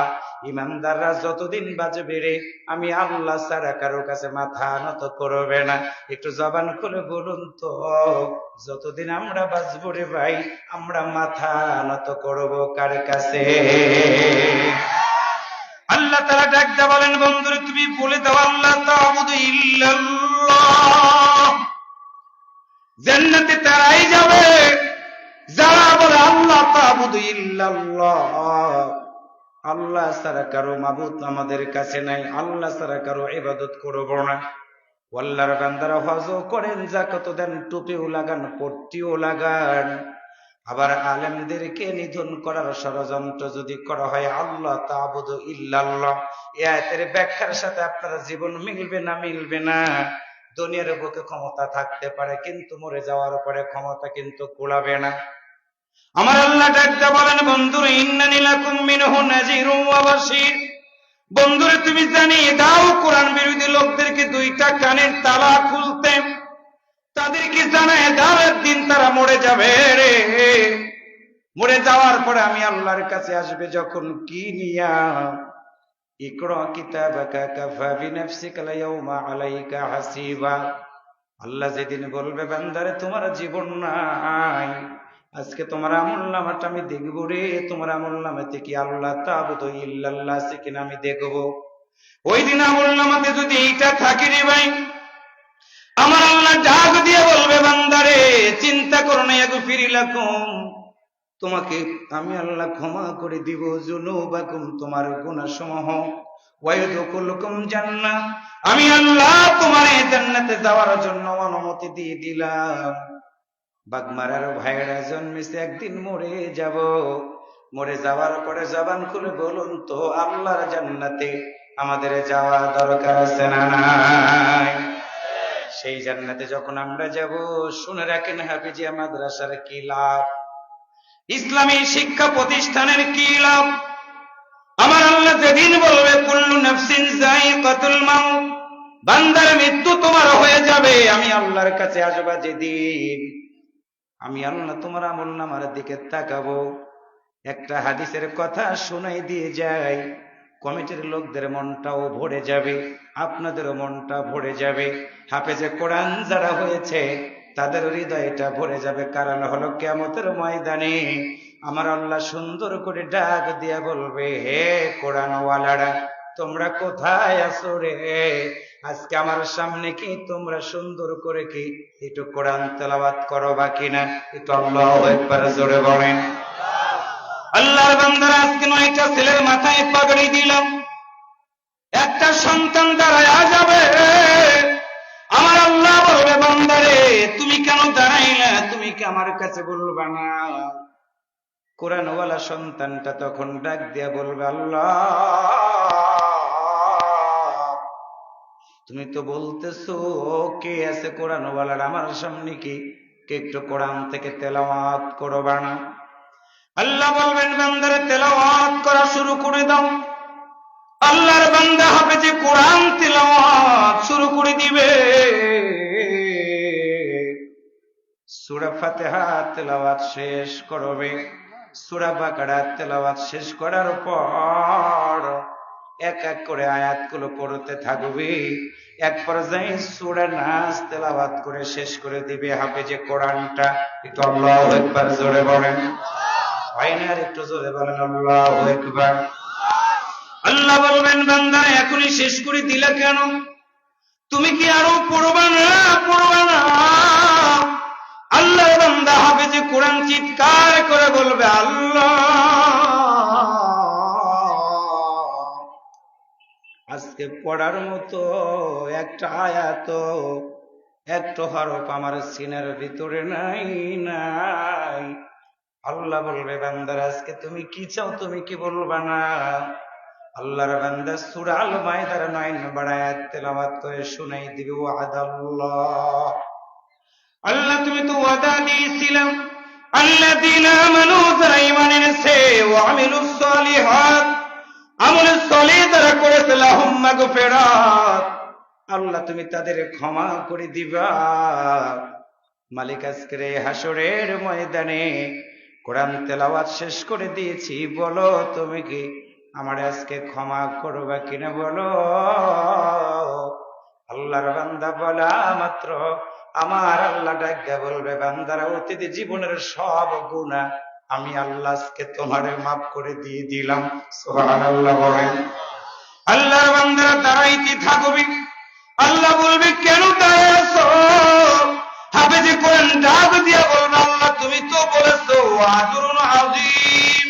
ইমানদাররা যতদিন বাঁচবে রে আমি আল্লাহ ছাড়া কারো কাছে মাথা নত করবে না। একটু জবান খুলে বলুন তো, যতদিন আমরা বাঁচবো রে ভাই, আমরা মাথা নত করব কার কাছে? আল্লাহ তাআলা ডাক দিয়ে বলেন, বন্ধুরে তুমি বলে দাও, আল্লাহ তা'বুদু ইল্লাল্লাহ। জান্নাতে তারাই যাবে যারা বলে আল্লাহ তা'বুদু ইল্লাল্লাহ, আল্লাহ ছাড়া কারো মাবুদ আমাদের কাছে নাই, আল্লাহ ছাড়া কারো ইবাদত করব না। আল্লাহর বান্দারা হজও করেন, যাকাত দেন, টুপিও লাগান, পট্টিও লাগান, আবার আলেমদেরকে নিধন করার ষড়যন্ত্র যদি করা হয়, আল্লাহ তা'বুদু ইল্লাল্লাহ, এই আয়াতের ব্যাখ্যার সাথে আপনারা জীবন মিলবে না? মিলবে না। দুনিয়ার বুকে ক্ষমতা থাকতে পারে, কিন্তু মরে যাওয়ার পরে ক্ষমতা কিন্তু কুলাবে না। আমার আল্লাহ ডাকতে বলেন, বন্ধুরা ইন্নানি লাকুম মিনহু নাযীরুন ওয়া বাশীর, বন্ধুরা তুমি জানিয়ে দাও কোরআন বিরোধী লোকদেরকে দুইটা কানের তালা খুলতে, তাদেরকে জানায় দাও একদিন তারা মরে যাবে রে। মরে যাওয়ার পরে আমি আল্লাহর কাছে আসবে যখন, কি নিয়া? ইকরা কিতাবাকা কাফা বিনাফসিকা আল-ইয়াওমা আলাইকা হাসিবা। আল্লাহ যেদিন বলবে, বান্দারে তোমার জীবন নাই, আজকে তোমার আমলনামাটা আমি দেখব রে, তোমার আমলনামাতে কি আল্লাহ তা'বুদু ইল্লাল্লাহ আছে কিনা আমি দেখব। ওই দিন আমলনামাতে যদি এইটা থাকে রে ভাই, আমার আল্লাহ ডাক দিয়ে বলবে, বান্দারে চিন্তা করো না, ইয়াগফির লাকুম, তোমাকে আমি আল্লাহ ক্ষমা করে দিব, যুনুবাকুম, তোমার গুনাহসমূহ, ওয়া ইয়াদখুলুকুম জান্নাহ, আমি আল্লাহ তোমার জান্নাতে যাওয়ার জন্য অনুমতি দিয়ে দিলাম। বাগমারার ভাইয়েরা জন্মেছে, একদিন মরে যাব, মরে যাওয়ার পরে জবান খুলে বলুন তো, আল্লাহর জান্নাতে আমাদের যাওয়া দরকার আছে না নাই? সেই জান্নাতে যখন আমরা যাব, শুনে রাখেন হাফিজিয়া মাদ্রাসার কি লাভ, ইসলামী শিক্ষা প্রতিষ্ঠানের কি লাভ। আমার আল্লাহ যেদিন বলবে, কুল্লু নাফসিন যায়িকাতুল মাউত, বান্দার মৃত্যু তোমার হয়ে যাবে, আমি আল্লাহর কাছে আসবা যেদিন, আমি আল্লাহ তোমার আমলনামার দিকে তাকাবো, একটা হাদিসের কথা শোনাই দিয়ে যাই, কমিটির লোকদের মনটাও ভরে যাবে, আপনাদেরও মনটা ভরে যাবে। হাফেজে কোরআন যারা হয়েছে তাদের হৃদয়টা ভরে যাবে। কারণ হলো কিয়ামতের ময়দানে আমার আল্লাহ সুন্দর করে ডাক দিয়া বলবে, হে কোরআনওয়ালারা তোমরা কোথায় আছো রে? আজকে আমার সামনে কি তোমরা সুন্দর করে কি একটু কোরআন তেলাওয়াত করো বা কিনা? একটু আল্লাহু আকবার জোরে বলেন। আল্লাহর বান্দারা, আজকে 9টা ছেলের মাথায় পাগড়ি দিলাম, একটা সন্তান দাঁড়ায়া যাবে। আমার আল্লাহ বলবে, বান্দারে তুমি কেন দাঁড়াইলা? তুমি কি আমার কাছে বলবা না? কোরআনওয়ালা সন্তানটা তখন ডাক দিয়া বলবে, আল্লাহ তুমি তো বলতেছো কে আছে কোরআনওয়ালার আমার সামনে, কি কে একটু কোরআন থেকে তেলাওয়াত করবা না? আল্লাহ বলবেন, বান্দারে তেলাওয়াত করা শুরু করে দাও। আল্লাহর বান্দা হাফেজে কোরআন তেলাওয়াত শুরু করে দিবে। সূরা ফাতিহা তেলাওয়াত শেষ করবে। সূরা বাকারা তেলাওয়াত শেষ করার পর এক এক করে আয়াতগুলো পড়তে থাকবে। এক পর্যায়ে সূরা নাস তেলাওয়াত করে শেষ করে দিবে হাফেজে কোরআনটা। একটু আল্লাহু আকবার জোরে বলেন। আর একটু জোরে বলেন আল্লাহু আকবার। আল্লাহ বলবেন, বান্দা এখনই শেষ করে দিলা কেন? তুমি কি আরো পড়বা না? পড়বা না? আল্লাহ বান্দা হাফেজে কোরআন চিৎকার করে বলবে, আল্লাহ আজকে পড়ার মতো একটা আয়াত, একটা হরফ আমার সিনার ভিতরে নাই। আল্লাহ বলবে, বান্দার আজকে তুমি কি চাও? তুমি কি বলবা না? আল্লাহর বান্দা সূরা আল মাইদার 9 নম্বর আয়াত তেলাওয়াত করে শুনাই দিবে, ওয়াদাল্লাহ, আল্লাহ তুমি তো ওয়াদা দিয়েছিলাম, আল্লাযীনা আমানু যারা ঈমান এনেছে, ওয়া আমিলুস সালিহাত আমল সালিহ যারা করেছে, লাহুম মাগফিরাত, আল্লাহ তুমি তাদের ক্ষমা করে দিবা। মালিক আজকের এই হাসরের ময়দানে কোরআন তেলাওয়াত শেষ করে দিয়েছি, বলো তুমি কি আমার আজকে ক্ষমা করবা কিনা? বলো। আল্লাহর বান্দা বলা মাত্র আমার আল্লাহ ডাক বলবে, বান্দারা অতীত জীবনের সব গুনাহ আমি আল্লাহ আজকে তোমারে মাফ করে দিয়ে দিলাম। সুবহানাল্লাহ বলেন। আল্লাহর বান্দারা দাঁড়াইতে থাকবে। আল্লাহ বলবে, কেন দাঁড়িয়ে আছো? হাফেজে কোরআন ডাক দিয়া বলবে, আল্লাহ তুমি তো বলেছো আজরুন আযীম,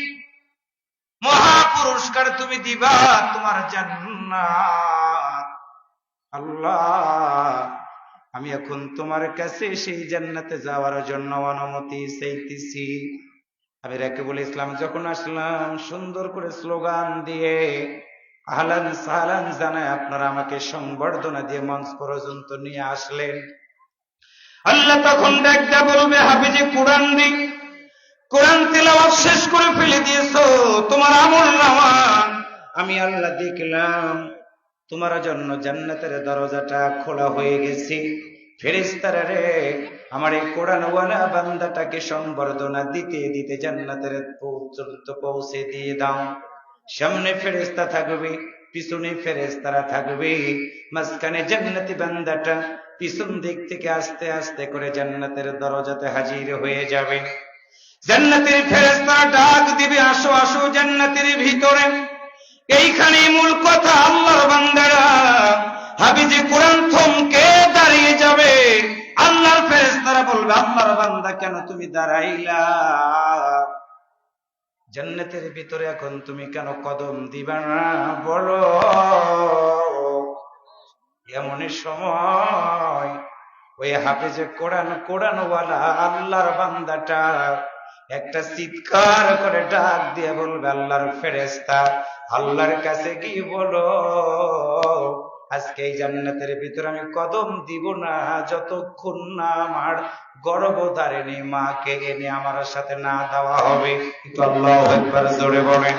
মহা পুরস্কার তুমি দিবা, তোমার জান্নাত। আল্লাহ আমি এখন তোমার কাছে সেই জান্নাতে যাওয়ার জন্য অনুমতি চাইতেছি। আমি রাকিবুল ইসলাম যখন আসলাম, সুন্দর করে স্লোগান দিয়ে আহলান সাহলান জানায় আপনারা আমাকে সংবর্ধনা দিয়ে মঞ্চ পর্যন্ত নিয়ে আসলেন। আল্লাহ তখন ডাকতে বলবে, হাফেজে কোরআন দিক কোরআন তেলাওয়াত শেষ করে ফেলে দিয়েছো, তোমার আমলনামা আমি আল্লাহ দেখলাম, তোমার জন্য জান্নাতের দরজাটা খোলা হয়ে গেছে। ফেরেশতারা রে, আমার এই কোরআনওয়ালা বান্দাটাকে সংবর্ধনা দিতে দিতে জান্নাতের পর্যন্ত পৌঁছে দিয়ে দাও। সামনে ফেরেশতা থাকবে, পিছনে ফেরেশতারা থাকবে, মাঝখানে জান্নাতি বান্দাটা পিছন দিক থেকে আস্তে আস্তে করে জান্নাতের দরজাতে হাজির হয়ে যাবে। জান্নাতের ফেরেশতারা ডাক দিবে, আসো আসো জান্নাতের ভিতরে। এইখানে মূল কথা, আল্লাহর বান্দারা হাফেজে কোরআন থমকে দাঁড়িয়ে যাবে। আল্লাহর ফেরেশতারা বলবে, আল্লাহর বান্দা কেন তুমি দাঁড়াইলা? জান্নাতের ভিতরে এখন তুমি কেন কদম দিবা না? বলো। এমনই সময় ওই হাফেজে কোরআনওয়ালা আল্লাহর বান্দাটা একটা চিৎকার করে ডাক দিয়ে বলবে, আল্লাহর ফেরেশতা আল্লাহর কাছে গিয়ে বলো, আজকে এই জান্নাতের ভিতরে আমি কদম দিব না যতক্ষণ না আমার গর্ভধারিণী মাকে এনে আমার সাথে না দেওয়া হবে। কিন্তু আল্লাহু আকবার জোরে বলেন।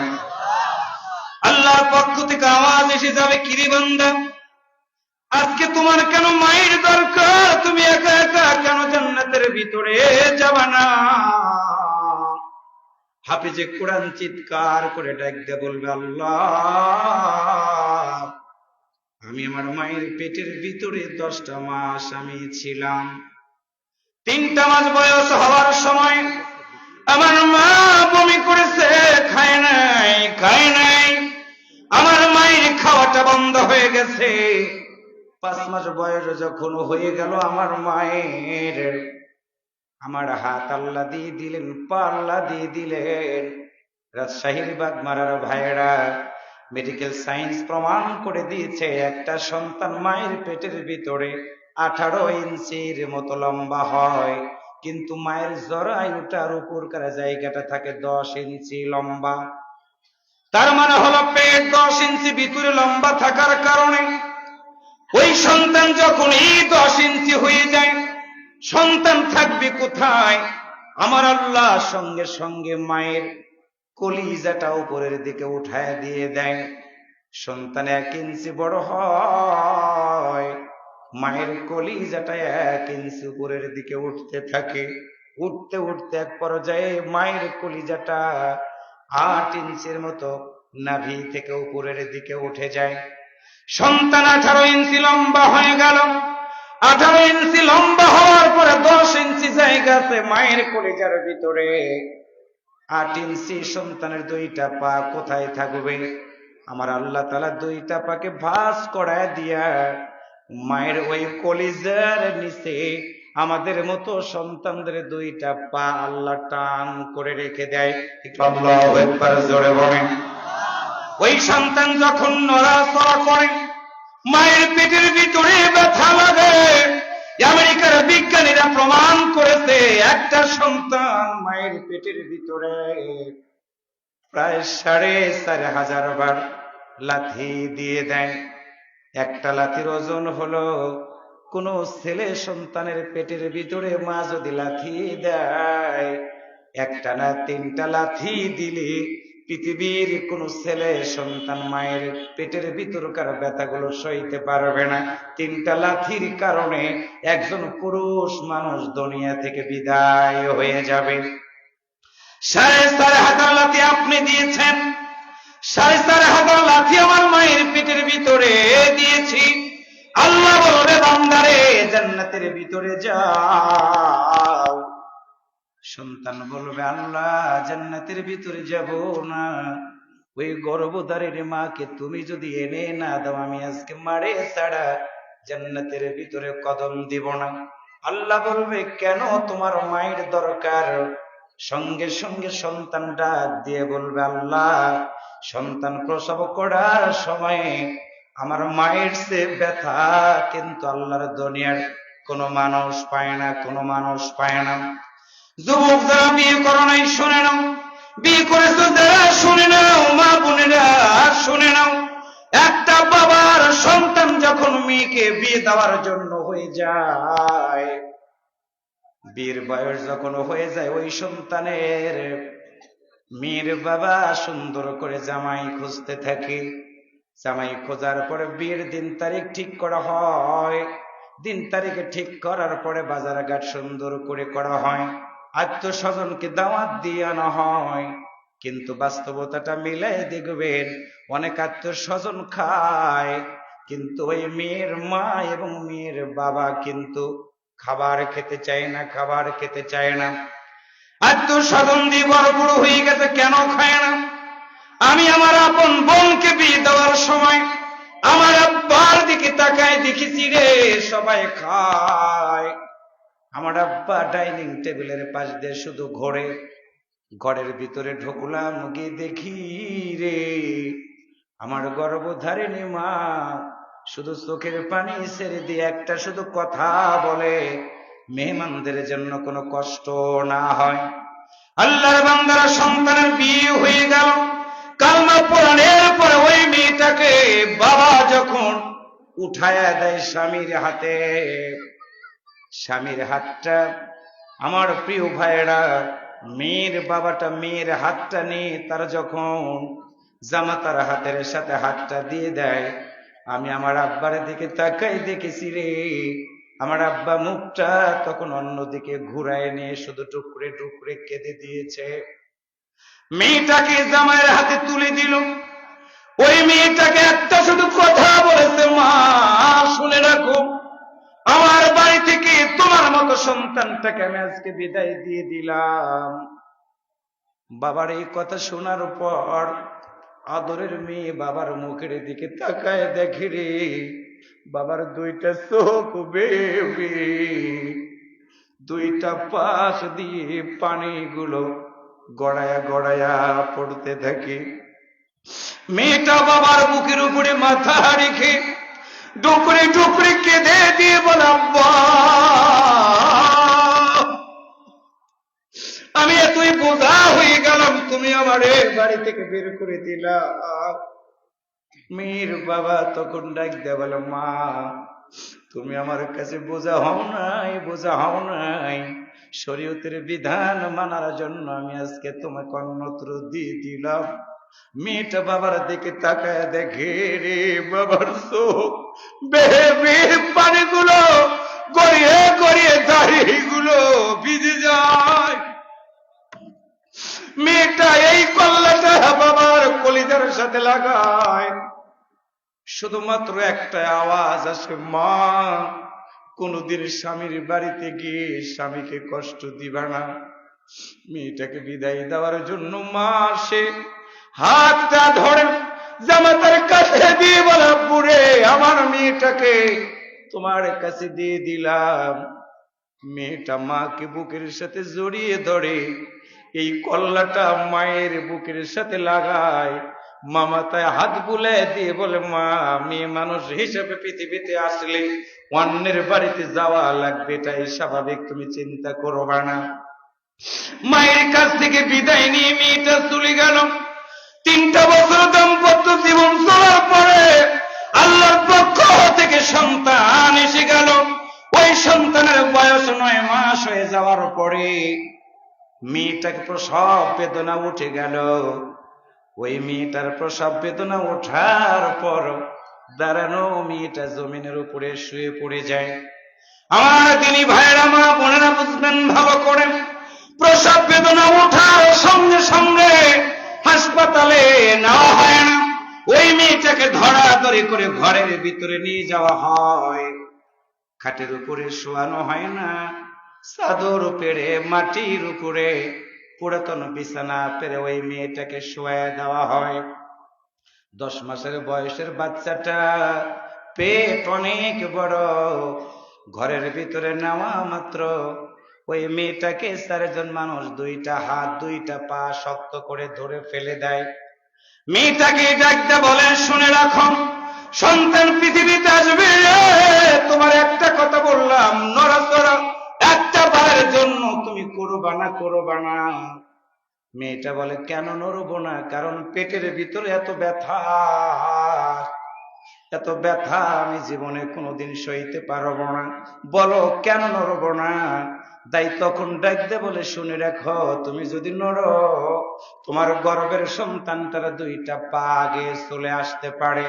আল্লাহর পক্ষ থেকে আওয়াজ এসে যাবে, কিরে বান্দা আজকে তোমার কেন মায়ের দরকার? তুমি একা একা কেন জান্নাতের ভিতরে যাবা না? হাফিজে কোরআন চিৎকার করে ডাক দিয়ে বলবে, আল্লাহ, আমি আমার মায়ের পেটের ভিতরে 10টা মাস আমি ছিলাম। 3টা মাস বয়স হওয়ার সময় আমার মা বমি করেছে, খায় নাই। আমার মায়ের খাওয়াটা বন্ধ হয়ে গেছে। 5 মাস বয়স যখন হয়ে গেল, আমার মায়ের আমার হাত আল্লাহ দিয়ে দিলেন, পা আল্লাহ দিয়ে দিলেন। রাজশাহীর বাগমারার ভাইয়েরা, মেডিকেল সায়েন্স প্রমাণ করে দিয়েছে, একটা সন্তান মায়ের পেটের ভিতরে 18 ইঞ্চির মতো লম্বা হয়, কিন্তু মায়ের জরায়ুটার উপরকার জায়গাটা থাকে 10 ইঞ্চি লম্বা। তার মানে হলো পেট 10 ইঞ্চি ভিতরে লম্বা থাকার কারণে ওই সন্তান যখন এই 10 ইঞ্চি হয়ে যায়, সন্তান থাকবে কোথায়? আমার আল্লাহ সঙ্গে সঙ্গে মায়ের কলিজাটা উপরের দিকে উঠায় দিয়ে দেয়। সন্তান 1 ইঞ্চি বড় হয়, মায়ের কলিজাটা 1 ইঞ্চি উপরের দিকে উঠতে থাকে। উঠতে উঠতে এক পর্যায়ে মায়ের কলিজাটা 8 ইঞ্চির মতো নাভি থেকে উপরের দিকে উঠে যায়। সন্তান 18 ইঞ্চি লম্বা হয়ে গেল। 18 ইঞ্চি লম্বা হওয়ার পরে 10 ইঞ্চি জায়গা আছে মায়ের কলিজার ভিতরে। 8 ইঞ্চি সন্তানের 2টা পা কোথায় থাকবে? আমার আল্লাহ তাআলা 2টা পাকে ভাঁজ করায় দিয়া মায়ের ওই কলিজার নিচে আমাদের মতো সন্তানদের 2টা পা আল্লাহ টান করে রেখে দেয়। আল্লাহু আকবার, জোরে বলেন। ওই সন্তান যখন নড়াচড়া করে, মায়ের পেটের ভিতরে ব্যথা লাগে। আমেরিকার বিজ্ঞানীরা প্রমাণ করেছে, একটা সন্তান মায়ের পেটের ভিতরে প্রায় 4,500 বার লাথি দিয়ে দেয়। একটা লাথির ওজন হলো, কোন ছেলে সন্তানের পেটের ভিতরে মা যদি লাথি দেয়, একটা না 3টা লাথি দিলে পৃথিবীর কোন ছেলে সন্তান মায়ের পেটের ভিতরকার ব্যথাগুলো সইতে পারবে না। 3টা লাথির কারণে একজন পুরুষ মানুষ দুনিয়া থেকে বিদায় হয়ে যাবে। 4,500 লাথি আপনি দিয়েছেন, 4,500 লাথি আমার মায়ের পেটের ভিতরে দিয়েছি। আল্লাহ বলবে, বান্দারে জান্নাতের ভিতরে যাও। সন্তান বলবে, আল্লাহ জান্নাতের ভিতরে যাব না, ওই গর্ভধারীর মাকে তুমি যদি এনে না দাও, আমি আজকে মারে ছাড়া জান্নাতের ভিতরে কদম দিব না। আল্লাহ বলবে, কেন তোমার মায়ের দরকার? সঙ্গে সঙ্গে সন্তান ডাক দিয়ে বলবে, আল্লাহ সন্তান প্রসব করার সময় আমার মায়ের সে ব্যথা কিন্তু আল্লাহর দুনিয়ার কোনো মানুষ পায় না, কোনো মানুষ পায় না। যুবক যারা বিয়ে করো নাই শুনে নাও, বিয়ে করেছো যারা শুনে নাও, মা বোনেরা শুনে নাও, একটা বাবার সন্তান যখন মেয়েকে বিয়ে দেওয়ার জন্য হয়ে যায়, বিয়ের বয়স যখন হয়ে যায়, ওই সন্তানের মেয়ের বাবা সুন্দর করে জামাই খুঁজতে থাকে। জামাই খোঁজার পরে বিয়ের দিন তারিখ ঠিক করা হয়। দিন তারিখে ঠিক করার পরে বাজার ঘাট সুন্দর করে করা হয়, আত্মীয় স্বজনকে দাওয়াত দিয়ে আনা হয়। কিন্তু বাস্তবতাটা মিলাই দেখবেন, অনেক আত্মীয় স্বজন খায়, কিন্তু ওই মেয়ের মা এবং মেয়ের বাবা কিন্তু খাবার খেতে চায় না, খাবার খেতে চায় না। আত্মীয় স্বজন দিয়ে ভরপুর হয়ে গেছে, কেন খায় না? আমি আমার আপন বোনকে বিয়ে দেওয়ার সময় আমার আব্বার দিকে তাকায় দেখেছি রে, সবাই খায়। আমার আব্বা ডাইনিং টেবিলের পাশ দিয়ে শুধু ঘোরে। ঘরের ভিতরে ঢুকলাম, গিয়ে দেখি রে আমার গর্ভধারিণী মা শুধু চোখের পানি ছেড়ে দিয়ে একটা শুধু কথা বলে, মেহমানদের জন্য কোনো কষ্ট না হয়। আল্লাহর বান্দারা সন্তানের বিয়ে হয়ে গেল, কালমা পড়ানোর পরে ওই মেয়েটাকে বাবা যখন উঠায়া দেয় স্বামীর হাতে, স্বামীর হাতটা, আমার প্রিয় ভাইয়েরা, মেয়ের বাবাটা মেয়ের হাতটা নিয়ে তার যখন জামাতার হাতের সাথে হাতটা দিয়ে দেয়, আমি আমার আব্বার দিকে তাকাই দেখেছি রে, আমার আব্বা মুখটা তখন অন্যদিকে ঘুরায় নিয়ে শুধু টুকরে টুকরে কেঁদে দিয়েছে। মেয়েটাকে জামাইয়ের হাতে তুলে দিল। ওই মেয়েটাকে একটা শুধু কথা বলেছে, মা শুনে রাখো, আমার বাড়ি থেকে তোমার মতো সন্তানটাকে আমি আজকে বিদায় দিয়ে দিলাম। বাবার এই কথা শোনার পর আদরের মেয়ে বাবার মুখের দিকে তাকায় দেখে রে, বাবার দুইটা চোখ বেবে, দুইটা পাশ দিয়ে পানিগুলো গড়ায়া গড়ায়া পড়তে থাকে। মেয়েটা বাবার বুকের উপরে মাথা রেখে ডুকরে ডুকরে কেঁদে দিয়ে বলে, আব্বা আমি এতই বোঝা হয়ে গেলাম, তুমি আমারে বাড়ি থেকে বের করে দিলা। মেয়ের বাবা তখন ডাক দেয়া বলে, মা তুমি আমার কাছে বোঝা হও নাই, বোঝা হও নাই। শরীয়তের বিধান মানার জন্য আমি আজকে তোমাকে অন্যত্র দিয়ে দিলাম। মেয়েটা বাবার দিকে তাকায় দেখে রে, বাবার চোখ বেয়ে বেয়ে পানিগুলো গড়িয়ে গড়িয়ে দাড়িগুলো ভিজে যায়। মেয়েটা এই কল্লাটা বাবার কলিজার সাথে লাগায়, শুধুমাত্র একটা আওয়াজ আসে, মা কোনদিন স্বামীর বাড়িতে গিয়ে স্বামীকে কষ্ট দিবা না। মেয়েটাকে বিদায় দেওয়ার জন্য মা সে হাতটা ধরে জামাতার কাছে দিয়ে বলা, বুড়ে আমার মেয়েটাকে তোমার কাছে দিয়ে দিলাম। মেয়েটা মাকে বুকের সাথে জড়িয়ে ধরে এই কল্লাটা মায়ের বুকের সাথে লাগায়, মামাতায় হাত বুলায় দিয়ে বলে, মা মেয়ে মানুষ হিসেবে পৃথিবীতে আসলে অন্যের বাড়িতে যাওয়া লাগবে, এটাই স্বাভাবিক, তুমি চিন্তা করবা না। মায়ের কাছ থেকে বিদায় নিয়ে মেয়েটা চলে গেল। 3টা বছর দাম্পত্য জীবন চলার পরে আল্লাহর পক্ষ থেকে সন্তান এসে গেল। ওই সন্তানের বয়স 9 মাস হয়ে যাওয়ার পরে মেয়েটাকে প্রসব বেদনা উঠে গেল। ওই মেয়েটার প্রসব বেদনা ওঠার পর দাঁড়ানো মেয়েটা জমিনের উপরে শুয়ে পড়ে যায়। আমার দিনী ভাইয়েরা, মা বোনেরা বুঝবেন ভালো করে, প্রসব বেদনা ওঠার সঙ্গে সঙ্গে হাসপাতালে নেওয়া হয় না, ওই মেয়েটাকে ধরাধরি করে ঘরের ভিতরে নিয়ে যাওয়া হয়। খাটের উপরে শোয়ানো হয় না, চাদর পেড়ে মাটির উপরে পুরাতন বিছানা পেরে ওই মেয়েটাকে শোয়া দেওয়া হয়। 10 মাসের বয়সের বাচ্চাটা, পেট অনেক বড়। ঘরের ভিতরে নেওয়া মাত্র ওই মেয়েটাকে 4 জন মানুষ 2টা হাত 2টা পা শক্ত করে ধরে ফেলে দেয়। মেয়েটাকে ডাকতে বলেন, শুনে রাখো, সন্তান পৃথিবীতে আসবে, তোমার একটা কথা বললাম, নড়াচড়া একটা বারের জন্য তুমি করবা না, করবা না। মেয়েটা বলে, কেন নড়বো না? কারণ পেটের ভিতরে এত ব্যথা, এত ব্যথা আমি জীবনে কোনোদিন সইতে পারবো না। বলো কেন নড়বো না? তাই তখন ডাকতে বলে, শুনে রাখো, তুমি যদি নড়ো তোমার গর্ভের সন্তানটার 2টা পা আগে চলে আসতে পারে।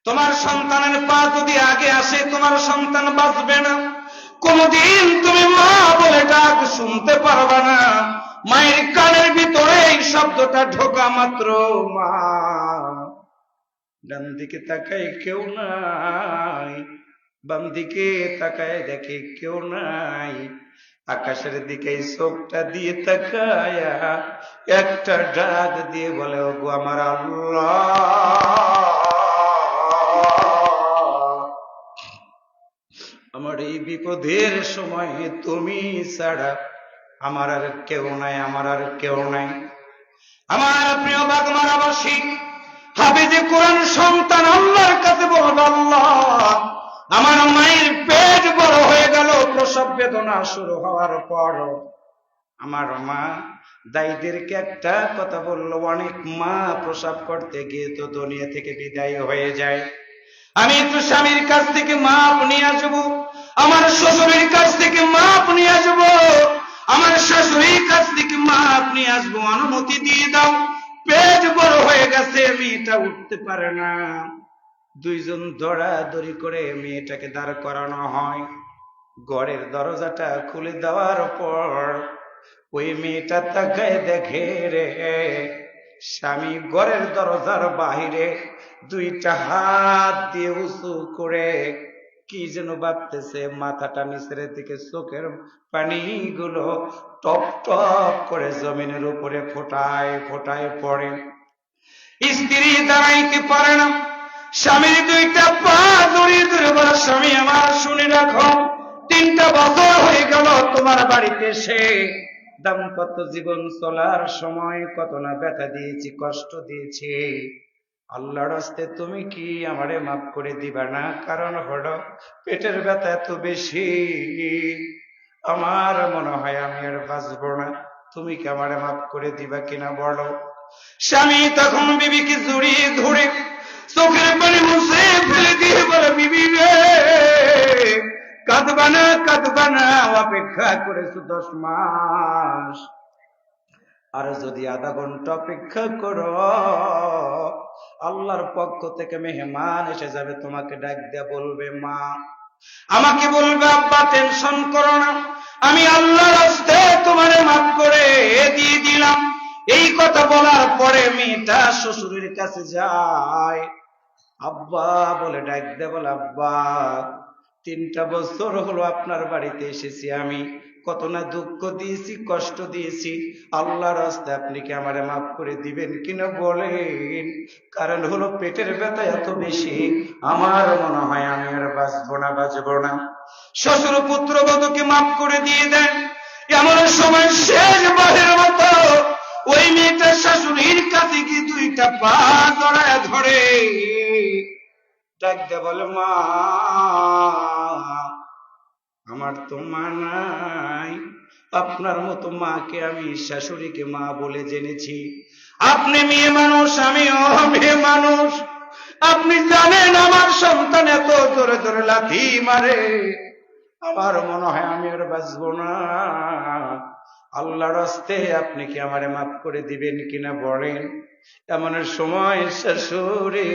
তোমার সন্তানের পা যদি আগে আসে তোমার সন্তান বাঁচবে না। কোনদিন তুমি মা বলে ডাক শুনতে পারবা না। মায়ের কানের ভিতরে এই শব্দটা ঢোকা মাত্র মা ডান দিকে তাকায় কেউ নাই, বাম দিকে তাকায় দেখে কেউ নাই। আকাশের দিকে চোখটা দিয়ে তাকায়া একটা ডাক দিয়ে বলে, ওগো আমার আল্লাহ, আমার এই বিপদের সময় তুমি ছাড়া আমার আর কেউ নাই, আমার আর কেউ নাই। আমার প্রিয় বাগমারাবাসী, হাফেজে কোরআন সন্তান আল্লাহর কাছে বলবে, আল্লাহ আমার মায়ের পেট বড় হয়ে গেল। প্রসব বেদনা শুরু হওয়ার পর আমার মা দায়ীদেরকে একটা কথা বললো, অনেক মা প্রসব করতে গিয়ে তো দুনিয়া থেকে বিদায় হয়ে যায়। আমি একটু স্বামীর কাছ থেকে মাপ নিয়ে আসবো, আমার শ্বশুরের কাছ থেকে মাপ নিয়ে আসবো, আমার শাশুড়ির কাছ থেকে মাপ নিয়ে আসবো, অনুমতি দিয়ে দাও। পেট বড় হয়ে গেছে, মেয়েটা উঠতে পারে না। 2 জন দৌড়াদৌড়ি করে মেয়েটাকে দাঁড় করানো হয়। ঘরের দরজাটা খুলে দেওয়ার পর ওই মেয়েটা তাকায় দেখে রে স্বামী ঘরের দরজার বাহিরে দুইটা হাত দিয়ে উঁচু করে কি যেন ভাবতেছে, মাথাটা নিচের দিকে, চোখের পানিগুলো টপ টপ করে জমিনের উপরে ফোটায় ফোটায় পড়ে। স্ত্রী দাঁড়াইতে পারে না, স্বামীর দুইটা পা জড়িয়ে ধরে বলে, স্বামী আমার শুনে রাখো, 3টা বছর হয়ে গেল তোমার বাড়িতে এসে দাম্পত্য জীবন চলার সময় কত না ব্যথা দিয়েছি, কষ্ট দিয়েছি। আল্লাহর রাস্তে তুমি কি আমারে মাফ করে দিবা না? কারণ হলো পেটের ব্যথা এত বেশি, আমার মনে হয় আমি আর বাঁচবো না, তুমি কি আমারে মাফ করে দিবা কিনা বলো। স্বামী তখন বিবিকে জড়িয়ে ধরে চোখের পানি মুছে ফেলে দিয়ে বলে, বিবি রে কাঁদবা না, কাঁদবা না, অপেক্ষা করেছো 10 মাস, আর যদি আধা ঘন্টা অপেক্ষা করো আল্লাহর পক্ষ থেকে মেহমান এসে যাবে, তোমাকে ডাক দেয়া বলবে মা, আমাকে বলবে আব্বা টেনশন করো না, আমি আল্লাহর রাস্তে তোমারে মাফ করে দিয়ে দিলাম। এই কথা বলার পরে মেয়েটা শ্বশুরের কাছে যায়, আব্বা বলে ডাক দেয়া বলে, আব্বা 3টা বছর হলো আপনার বাড়িতে এসেছি, আমি কত না দুঃখ দিয়েছি, কষ্ট দিয়েছি, আল্লাহর রাস্তায় আপনি কি আমারে মাফ করে দিবেন কিনা বলেন। কারণ হলো পেটের ব্যথা এত বেশি, আমার মনে হয় আমি আর বাঁচবো না। শ্বশুর পুত্রবধূকে মাফ করে দিয়ে দেন। এমন সময় শেষ বারের মতো ওই মেয়েটা শাশুড়ির কাছে গিয়ে 2টা পা জড়ায় ধরে ডাক দে বলে, মা আমার তো মা নাই, আপনার মতো মাকে আমি শাশুড়িকে মা বলে জেনেছি, আপনি মেয়ে মানুষ, আমিও মেয়ে মানুষ, আপনি জানেন আমার সন্তান এত জোরে জোরে লাথি মারে, আমার মনে হয় আমি আর বাঁচবো না, আল্লাহর রাস্তে আপনি কি আমারে মাফ করে দিবেন কিনা বলেন। এমন সময় শাশুড়ি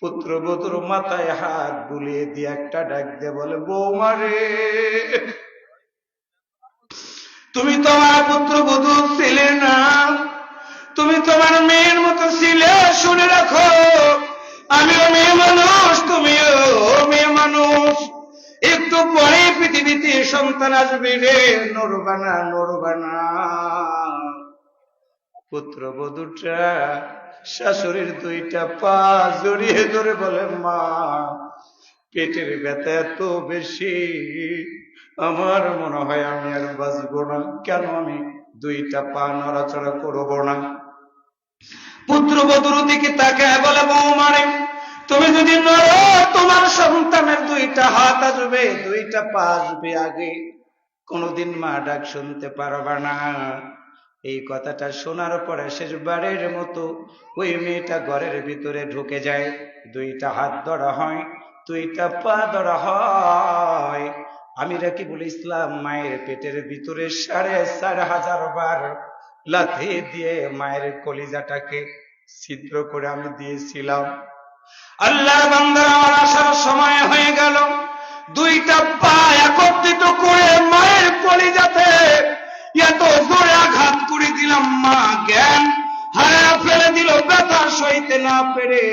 পুত্রবধূর মাথায় হাত বুলিয়ে দিয়ে একটা ডাক দিয়ে বলে, বৌমা রে তুমি তোমার পুত্রবধূ ছিলে না, তুমি তোমার মেয়ের মতো ছিলে, শুনে রাখো আমিও মেয়ে মানুষ, তুমিও মেয়ে মানুষ, একটু পরে পৃথিবীতে সন্তান আসবে রে, নড়বানা। পুত্রবধূটা শাশুড়ির 2টা পা জড়িয়ে ধরে বলে, মা পেটের ব্যথা এত বেশি, আমার মনে হয় আমি আর বাঁচবো না, কেন আমি 2টা পা নড়াচড়া করবো না। পুত্রবধূর দিকে তাকায় বলে, বৌমা রে তুমি যদি নড়ো তোমার সন্তানের 2টা হাত আসবে, 2টা পা আসবে আগে, কোনদিন মা ডাক শুনতে পারবা না। এই কথাটা শোনার পরে শেষবারের মতো ওই মেয়েটা ঘরের ভিতরে ঢুকে যায়, 2টা হাত ধরা হয়, 2টা পা ধরা হয়। আমি রাকিবুল ইসলাম মায়ের পেটের ভিতরে 4,500 বার লাথি দিয়ে মায়ের কলিজাটাকে ছিদ্র করে আমি দিয়েছিলাম। আল্লাহর বান্দারা আমার আসার সময় হয়ে গেল, 2টা পা একত্রিত করে মায়ের কলিজাতে এত জোরে আঘাত করে দিলাম, মা জ্ঞান হারা ফেলে দিল, ব্যথা সইতে না পেরে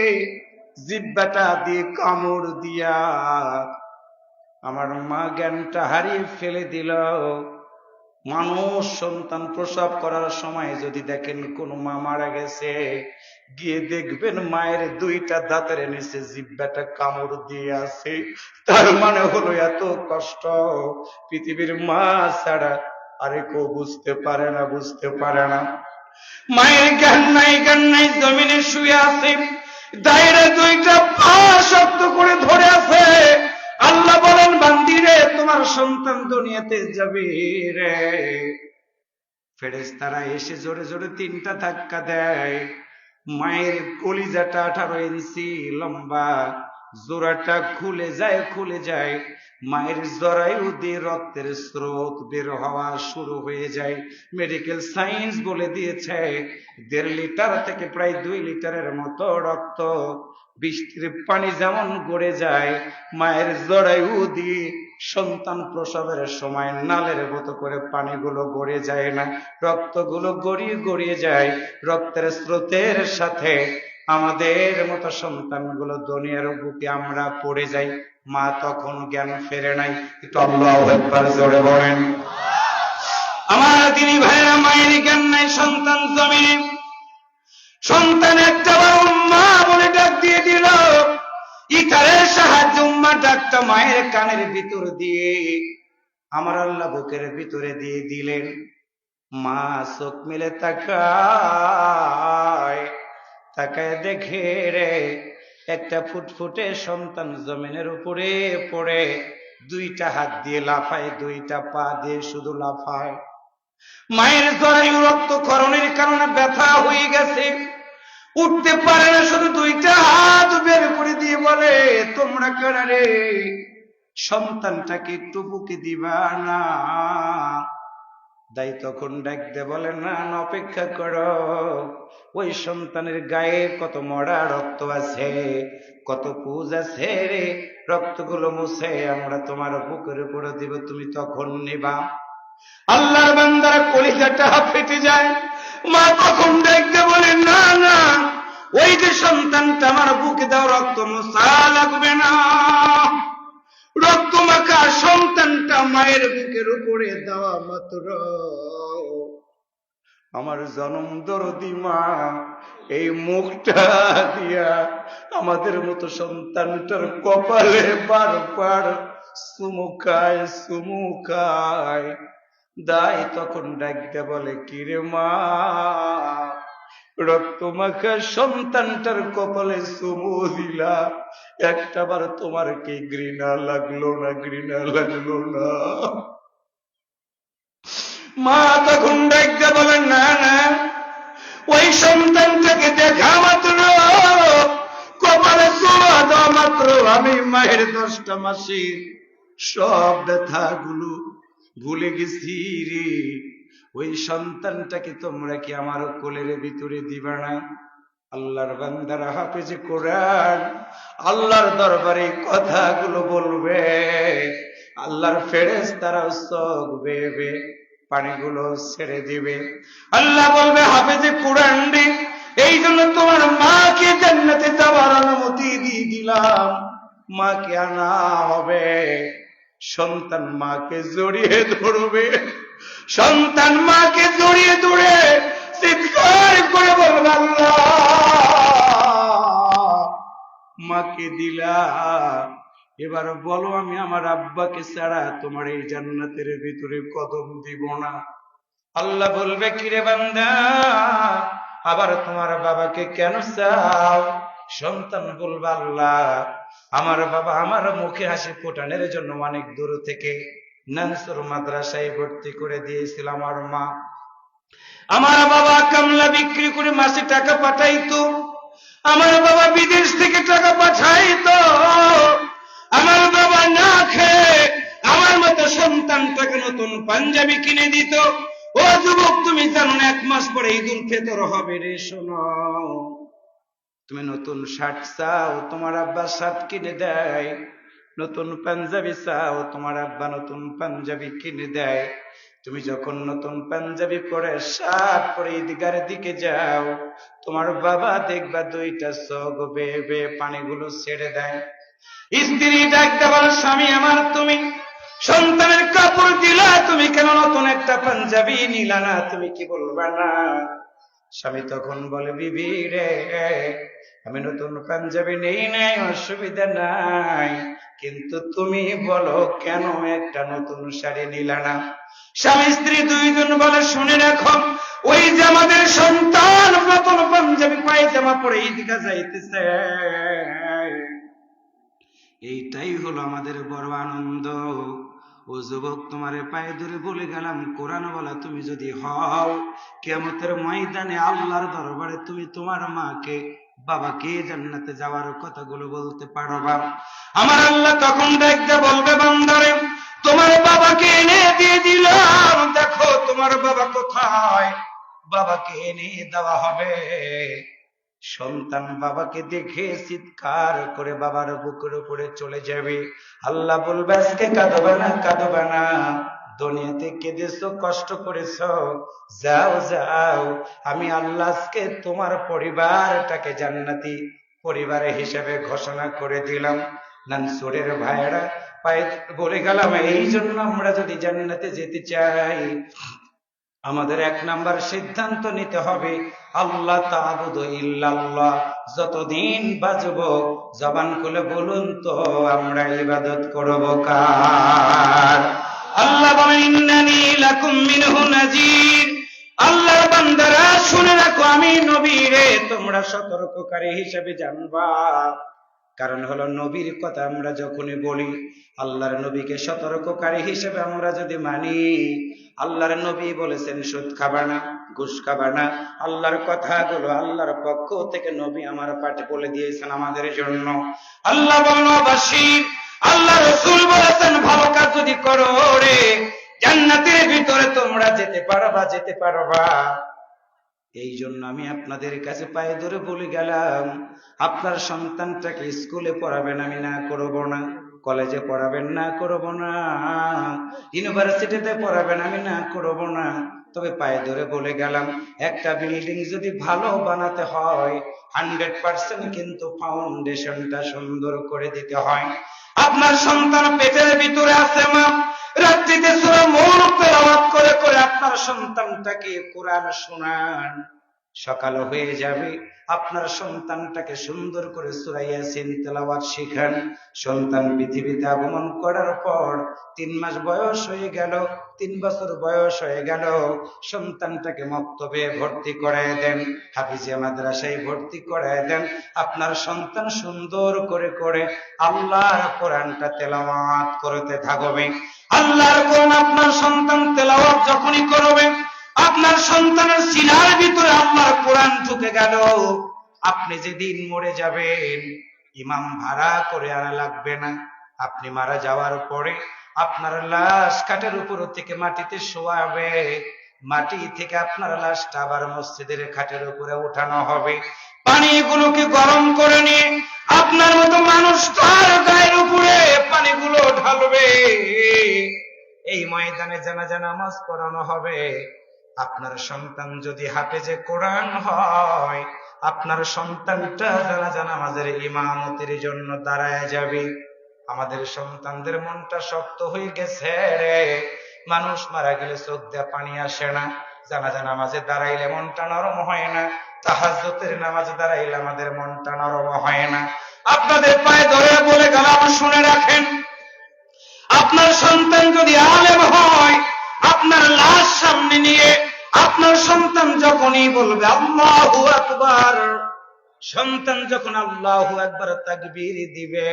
জিহ্বাটা দিয়ে কামড় দিয়া আমার মা জ্ঞানটা হারিয়ে ফেলে দিল। মানুষ সন্তান প্রসব করার সময় যদি দেখেন কোন মা মারা গেছে, গিয়ে দেখবেন মায়ের 2টা দাঁতের নিচে জিহ্বাটা কামড় দিয়ে আছে, তার মানে হলো এত কষ্ট পৃথিবীর মা ছাড়া আরে কেউ বুঝতে পারে না। মায়ের জ্ঞান নাই, জমিনে শুয়ে আছে, দায়ের 2টা পা শক্ত করে ধরে আছে। আল্লাহ বলেন, বান্দি রে তোমার সন্তান দুনিয়াতে যাবে রে। ফেরেশতারা এসে জোরে জোরে 3টা ধাক্কা দেয়, মায়ের কলিজাটা 18 ইঞ্চি লম্বা, জোড়াটা খুলে যায়, মায়ের জরায়ু দিয়ে রক্তের স্রোত বের হওয়া শুরু হয়ে যায়। মেডিকেল সায়েন্স বলে দিয়েছে 1.5 লিটার থেকে প্রায় 2 লিটারের মতো রক্ত বৃষ্টির পানি যেমন গড়ে যায়, মায়ের জরায়ু দিয়ে সন্তান প্রসবের সময় নালের মতো করে পানিগুলো গড়ে যায় না, রক্তগুলো গড়িয়ে গড়িয়ে যায়। রক্তের স্রোতের সাথে আমাদের মতো সন্তানগুলো দুনিয়ার বুকে আমরা পড়ে যাই। মা তখন জ্ঞান ফেরে নাই। একটু আল্লাহু আকবার জোরে বলেন। আমার দিনী ভাইরা, মায়ের জ্ঞান নাই সন্তান জমিনে। সন্তান একটা বার উম্মা বলে ডাক দিয়ে দিল, ইকারের সাহায্য উম্মা ডাকটা মায়ের কানের ভিতর দিয়ে আমার আল্লাহ বুকের ভিতরে দিয়ে দিলেন। মা চোখ মেলে তাকায়, তাকায় দেখে রে একটা ফুটফুটে সন্তান জমিনের উপরে পড়ে দুইটা হাত দিয়ে লাফায়, দুইটা পা দিয়ে শুধু লাফায়। মায়ের জরায়ু রক্তক্ষরণের কারণে ব্যথা হয়ে গেছে, উঠতে পারে না, শুধু দুইটা হাত বের করে দিয়ে বলে, তোমরা কারা রে? সন্তানটাকে একটু বুকে দিবা না? দাই তখন ডাকতে বলে, না অপেক্ষা করো, ওই সন্তানের গায়ে কত মরা রক্ত আছে, কত পুজ আছে রে, রক্তগুলো মুছে আমরা তোমার বুকের উপরে দিব, তুমি তখন নিবা। আল্লাহর বান্দারা কলিজাটা ফেটে যায়। মা তখন দেখতে বলে, না না, ওই যে সন্তানটা আমার বুকে দাও, রক্ত মোছা লাগবে না। রক্ত মাখা সন্তানটা মায়ের বুকের উপরে দেওয়া মাত্র আমার জনম দরদি মা এই মুখটা দিয়া আমাদের মতো সন্তানটার কপালে বারবার চুমুকায় চুমুকায়। দাই তখন ডাকতে বলে, কিরে মা, রক্ত মাখা সন্তানটার কপালে চুমু দিলা, একটাবার তোমার কি ঘৃণা লাগলো না? ঘৃণা লাগলো না? মা তখন ডাকতে বলে, না না, ওই সন্তানটাকে দেখা মাত্র, কপালে চুমা দেওয়া মাত্র আমি মায়ের 10টা মাসের সব ব্যথাগুলো ভুলে গেছি রে। ওই সন্তানটাকে তোমরা কি আমার কোলের ভিতরে দিবা না? আল্লাহর বান্দারা হাফেজে কোরআন আল্লাহর দরবারে কথাগুলো বলবে, আল্লাহর ফেরেশতারাও চোখ বেয়ে বেয়ে পানিগুলো ছেড়ে দিবে। আল্লাহ বলবে, হাফেজে কোরআন রে, এই জন্য তোমার মাকে জান্নাতে যাওয়ার অনুমতি দিয়ে দিলাম। মাকে আনা হবে, সন্তান মাকে জড়িয়ে ধরবে, সন্তান মাকে জড়িয়ে ধরে চিৎকার করে বলবে, আল্লাহ মাকে দিলা, এবার বলো আমি আমার আব্বাকে ছাড়া তোমার এই জান্নাতের ভিতরে কদম দিব না। আল্লাহ বলবে, কিরে বান্দা, আবার তোমার বাবাকে কেন চাও? সন্তান বলবে, আল্লাহ আমার বাবা আমার মুখে হাসি ফোটানোর জন্য অনেক দূর থেকে নানসুর মাদ্রাসায় ভর্তি করে দিয়েছিল আমার মা। আমার বাবা কামলা বিক্রি করে মাসে টাকা পাঠাইতো, আমার বাবা বিদেশ থেকে টাকা পাঠাইতো, আমার বাবা না খেয়ে আমার মতো সন্তানটাকে নতুন পাঞ্জাবি কিনে দিত। ও যুবক, তুমি জানো না 1 মাস পরে ঈদুল ফিতর হবে রে। শোনো, তুমি নতুন শার্ট চাও, তোমার আব্বা শার্ট কিনে দেয়, নতুন পাঞ্জাবি চাও, তোমার আব্বা নতুন পাঞ্জাবি কিনে দেয়। তুমি যখন নতুন পাঞ্জাবি পরে শার্ট পরে ঈদগাহের দিকে যাও, তোমার বাবা দেখবা 2টা চোখ বেয়ে বেয়ে পানিগুলো ছেড়ে দেয়। স্ত্রী ডাকতে বলে, স্বামী আমার, তুমি সন্তানের কাপড় দিলা, তুমি কেন নতুন একটা পাঞ্জাবি নিলা না? তুমি কি বলবা না? স্বামী তখন বলে, বিবি রে, আমি নতুন পাঞ্জাবি নেই নাই, অসুবিধা নাই, কিন্তু তুমি বলো কেন একটা নতুন শাড়ি নিলা না? স্বামী স্ত্রী দুইজন বলে, শুনে রাখো, ওই যে আমাদের সন্তান নতুন পাঞ্জাবি পায়জামা পরে ঈদগাহ যাইতেছে, এইটাই হলো আমাদের বড় আনন্দ। ও যুবক, তোমারে পায়ে ধরে বলে গেলাম, কোরআন বলা তুমি যদি হও, কিয়ামতের ময়দানে আল্লাহর দরবারে তুমি তোমার মাকে বাবাকে জান্নাতে যাওয়ার কথাগুলো বলতে পারবা। আমার আল্লাহ তখন দেখতে বলবে, বান্দারে তোমার বাবাকে এনে দিয়ে দিলাম, দেখো তোমার বাবা কোথায়। বাবাকে এনে দেওয়া হবে, সন্তান বাবাকে দেখে চিৎকার করে বাবার বুকের উপরে চলে যাবে। আল্লাহ বলবে আজকে কাঁদবে না, কাঁদবে না, দুনিয়াতে কেঁদেছো, কষ্ট করেছো, যাও যাও, আমি আল্লাহ আজকে তোমার পরিবারটাকে জান্নাতি পরিবার হিসেবে ঘোষণা করে দিলাম। নানসুরের ভাইয়েরা পায়ে বলে গেলাম, এই জন্য আমরা যদি জান্নাতে যেতে চাই আমাদের 1 নাম্বার সিদ্ধান্ত নিতে হবে আল্লাহ তা'বুদু ইল্লাল্লাহ। যতদিন বাঁচব জবান খুলে বলুন তো আমরা ইবাদত করব কার? আল্লাহ বলেন ইন্নানী লাকুম মিনহু নাযীর। আল্লাহর বান্দারা শুনে রাখো, আমি নবী রে, তোমরা সতর্ককারী হিসেবে জানবা। কারণ হলো নবীর কথা আমরা যখনই বলি, আল্লাহর নবীকে সতর্ককারী হিসেবে আমরা যদি মানি, আল্লাহর নবী বলেছেন সুদ খাবা না, ঘুষ খাবা না, আল্লাহর কথাগুলো আল্লাহর পক্ষ থেকে নবী আমার পাঠে বলে দিয়েছেন আমাদের জন্য। আল্লাহ বলেন বাশীর, আল্লাহ রাসূল বলেছেন ভালো কাজ যদি করো রে জান্নাতের ভিতরে তোমরা যেতে পারবা, যেতে পারবা। এই জন্য আমি আপনাদের কাছে পায়ে ধরে বলে গেলাম, আপনার সন্তানটাকে স্কুলে পড়াবেন, আমি না করব না, কলেজে পড়াবেন, না করব না, ইউনিভার্সিটিতে পড়াবেন, আমি না করব না, তবে পায়ে ধরে বলে গেলাম একটা বিল্ডিং যদি ভালো বানাতে হয় 100% কিন্তু ফাউন্ডেশনটা সুন্দর করে দিতে হয়। আপনার সন্তান পেটের ভিতরে আছে মা, রাত্রিতে সূরা মুলক তেলাওয়াত করে করে আপনার সন্তানটাকে কোরআন শোনান, সকাল হয়ে যাবে আপনার সন্তানটাকে সুন্দর করে সূরা ইয়াসিন তেলাওয়াত শিখান। সন্তান পৃথিবীতে আগমন করার পর 3 মাস বয়স হয়ে গেল, 3 বছর বয়স হয়ে গেল, সন্তানটাকে মক্তবে ভর্তি করায় দেন, হাফিজিয়া মাদ্রাসায় ভর্তি করায় দেন। আপনার সন্তান সুন্দর করে করে আল্লাহর কোরআনটা তেলাওয়াত করতে থাকবে। আল্লাহর কোরআন আপনার সন্তান তেলাওয়াত যখনই করবে, আপনার সন্তানের সিনার ভিতরে আল্লাহর কোরআন ঢুকে গেল, আপনি যেদিন মরে যাবেন ইমাম ভাড়া করে আনা লাগবে না। আপনি মারা যাওয়ার পরে আপনার লাশ কাঠের উপর থেকে মাটিতে শোয়াবে, মাটি থেকে আপনার লাশটা আবার মসজিদের খাটের উপরে উঠানো হবে। পানিগুলোকে গরম করে নিয়ে আপনার মতো মানুষ তার গায়ের উপরে পানিগুলো ঢালবে, এই ময়দানে জানাজা নামাজ পড়ানো হবে। আপনার সন্তান যদি হাফেজে কোরআন হয়, আপনার সন্তানটা জানাজা নামাজের ইমামতির জন্য দাঁড়ায় যাবে। আমাদের সন্তানদের মনটা শক্ত হয়ে গেছে রে, মানুষ মারা গেলে চোখ দিয়ে পানি আসে না, জানাজা নামাজে দাঁড়াইলে মনটা নরম হয় না, তাহাজ্জুদের নামাজে দাঁড়াইলে আমাদের মনটা নরম হয় না। আপনাদের পায়ে ধরে বলে গেলাম, শুনে রাখেন, আপনার সন্তান যদি আলেম হয়, আপনার লাশ সামনে নিয়ে আপনার সন্তান যখনই বলবে আল্লাহু আকবার, সন্তান যখন আল্লাহু আকবার তাকবীর দিবে,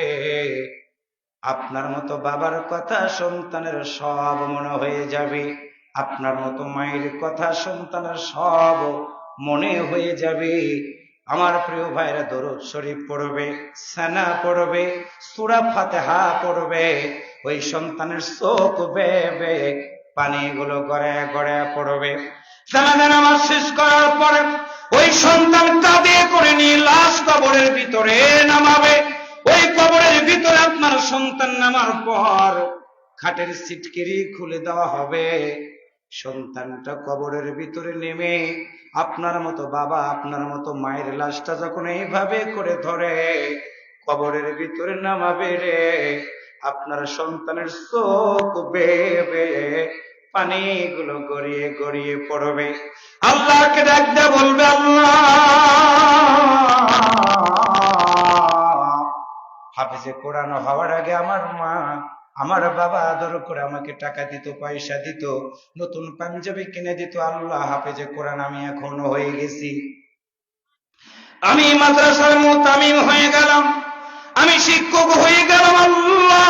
আপনার মতো বাবার কথা সন্তানের সব মনে হয়ে যাবে, আপনার মতো মায়ের কথা সন্তানের সব মনে হয়ে যাবে। আমার প্রিয় ভাইরা দরুদ শরীফ পড়বে, সানা পড়বে, সূরা ফাতিহা পড়বে, ওই সন্তানের চোখ বেবে পানিগুলো গড়ায় গড়ায় পড়বে। জানাজা নামাজ শেষ করার পরে ওই সন্তান কাঁধে করে নিয়ে লাশ কবরের ভিতরে নামাবে। ওই কবরের ভিতরে আপনার সন্তান নামার পর খাটের সিটকিরি খুলে দেওয়া হবে। সন্তানটা কবরের ভিতরে নেমে আপনার মতো বাবা, আপনার মতো মায়ের লাশটা যখন এইভাবে করে ধরে কবরের ভিতরে নামাবে রে, আপনার সন্তানের চোখ বেবে পানিগুলো গড়িয়ে গড়িয়ে পড়বে। আল্লাহকে ডাক দেয়া বলবে, আল্লাহ হাফেজে কোরআন হওয়ার আগে আমার মা আমার বাবা আদর করে আমাকে টাকা দিত, পয়সা দিত, নতুন পাঞ্জাবি কিনে দিত। আল্লাহ হাফেজে কোরআন আমি এখনো হয়ে গেছি, আমি মাদ্রাসার মুতামিম হয়ে গেলাম, আমি শিক্ষক হয়ে গেলাম। আল্লাহ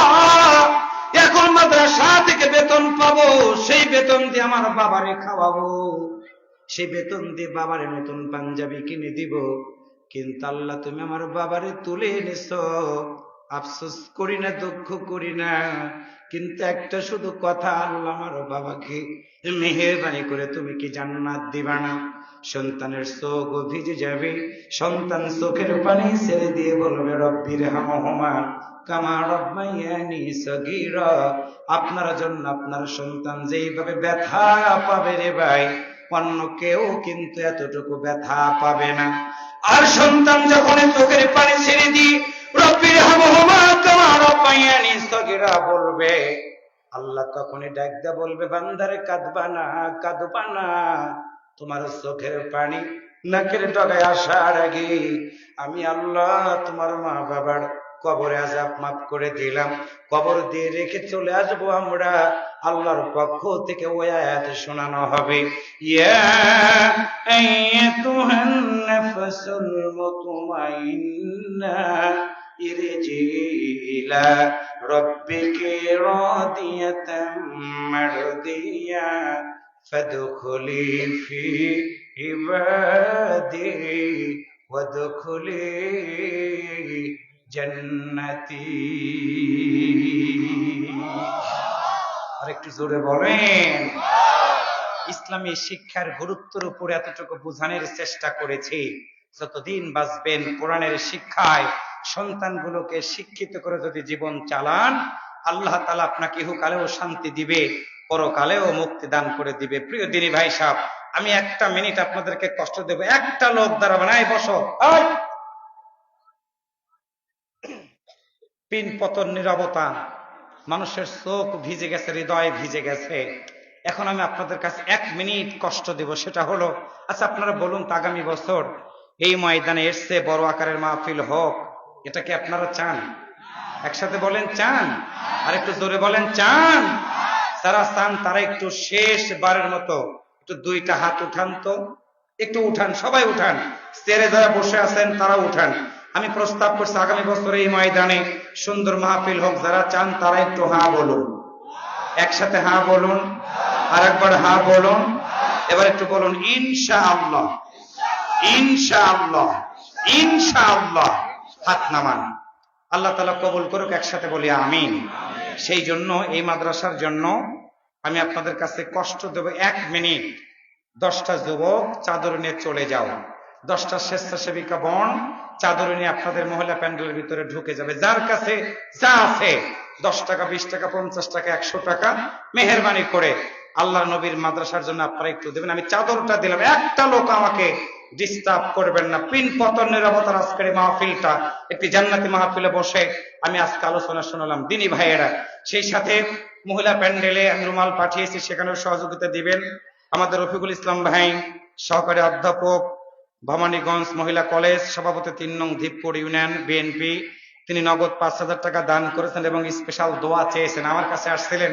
এখন মাদ্রাসা থেকে বেতন পাবো, সেই বেতন দিয়ে আমার বাবারে খাওয়াবো, সেই বেতন দিয়ে বাবারে নতুন পাঞ্জাবি কিনে দিব। কিন্তু আল্লাহ তুমি আমার বাবারে তুলে এনেছো, আফসোস করি না, দুঃখ করি না, কিন্তু একটা শুধু কথা, আল্লাহ আমার বাবাকে মেহেরবানি করে তুমি কি জান্নাত দিবা না? সন্তানের চোখ ভিজে যাবে, সন্তান চোখের পানি ছেড়ে দিয়ে বলবে রব্বির হামহুমা কামা রাব্বায়ানি সগীরা। আপনার জন্য আপনার সন্তান যেইভাবে ব্যথা পাবে রে ভাই, অন্য কেউ কিন্তু এতটুকু ব্যথা পাবে না। আর সন্তান যখন চোখের পানি ছেড়ে দিয়ে রব্বির হামহুমা কামা রাব্বায়ানি সগীরা বলবে, আল্লাহ তখনই ডাকদা বলবে বান্দারে কাঁদবা না, কাঁদবা না। তোমার চোখের পানি নাকের ডগায় আসার আগে আমি আল্লাহ তোমার মা বাবার কবরে আযাব মাফ করে দিলাম। কবর দিয়ে রেখে চলে আসবো আমরা, আল্লাহর পক্ষ থেকে ওই আয়াত শোনানো হবে, ইয়া আইয়াতুহান নাফসুল মুতমাইন্না ইরজি ইলা রাব্বিকি রাদিয়াতাম মারদিয়া ফাদখুলি ফি ইবাদি ওয়াদখুলি জান্নাতি। আর একটু জোরে বলেন। ইসলামী শিক্ষার গুরুত্বের উপরে এতটুকু বোঝানোর চেষ্টা করেছি, যতদিন বাঁচবেন কোরআনের শিক্ষায় সন্তানগুলোকে শিক্ষিত করে যদি জীবন চালান, আল্লাহ তাআলা আপনাকে ইহকালেও শান্তি দিবে, পরকালেও মুক্তি দান করে দিবে। প্রিয় দিনী ভাই সাহেব, আমি একটা মিনিট আপনাদেরকে কষ্ট দেব। একটা লোক দাঁড়াবে না, এই বসো। পিন পতন নীরবতা, মানুষের চোখ ভিজে গেছে, হৃদয় ভিজে গেছে। এখন আমি আপনাদের কাছে 1 মিনিট কষ্ট দেব, সেটা হলো, আচ্ছা আপনারা বলুন তো, আগামী বছর এই ময়দানে এসছে বড় আকারের মাহফিল হোক, এটা কি আপনারা চান? একসাথে বলেন চান। আর একটু জোরে বলেন চান। যারা চান তারা একটু শেষবারের মতো একটু 2টা হাত উঠান তো, একটু উঠান, সবাই উঠান। চেয়ারে যারা বসে আছেন তারা উঠান। আমি প্রস্তাব করছি আগামী বছর এই ময়দানে সুন্দর মাহফিল হোক। যারা চান তারা একটু হ্যাঁ বলুন, একসাথে হ্যাঁ বলুন, আর একবার হ্যাঁ বলুন। এবার একটু বলুন ইনশাআল্লাহ, ইনশাআল্লাহ, ইনশাআল্লাহ। হাত নামান। আল্লাহ তাআলা কবুল করুক, একসাথে বলি আমিন। সেই জন্য এই মাদ্রাসার জন্য আমি আপনাদের কাছে কষ্ট দেব 1 মিনিট। 10টা যুবক চাদর নিয়ে চলে যাও, 10টা স্বেচ্ছাসেবিকা বোন চাদর নিয়ে আপনাদের মহিলা প্যান্ডেলের ভিতরে ঢুকে যাবে। যার কাছে যা আছে 10 টাকা, 20 টাকা, 50 টাকা, 100 টাকা, মেহেরবানি করে আল্লাহ নবীর মাদ্রাসার জন্য আপনারা একটু দেবেন। আমি চাদরটা দিলাম, একটা লোক আমাকে ডিস্টার্ব করবেন না। পিন পতন নিরবতার আজকের মাহফিলটা একটি জান্নাতি মাহফিলে বসে আমি আজকে আলোচনা শোনালাম দিনী ভাইয়েরা। সেই সাথে মহিলা প্যান্ডেলে আমি রুমাল পাঠিয়েছি, সেখানেও সহযোগিতা দিবেন আমাদের রফিকুল ইসলাম ভাই, সহকারী অধ্যাপক, ভবানীগঞ্জ মহিলা কলেজ, সভাপতি 3 নং ধীপপুর ইউনিয়ন বিএনপি। তিনি নগদ 5000 টাকা দান করেছেন এবং স্পেশাল দোয়া চেয়েছেন। আমার কাছে আসছিলেন,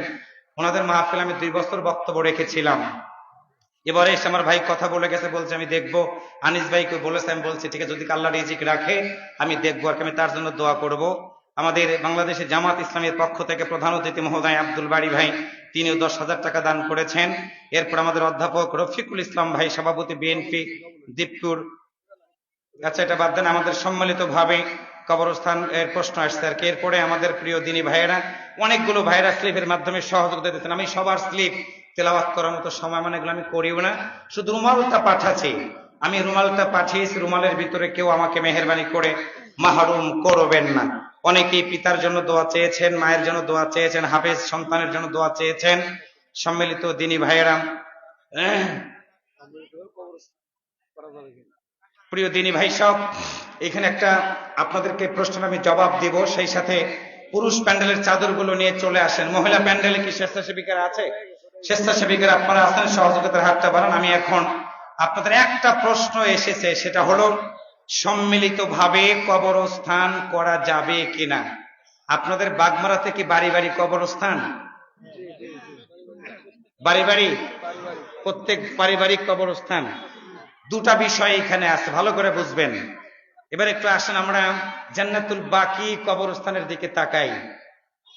ওনাদের মাহফিলে আমি 2 বছর বক্তব্য রেখেছিলাম। এবারে এসে আমার ভাই কথা বলে গেছে, বলছে আমি দেখবো। আনিস ভাইকে বলেছে, আমি বলছি ঠিক আছে, যদি আল্লাহ রিজিক রাখে আমি দেখবো, আর আমি তার জন্য দোয়া করব। আমাদের বাংলাদেশের জামাত ইসলামের পক্ষ থেকে প্রধান অতিথি মহোদয় আব্দুল বাড়ি ভাই, তিনিও 10,000 টাকা দান করেছেন। এরপর আমাদের অধ্যাপক রফিকুল ইসলাম ভাই, সভাপতি বিএনপি দীপপুর। আচ্ছা এটা বাদ দেন, আমাদের সম্মিলিত ভাবে কবরস্থান এর প্রশ্ন আসছে আর কি। এরপরে আমাদের প্রিয় দিনী ভাইয়েরা, অনেকগুলো ভাইয়েরা স্লিপের মাধ্যমে সহযোগিতা দিতেন। আমি সবার স্লিপ তেলাওয়াত করার মতো সময় মানে এগুলো আমি করিও না, শুধু রুমালটা পাঠাচ্ছি। আমি রুমালটা পাঠিয়েছি, রুমালের ভিতরে কেউ আমাকে মেহেরবানি করে মাহরুম করবেন না। অনেকেই পিতার জন্য দোয়া চেয়েছেন, মায়ের জন্য দোয়া চেয়েছেন, হাফেজ সন্তানের জন্য দোয়া চেয়েছেন। সম্মিলিত দিনী ভাইয়েরা, প্রিয় দিনী ভাই সব, এখানে একটা আপনাদেরকে প্রশ্ন আমি জবাব দিব। সেই সাথে পুরুষ প্যান্ডেলের চাদরগুলো নিয়ে চলে আসেন। মহিলা প্যান্ডেলে কি স্বেচ্ছাসেবিকারা আছে? স্বেচ্ছাসেবিকারা আপনারা আছেন, সহযোগিতার হাতটা বাড়ান। আমি এখন আপনাদের একটা প্রশ্ন এসেছে, সেটা হলো সম্মিলিতভাবে কবরস্থান করা যাবে কিনা? আপনাদের বাগমারাতে কি বাড়ি বাড়ি কবরস্থান? বাড়ি বাড়ি, প্রত্যেক পারিবারিক কবরস্থান। 2টা বিষয় এখানে আছে, ভালো করে বুঝবেন। এবার একটু আসেন আমরা জান্নাতুল বাকি কবরস্থানের দিকে তাকাই।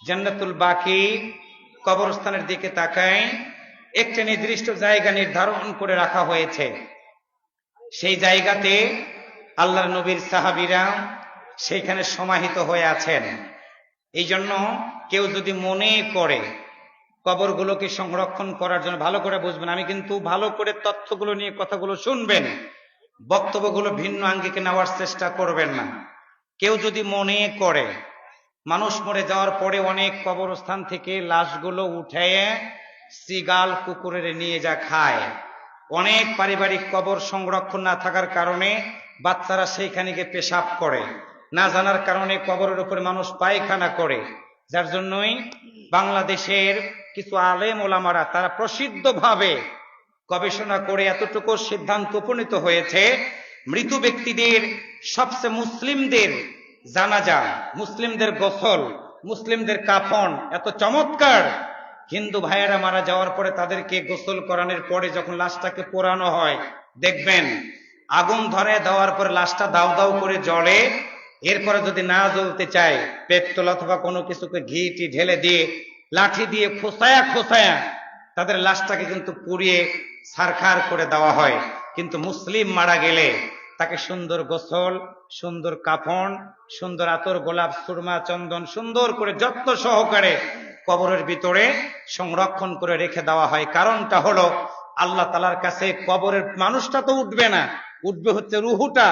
জান্নাতুল বাকি কবরস্থানের দিকে তাকাই। একটা নির্দিষ্ট জায়গা নির্ধারণ করে রাখা হয়েছে। সেই জায়গাতে আল্লাহর নবীর সাহাবীরা সেইখানে সমাহিত হয়ে আছেন। এই জন্য কেউ যদি মনে করে কবরগুলোকে সংরক্ষণ করার জন্য। ভালো করে বুঝবেন, আমি কিন্তু ভালো করে তথ্যগুলো নিয়ে কথাগুলো শুনবেন, বক্তব্যগুলো ভিন্ন আঙ্গিকে নেওয়ার চেষ্টা করবেন না। কেউ যদি মনে করে মানুষ মরে যাওয়ার পরে অনেক কবরস্থান থেকে লাশগুলো উঠে সিগাল কুকুরের নিয়ে যা খায়, অনেক পারিবারিক কবর সংরক্ষণ না থাকার কারণে বাচ্চারা সেইখানে গিয়ে পেশাব করে, না জানার কারণে কবরের উপরে মানুষ পায়খানা করে, যার জন্যই বাংলাদেশের কিছু আলেম ওলামারা তারা প্রসিদ্ধভাবে গবেষণা করে এতটুকু সিদ্ধান্ত উপনীত হয়েছে, মৃত ব্যক্তিদের সবচেয়ে মুসলিমদের জানাজা, মুসলিমদের গোসল, মুসলিমদের কাফন এত চমৎকার, হিন্দু ভাইয়েরা মারা যাওয়ার পরে তাদেরকে গোসল করানোর পরে যখন লাশটাকে পোড়ানো হয়, দেখবেন আগুন ধরে দেওয়ার পরে লাশটা দাউ দাউ করে জ্বলে। এরপরে যদি না জ্বলতে চায়, পেট্রোল অথবা কোনো কিছুকে ঘি ঢেলে দিয়ে লাঠি দিয়ে খোসায়া খোসায়া তাদের লাশটাকে কিন্তু পুড়িয়ে ছারখার করে দেওয়া হয়। কিন্তু মুসলিম মারা গেলে তাকে সুন্দর গোসল, সুন্দর কাফন, সুন্দর আতর, গোলাপ, সুরমা, চন্দন সুন্দর করে যত্ন সহকারে কবরের ভিতরে সংরক্ষণ করে রেখে দেওয়া হয়। কারণটা হলো আল্লাহ তাআলার কাছে কবরের মানুষটা তো উঠবে না, উঠবে হচ্ছে রুহুটা,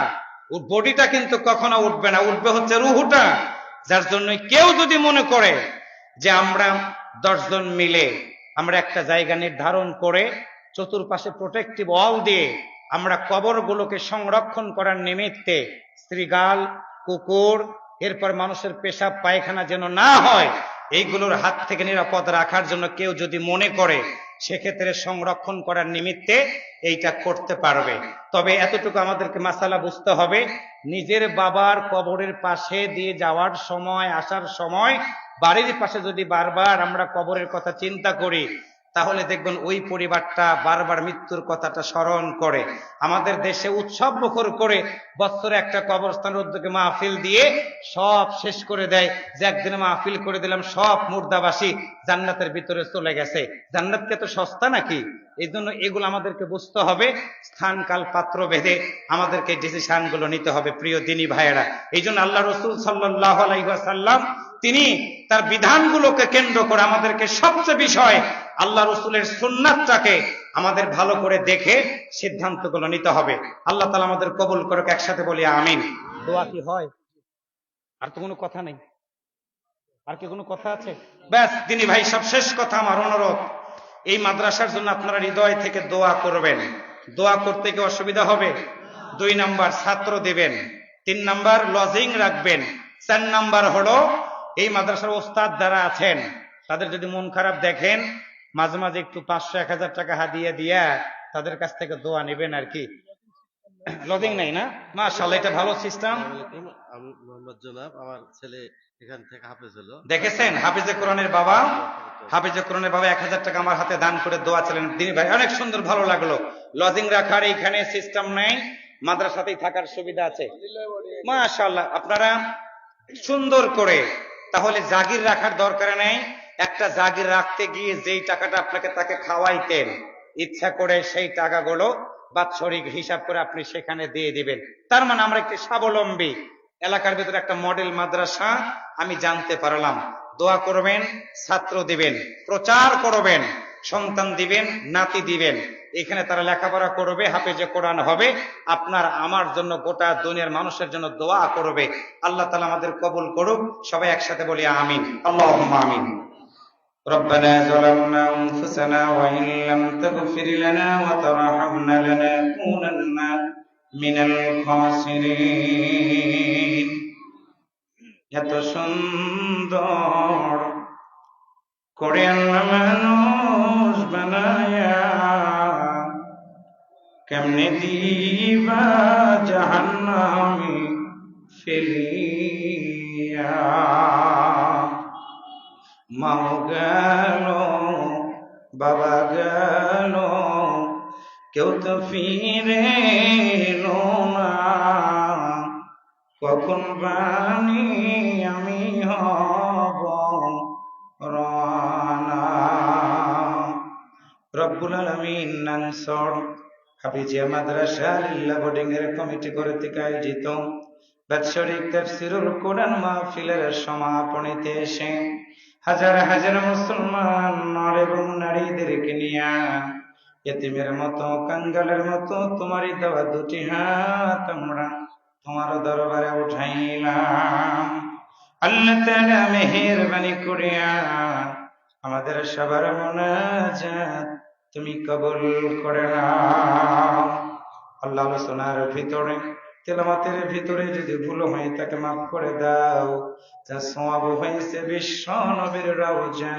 বডিটা কিন্তু কখনো উঠবে না, উঠবে হচ্ছে রুহুটা। যার জন্য কেউ যদি মনে করে যে আমরা 10 জন মিলে আমরা একটা জায়গা নির্ধারণ করে চতুর্পাশে প্রোটেক্টিভ ওয়াল দিয়ে আমরা কবরগুলোকে সংরক্ষণ করার নিমিত্তে শ্রীগাল, কুকুর, এরপর মানুষের পেশাব পায়খানা যেন না হয়, এইগুলোর হাত থেকে নিরাপদ রাখার জন্য কেউ যদি মনে করে, সেক্ষেত্রে সংরক্ষণ করার নিমিত্তে এইটা করতে পারবে। তবে এতটুকু আমাদেরকে মাসালা বুঝতে হবে, নিজের বাবার কবরের পাশে দিয়ে যাওয়ার সময়, আসার সময় বাড়ির পাশে যদি বারবার আমরা কবরের কথা চিন্তা করি, তাহলে দেখবেন ওই পরিবারটা বারবার মৃত্যুর কথাটা স্মরণ করে। আমাদের দেশে উৎসব মুখর করে বছরে একটা কবরস্থানের উদ্যোগে মাহফিল দিয়ে সব শেষ করে দেয়, যে একদিনে মাহফিল করে দিলাম সব মুর্দাবাসী জান্নাতের ভিতরে চলে গেছে। জান্নাতকে তো সস্তা নাকি? এই জন্য এগুলো আমাদেরকে বুঝতে হবে, স্থান কাল পাত্র ভেদে আমাদেরকে ডিসিশন গুলো নিতে হবে। প্রিয় দিনী ভাইয়েরা, এই জন্য আল্লাহ রসুল সাল্লাল্লাহু আলাইহি ওয়াসাল্লাম তিনি তার বিধানগুলোকে কেন্দ্র করে আমাদেরকে সবচেয়ে বিষয় আল্লাহ রসুলের সুন্নাতটাকে আমাদের ভালো করে দেখে সিদ্ধান্তগুলো নিতে হবে। আল্লাহ তাআলা আমাদের কবুল করুক, একসাথে বলি আমিন। দোয়া কি হয়? আর তো কোনো কথা নেই, আর কি কোনো কথা আছে? ব্যাস দিনী ভাই, সব শেষ কথা আমার অনুরোধ, এই মাদ্রাসার জন্য আপনারা হৃদয় থেকে দোয়া করবেন। দোয়া করতে কি অসুবিধা হবে? 2 নাম্বার ছাত্র দিবেন, 3 নাম্বার লজিং রাখবেন, 4 নাম্বার হলো এই মাদ্রাসার ওস্তাদ যারা আছেন তাদের যদি মন খারাপ দেখেন, মাঝে মাঝে একটু 500-1000 টাকা হাদিয়া দিয়া তাদের কাছ থেকে দোয়া নেবেন আর কি। লজিং নাই না? মাশাআল্লাহ, এটা ভালো সিস্টেম। আমি মোহাম্মদ জনাব, আমার ছেলে এখান থেকে হাফেজ হলো। দেখেছেন হাফিজে কোরআনের বাবা, হাফিজে কোরআনের বাবা 1000 টাকা আমার হাতে দান করে দোয়া ছিলেন। দিনী ভাই অনেক সুন্দর, ভালো লাগলো। লজিং রাখার এইখানে সিস্টেম নেই, মাদ্রাসাতেই থাকার সুবিধা আছে। মাশাআল্লাহ, আপনারা সুন্দর করে, তাহলে জাগির রাখার দরকার নেই। একটা জাগির রাখতে গিয়ে যেই টাকাটা আপনাকে তাকে খাওয়াইতেন, ইচ্ছা করে সেই টাকাগুলো বাৎসরিক হিসাব করে আপনি সেখানে দিয়ে দিবেন। তার মানে আমরা একটি স্বাবলম্বী এলাকার ভিতরে একটা মডেল মাদ্রাসা আমি জানতে পারলাম। দোয়া করবেন, ছাত্র দিবেন, প্রচার করবেন, সন্তান দিবেন, নাতি দিবেন, এখানে তারা লেখাপড়া করবে, হাফেজে কোরআন হবে, আপনার আমার জন্য, গোটা দুনিয়ার মানুষের জন্য দোয়া করবে। আল্লাহ তাআলা আমাদের কবুল করুক। সবাই একসাথে বলি আমিন, আল্লাহুম্মা আমিন। ربنا ظلمنا أنفسنا وإن لم تغفر لنا وترحمنا لنكونن من الخاسرين। এত সুন্দর করে আল্লাহ মানুষ বানায়া কেমনে দিবা জাহান্নামে ফেলিয়া। মাও গেল, বাবা গেল, কেউ তো ফিরে এলো না, কখন বানি আমি হব রানা। রব্বুল আলামিন নানসর হাফিজিয়া মাদ্রাসা লিল্লাহ বোর্ডিং এর কমিটি কর্তৃক আয়োজিত বাৎসরিক তাফসীরুল কোরআন মাহফিলের সমাপনীতে এসে হাজার হাজার মুসলমান নর এবং নারীদেরকে নিয়ে এতিমের মতো কাঙ্গালের মতো তোমারই দেওয়া দুটি হাত আমরা তোমার দরবারে উঠাইলাম। আল্লাহ তাআলা মেহেরবানি করিয়া আমাদের সবার মুনাজাত তুমি কবুল করে নাও। আল্লাহ আলোচনার ভিতরে তেলাওয়াতের ভিতরে যদি ভুল হয়ে তাকে মাফ করে দাও। যা সওয়াব হয়েছে বিশ্ব নবীর রওজা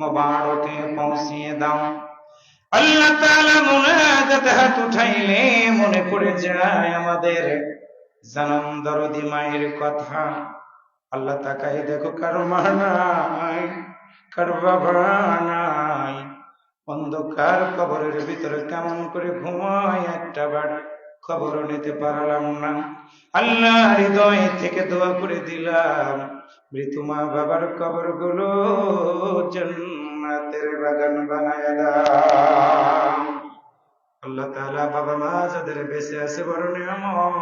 মোবারকে পৌঁছিয়ে দাও। আল্লাহ তাআলা মুনাজাতে হাত উঠাইলে মনে পড়ে যায় আমাদের জানম দরদি মায়ের কথা। আল্লাহ তাকাই দেখো কারো মা নাই, কারো বাবা নাই, অন্ধকার কবরের ভিতরে কেমন করে ঘুমায় একটা বার খবর নিতে পারলাম না। আল্লাহ হৃদয় থেকে দোয়া করে দিলাম মৃত মা বাবার কবর গুলো জান্নাতের বাগান বানায় দাও। আল্লাহ তাআলা বাবা মা যাদের বেঁচে আছে বড় নিয়ামত,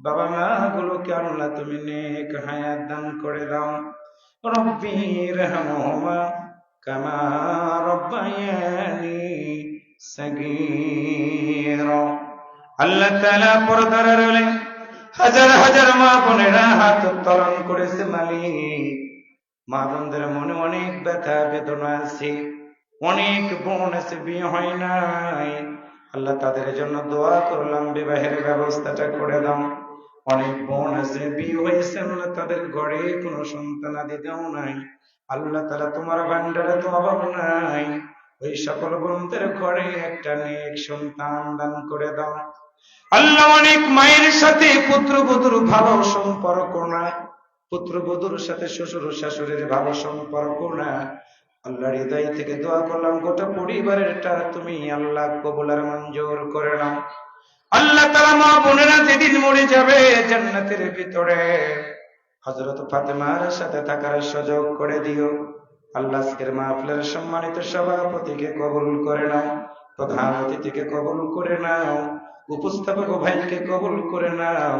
বাবা মা গুলোকে আল্লাহ তুমি নেক হায়াত দান করে দাও। রব্বি রহমহুমা কামা রব্বায়ানি সগীরা। আল্লাহ তাআলা পর্দার আড়ালে হাজার হাজার মা বোনেরা হাত উত্তোলন করেছে মালিক। মা বোনদের মনে অনেক ব্যথা বেদনা আছে, অনেক বোন আছে বিয়ে হয় নাই। আল্লাহ তাদের জন্য দোয়া করলাম বিবাহের ব্যবস্থাটা করে দাও। অনেক বোন আছে বিয়ে হয়েছে, আল্লাহ তাদের ঘরে কোনো সন্তানাদি দাও নাই। আল্লাহ তাআলা তোমার ভান্ডারে তো অভাব নাই, ওই সকল বোনদের ঘরে একটা নেক সন্তান দান করে দাও। আল্লাহ অনেক মায়ের সাথে পুত্রবধূর ভালো সম্পর্ক না, পুত্রবধূর সাথে শ্বশুর শাশুড়ির ভালো সম্পর্ক না। আল্লাহ হৃদয় থেকে দোয়া করলাম গোটা পরিবারেরটা তুমি আল্লাহ কবুল আর মঞ্জুর করে নাও। আল্লাহ তাআলা মা বোনেরা যেদিন মরে যাবে জান্নাতের ভিতরে হযরত ফাতেমার সাথে থাকার সুযোগ করে দিও। আল্লাহ আজকের মাহফিলের সম্মানিত সভাপতিকে কবুল করে নাও, প্রধান অতিথিকে কবুল করে নাও, উপস্থাপক ভাইকে কবুল করে নাও।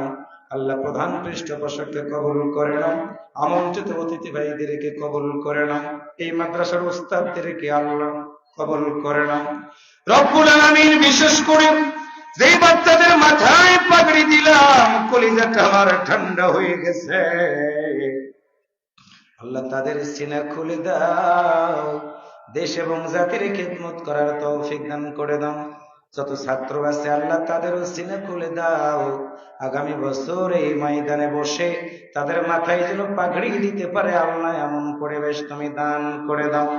আল্লাহ প্রধান পৃষ্ঠপোষককে কবুল করে নাও, আমন্ত্রিত অতিথি ভাইদেরকে কবুল করে নাও, এই মাদ্রাসার উস্তাদদেরকে আল্লাহ কবুল করে নাও। রব্বুল আলামিন বিশেষ করে যেই বাচ্চাদের মাথায় পাগড়ি দিলাম কলিজাটা আমার ঠান্ডা হয়ে গেছে, আল্লাহ তাদের সিনা খুলে দাও, দেশ এবং জাতির খিদমত করার তৌফিক দান করে দাও। যত ছাত্র আছে আল্লাহ তাদেরও সিনা খুলে দাও, আগামী বছর এই ময়দানে বসে তাদের মাথায় যেন পাগড়ি দিতে পারে আল্লাহ এমন পরিবেশ তুমি দান করে দাও।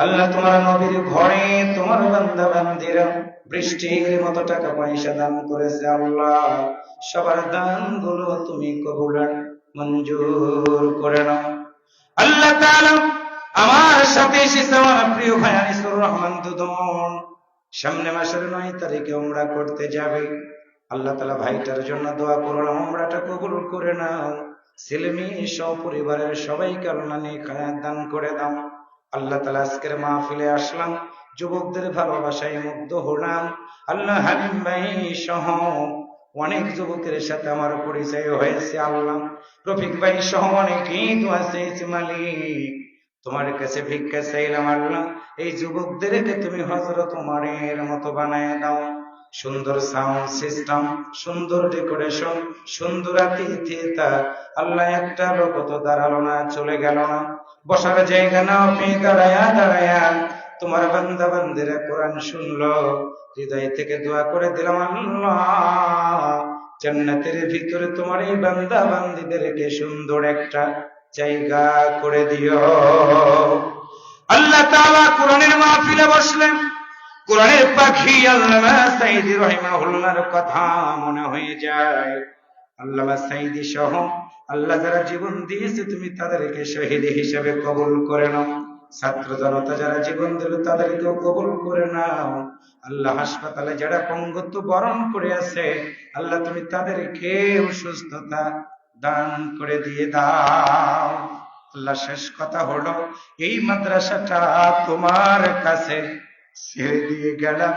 আল্লাহ তোমার নবীর ঘরে তোমার বান্দা বান্দীরা বৃষ্টির মতো টাকা পয়সা দান করেছে, আল্লাহ সবার দান গুলো তুমি কবুল মঞ্জুর করে নাও। আল্লাহ তাআলা আমার সাথে এসেছে আমার প্রিয় ভাই আনিসুর রহমান দুদন, সামনে মাসের 9 তারিখে উমরা করতে যাবে। আল্লাহ তাআলা ভাইটার জন্য দোয়া করলাম, উমরাটা কবুল করে নাও। ছেলে মেয়ে সপরিবারের সবাইকে আল্লাহ নেক হায়াত দান করে দাও। আল্লাহ তাআলা আজকের মাহফিলে আসলাম, যুবকদের ভালোবাসায় মুগ্ধ হলাম। আল্লাহ হালিম ভাই সহ অনেক যুবকের সাথে আমার পরিচয় হয়েছে। আল্লাহ রফিক ভাই সহ অনেকেই দোয়া চেয়েছে মালিক, তোমার কাছে ভিক্ষা চাইলাম আল্লাহ এই যুবকদেরকে তুমি হযরত ওমরের মতো বানায় দাও। সুন্দর সাউন্ড সিস্টেম, সুন্দর ডেকোরেশন, সুন্দর আতিথেয়তা। আল্লাহ একটা লোক তো দাঁড়ালো না, চলে গেল না, বসার জায়গা না পেয়ে দাঁড়ায়া দাঁড়ায়া তোমার বান্দা বান্দিরা কোরআন শুনলো। হৃদয় থেকে দোয়া করে দিলাম আল্লাহ জান্নাতের ভিতরে তোমার এই বান্দা বান্দীদেরকে সুন্দর একটা জায়গা করে দিও। আল্লাহ তাআলা কোরআনের মাহফিলে বসলেন, কোরআনের পাখি আল্লামা সাঈদী রাহিমাহুল্লাহর কথা মনে হয়ে যায়। আল্লামা সাঈদী সহ আল্লাহ যারা জীবন দিয়েছে তুমি তাদেরকে শহীদ হিসেবে কবুল করে নাও। ছাত্র জনতা যারা জীবন দিল তাদেরকেও কবুল করে নাও। আল্লাহ হাসপাতালে যারা পঙ্গুত্ব বরণ করে আছে আল্লাহ তুমি তাদেরকে সুস্থতা দান করে দিয়ে দাও। আল্লাহ শেষ কথা হলো এই মাদ্রাসাটা তোমার কাছে ছেড়ে দিয়ে গেলাম।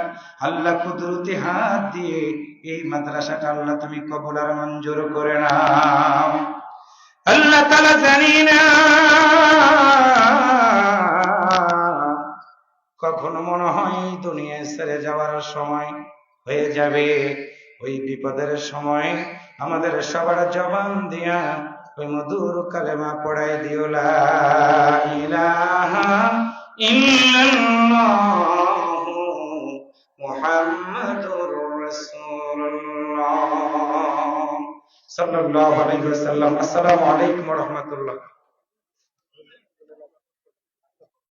আল্লাহ কুদরতি হাত দিয়ে এই মাদ্রাসাটা আল্লাহ তুমি কবুল আর মঞ্জুর করে নাও। আল্লাহ তাআলা জানি না কখনো মনে হয় দুনিয়ায় ছেড়ে যাওয়ার সময় হয়ে যাবে, ওই বিপদের সময় আমাদের সবার জবান দিয়া ওই মধুর কালেমা পড়াই দিও, লা ইলাহা ইল্লাল্লাহু মুহাম্মাদুর রাসূলুল্লাহ সাল্লাল্লাহু আলাইহি ওয়াসাল্লাম। আসসালামু আলাইকুম ওয়া রাহমাতুল্লাহ।